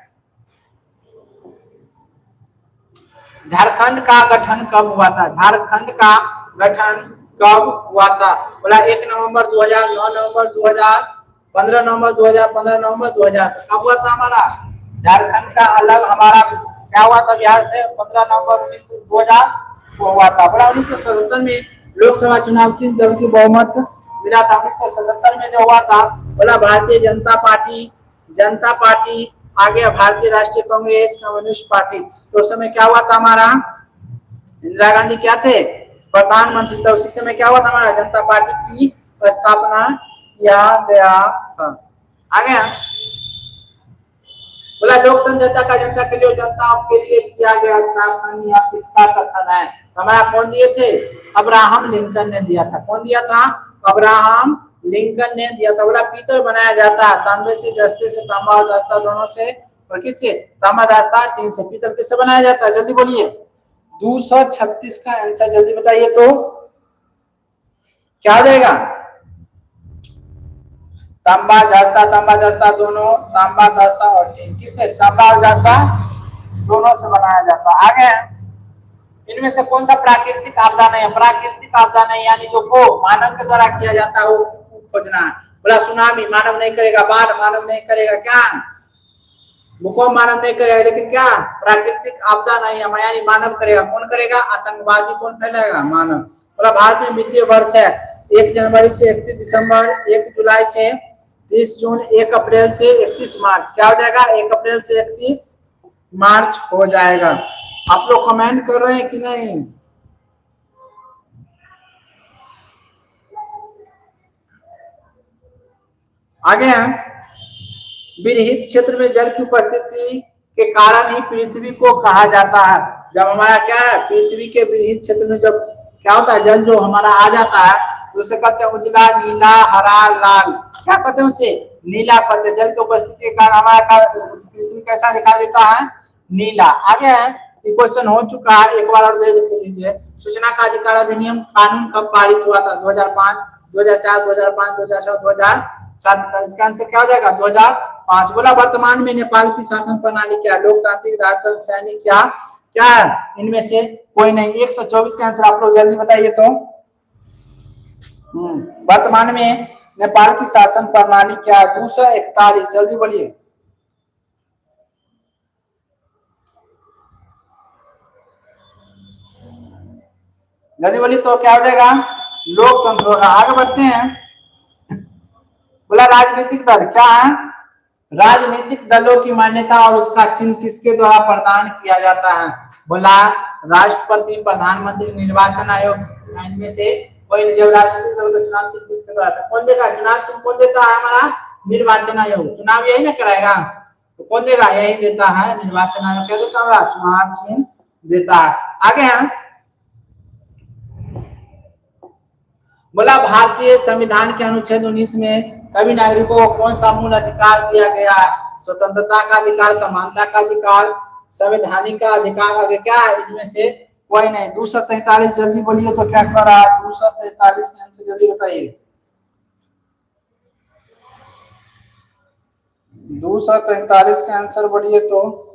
झारखंड का गठन कब हुआ था, झारखंड का गठन कब हुआ था, बोला 1 नवंबर 2000, 9 नवंबर 2000, 15 नवंबर 2000, 15 नवंबर 2000। कब हुआ था हमारा झारखंड का अलग हमारा क्या हुआ था बिहार से, 15 नवंबर 2000 को हुआ था। बोला 1977 में लोकसभा चुनाव किस दल की बहुमत मिला था, 1977 में जो हुआ था, बोला भारतीय जनता पार्टी, आगे भारतीय राष्ट्रीय कांग्रेस, कम्युनिस्ट पार्टी। तो उस समय क्या हुआ था हमारा, इंदिरा गांधी क्या थे प्रधानमंत्री, तो उसी समय क्या हुआ था हमारा जनता पार्टी की स्थापना किया गया था। आगे बोला लोकतंत्र जनता का जनता के लिए जनता के लिए किया गया शासन या किसका कथन है, हमारा कौन दिए थे, अब्राहम लिंकन ने दिया था। कौन दिया था, अब्राहम लिंकन ने दिया था। बोला पीतल बनाया जाता है तांबे से, जस्ते से, तांबा और दस्ता दोनों से, और किससे? तांबा, दस्ता, टीन से। पीतल किससे बनाया जाता है? जल्दी बोलिए। 236 का आंसर जल्दी बताइए तो क्या हो जाएगा? तांबा दस्ता दोनों, तांबा दस्ता और टीन किससे? तांबा और दस्ता दोनों से बनाया जाता है। आगे इनमें से कौन सा प्राकृतिक आपदा नहीं है? प्राकृतिक आपदा नहीं यानी जो को मानव के द्वारा किया जाता है वो खोजना है। बोला सुनामी मानव नहीं करेगा, बाढ़ मानव नहीं करेगा, क्या भूकंप मानव नहीं करेगा, लेकिन क्या प्राकृतिक आपदा नहीं है यानी मानव करेगा। कौन करेगा? आतंकवादी कौन फैलाएगा? मानव। बोला भारत में वित्तीय वर्ष है 1 जनवरी से 31 दिसंबर, 1 जुलाई से 30 जून, 1 अप्रैल से 31 मार्च। क्या हो जाएगा? 1 अप्रैल से 31 मार्च हो जाएगा। आप लोग कमेंट कर रहे हैं कि नहीं? आगे हैं विरहित क्षेत्र में जल की उपस्थिति के कारण ही पृथ्वी को कहा जाता है। जब हमारा क्या है पृथ्वी के विरहित क्षेत्र में जब क्या होता है जल जो हमारा आ जाता है तो उसे कहते हैं उजला, नीला, हरा, लाल। क्या कहते हैं उसे? नीला कहते हैं। जल की उपस्थिति के कारण हमारा पृथ्वी कैसा दिखाई देता है? नीला। आगे है क्वेश्चन हो चुका है, एक बार और देख लीजिए। सूचना का अधिकार अधिनियम कानून कब पारित हुआ था? 2005, 2004, 2005, 2006, 2007। इसका आंसर क्या हो जाएगा? 2005। बोला वर्तमान में नेपाल की शासन प्रणाली क्या? लोकतांत्रिक, राजतंत्र, सैनिक, क्या क्या है? इनमें से कोई नहीं। 124 का आंसर आप लोग जल्दी बताइए तो। वर्तमान में नेपाल की शासन प्रणाली क्या? 241। जल्दी बोलिए। जल्दी बोलिए तो क्या हो जाएगा? लोकतंत्र होगा। आगे बढ़ते हैं। बोला राजनीतिक दल क्या है? राजनीतिक दलों की मान्यता और उसका चिन्ह किसके द्वारा प्रदान किया जाता है? बोला राष्ट्रपति, प्रधानमंत्री, निर्वाचन आयोग। इनमें से कोई जब राजनीतिक दल का चुनाव चिन्ह किसके द्वारा? कौन देगा चुनाव चिन्ह? कौन देता है? हमारा निर्वाचन आयोग। चुनाव यही ना कराएगा तो कौन देगा? यही देता है निर्वाचन आयोग। क्या देता है? चुनाव चिन्ह देता है। आगे है बोला भारतीय संविधान के अनुच्छेद 19 में सभी नागरिकों को कौन सा मूल अधिकार दिया गया? स्वतंत्रता का अधिकार, समानता का अधिकार, संवैधानिक का अधिकार। आगे क्या है? इनमें से कोई नहीं। 243 जल्दी बोलिए तो क्या कर रहा है? 243 का आंसर जल्दी बताइए। 243 का आंसर बोलिए तो।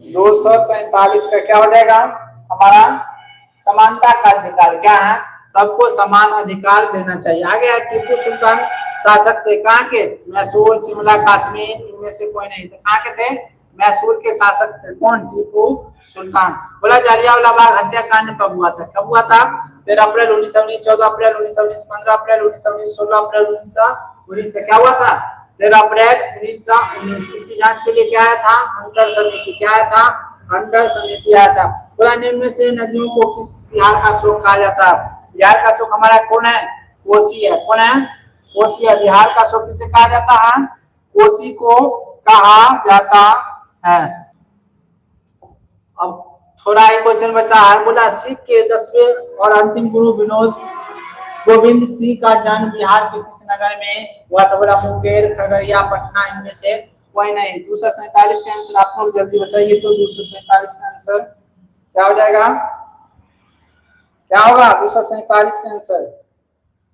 दो 243 का क्या हो जाएगा? हमारा समानता का अधिकार। क्या है? सबको समान अधिकार देना चाहिए। आगे है टीपू सुल्तान शासक थे कहाँ के? मैसूर, शिमला, कश्मीर। इनमें से कोई नहीं। तो कहाँ के थे? मैसूर के शासक थे। कौन? टीपू सुल्तान। बोला जलियांवाला बाग हत्याकांड कब हुआ था? कब हुआ था? 13 अप्रैल 1919, 14 अप्रैल 1919, 15 अप्रैल 1919, 16 अप्रैल 1919 से क्या हुआ था? 13 अप्रैल 1919। इसकी जांच के लिए क्या आया था? हंटर समिति। क्या आया था? हंटर समिति आया था। बोला निम्न में से नदियों को किस बिहार का शोक कहा जाता है? बिहार का शोक हमारा कौन है? कोसी है। कौन है? कोसी है। बिहार का शोक किसे कहा जाता है? कोसी को कहा जाता है। अब थोड़ा ही क्वेश्चन बचा है। बोला सिख के 10वें और अंतिम गुरु विनोद गोविंद सिंह का जन्म बिहार के किस नगर में हुआ था? बोला मुंगेर, खगड़िया, पटना। इनमें से कोई नहीं। 247 का आंसर आप लोग जल्दी बताइए तो। 247 का आंसर क्या हो जाएगा? क्या होगा? 247 का आंसर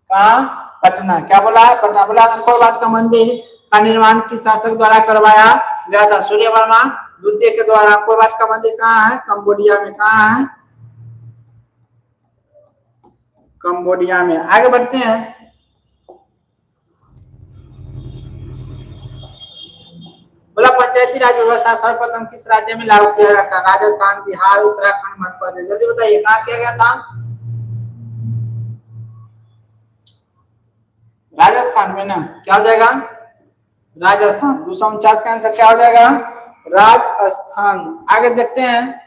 कहाँ? पटना। क्या बोला है? पटना। बोला अंकोर वाट का मंदिर का निर्माण किस शासक द्वारा करवाया गया था? सूर्यवर्मा द्वितीय के द्वारा। अंकोर वाट का मंदिर कहाँ है? कंबोडिया में। कहाँ है? कंबोडिया में। आगे बढ़ते हैं। बोला पंचायती राज व्यवस्था सर्वप्रथम किस राज्य में लागू किया गया था? राजस्थान, बिहार, उत्तराखंड, मध्य प्रदेश। जल्दी बताइए कहाँ किया गया था? राजस्थान में ना। क्या हो जाएगा? राजस्थान। 249 का आंसर क्या हो जाएगा? राजस्थान। आगे देखते हैं।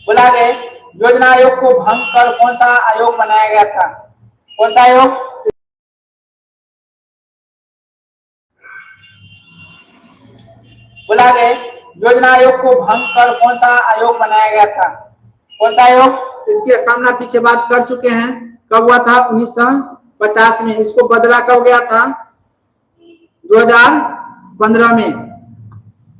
बोला गया योजना आयोग को भंग कर कौन सा आयोग बनाया गया था? कौन सा आयोग? बोला गया योजना आयोग को भंग कर कौन सा आयोग बनाया गया था? कौन सा आयोग? इसकी स्थापना पीछे बात कर चुके हैं, कब हुआ था? 1950 में। इसको बदला कब गया था? 2015 में।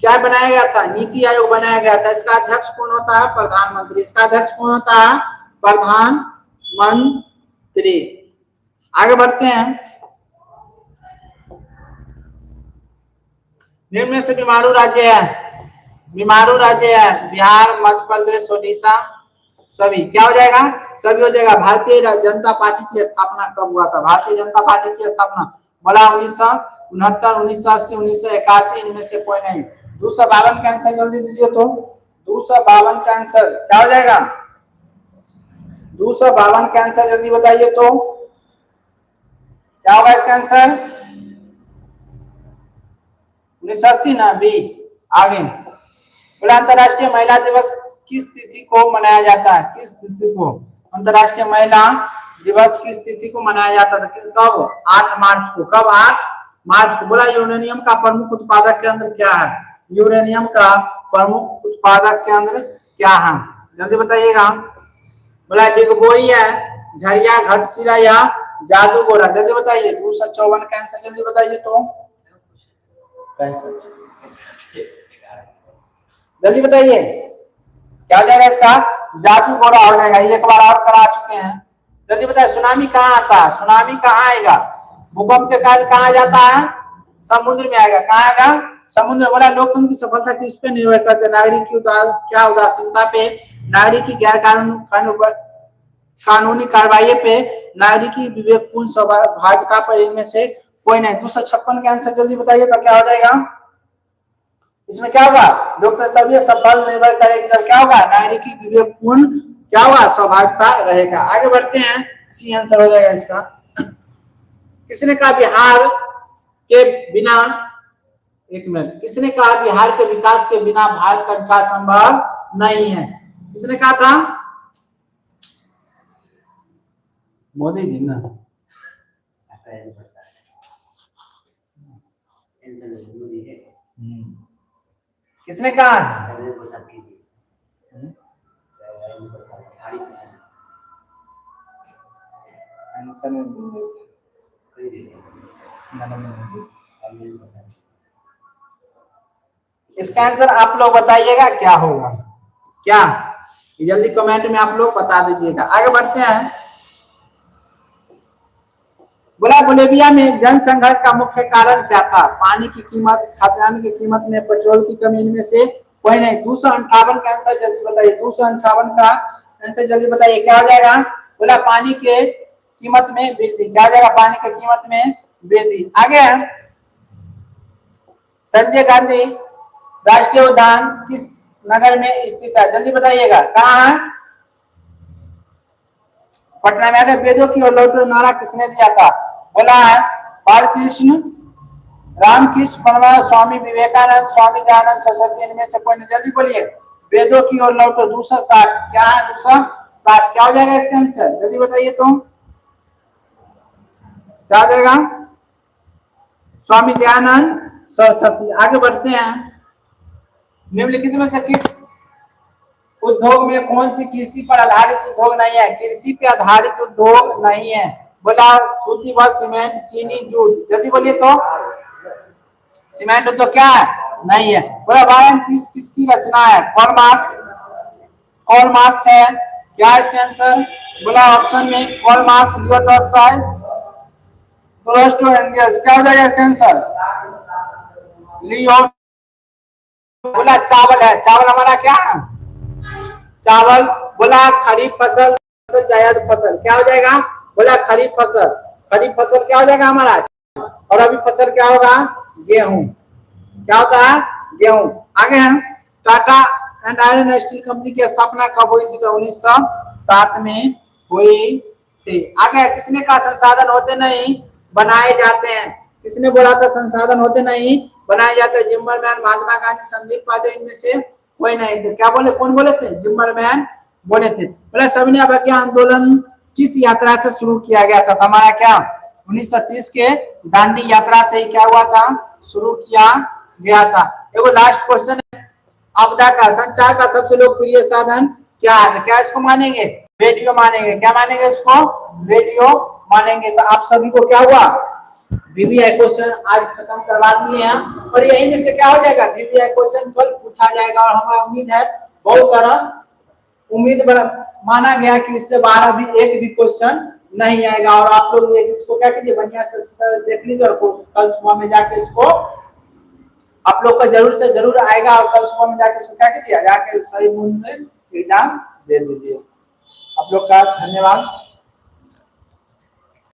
क्या बनाया गया था? नीति आयोग बनाया गया था। इसका अध्यक्ष कौन होता है? प्रधानमंत्री। इसका अध्यक्ष कौन होता है? प्रधानमंत्री। आगे बढ़ते हैं। निम्न में से बीमारू राज्य है, बीमारू राज्य है बिहार, मध्य प्रदेश, ओडिशा, सभी। क्या हो जाएगा? सभी हो जाएगा। भारतीय जनता पार्टी की स्थापना कब हुआ था? भारतीय जनता पार्टी की स्थापना बोला 1969, 1980, 1981, इनमें से कोई नहीं। 252 का आंसर जल्दी दीजिए तो। 252 का आंसर क्या हो जाएगा? 252 का आंसर जल्दी बताइए तो क्या होगा इसका आंसर? 1980 ना? बी। आगे बोला अंतरराष्ट्रीय महिला दिवस किस तिथि को मनाया जाता है? किस तिथि को अंतरराष्ट्रीय महिला दिवस किस तिथि को मनाया जाता था? किस कब? 8 मार्च को। कब? 8 मार्च को। बोला यूरेनियम का प्रमुख उत्पादक केंद्र क्या है? यूरेनियम का प्रमुख उत्पादक केंद्र क्या है? जल्दी बताइएगा। बोला डिगबोई है, झरिया, घटशिला या जादूगोरा? जल्दी बताइए। 254 का आंसर जल्दी बताइए तो। जल्दी बताइए क्या हो जाएगा इसका? जादूगोरा हो जाएगा। एक बार और करा चुके हैं। जल्दी बताइए सुनामी कहाँ आता है? सुनामी कहाँ आएगा? भूकंप के कारण कहाँ जाता है? समुद्र में आएगा। कहाँ आएगा? समुद्र। बोला लोकतंत्र की सफलता किस पे निर्भर करते? नागरिक की क्या उदासीनता पे, नागरिक की गैर कानूनी कार्रवाई पे, नागरिक की विवेकपूर्ण सहभागिता पर, इनमें से कोई नहीं। 256 का आंसर जल्दी बताइए तो क्या हो जाएगा? इसमें क्या होगा? लोकतंत्र तभी सफल निर्भर करेगी जब क्या होगा? नागरिक की विवेकपूर्ण क्या होगा? सहभागिता रहेगा। आगे बढ़ते हैं। सी आंसर हो जाएगा इसका। किसने कहा बिहार के बिना, एक मिनट, किसने कहा बिहार के विकास के बिना भारत का विकास संभव नहीं है? किसने कहा था? मोदी जी ना? किसने कहा? इसका आंसर आप लोग बताइएगा क्या होगा? क्या जल्दी कमेंट में आप लोग बता दीजिएगा। आगे बढ़ते हैं। बोला बोलेविया में जनसंघर्ष का मुख्य कारण क्या था? पानी की कीमत, खाद्यान्न की कीमत में, पेट्रोल की कमी, इनमें से कोई नहीं। 258 का आंसर जल्दी बताइए। 258 का आंसर जल्दी बताइए क्या हो जाएगा? बोला पानी के कीमत में वृद्धि। क्या हो जाएगा? पानी की कीमत में वृद्धि। आगे संजय गांधी राष्ट्रीय उद्यान किस नगर में स्थित है? जल्दी बताइएगा। कहाँ है? पटना में। आगे वेदों की ओर लौटो नारा किसने दिया था? बोला है बालकृष्ण, रामकृष्ण परमहंस, स्वामी विवेकानंद, स्वामी दयानंद सरस्वती, इनमें से कोई नहीं। जल्दी बोलिए। वेदों की ओर लौटो। 260 क्या है? 260 क्या हो जाएगा इसका आंसर? जल्दी बताइए तो क्या हो जाएगा? स्वामी दयानंद सरस्वती। आगे बढ़ते हैं। निम्नलिखित में से किस उद्योग में कौन सी कृषि पर आधारित उद्योग नहीं है? कृषि पे आधारित उद्योग नहीं है। बोला सूती व सीमेंट, चीनी, जूट। जल्दी बोलिए तो। सीमेंट उद्योग क्या है? नहीं है। बोला वार एंड पीस किसकी रचना है? Karl Marx. कार्ल मार्क्स है। क्या इसका आंसर? बोला ऑप्शन में Karl Marx, Leo Tolstoy, Tolstoy, Engels. क्या हो जाएगा इसका आंसर? लियो। बोला चावल है। चावल हमारा क्या है? चावल। बोला खरीफ फसल, जायद फसल। क्या हो जाएगा? बोला खरीफ फसल। खरीफ फसल क्या हो जाएगा हमारा? और अभी फसल क्या होगा? गेहूं। क्या होता है? गेहूं। आगे हम Tata and iron steel company की स्थापना कब हुई थी? तो 1907 में हुई थी। आगे किसने कहा संसाधन होते नहीं बनाए जाते हैं? किसने बोला था संसाधन होते नहीं बनाए जाते? जिम्मरमैन, महात्मा गांधी, संदीप पाटिल, इनमें से कोई नहीं थे। क्या बोले? कौन बोले थे? जिम्मरमैन बोले थे। बोले सविनय अवज्ञा आंदोलन किस यात्रा से शुरू किया गया था? हमारा क्या 1930 के दांडी यात्रा से ही क्या हुआ था? शुरू किया गया था। देखो लास्ट क्वेश्चन है, आपदा का संचार का सबसे लोकप्रिय साधन क्या है? क्या इसको मानेंगे? रेडियो मानेंगे। क्या मानेंगे इसको? रेडियो मानेंगे। तो आप सभी को क्या हुआ, वीवीआई क्वेश्चन आज खत्म करवा दिए हैं और यही में से क्या हो जाएगा, वीवीआई क्वेश्चन कल पूछा जाएगा और हमें उम्मीद है बहुत सारा माना गया कि इससे 12 भी एक भी क्वेश्चन नहीं आएगा। और आप लोग इसको क्या कीजिए, बढ़िया से देख लीजिए और कल सुबह में जाके इसको आप लोग का जरूर से जरूर आएगा और कल सुबह में जाके इसको क्या कीजिए, जाके सही मूड में एग्जाम दे दीजिए। आप लोग का धन्यवाद।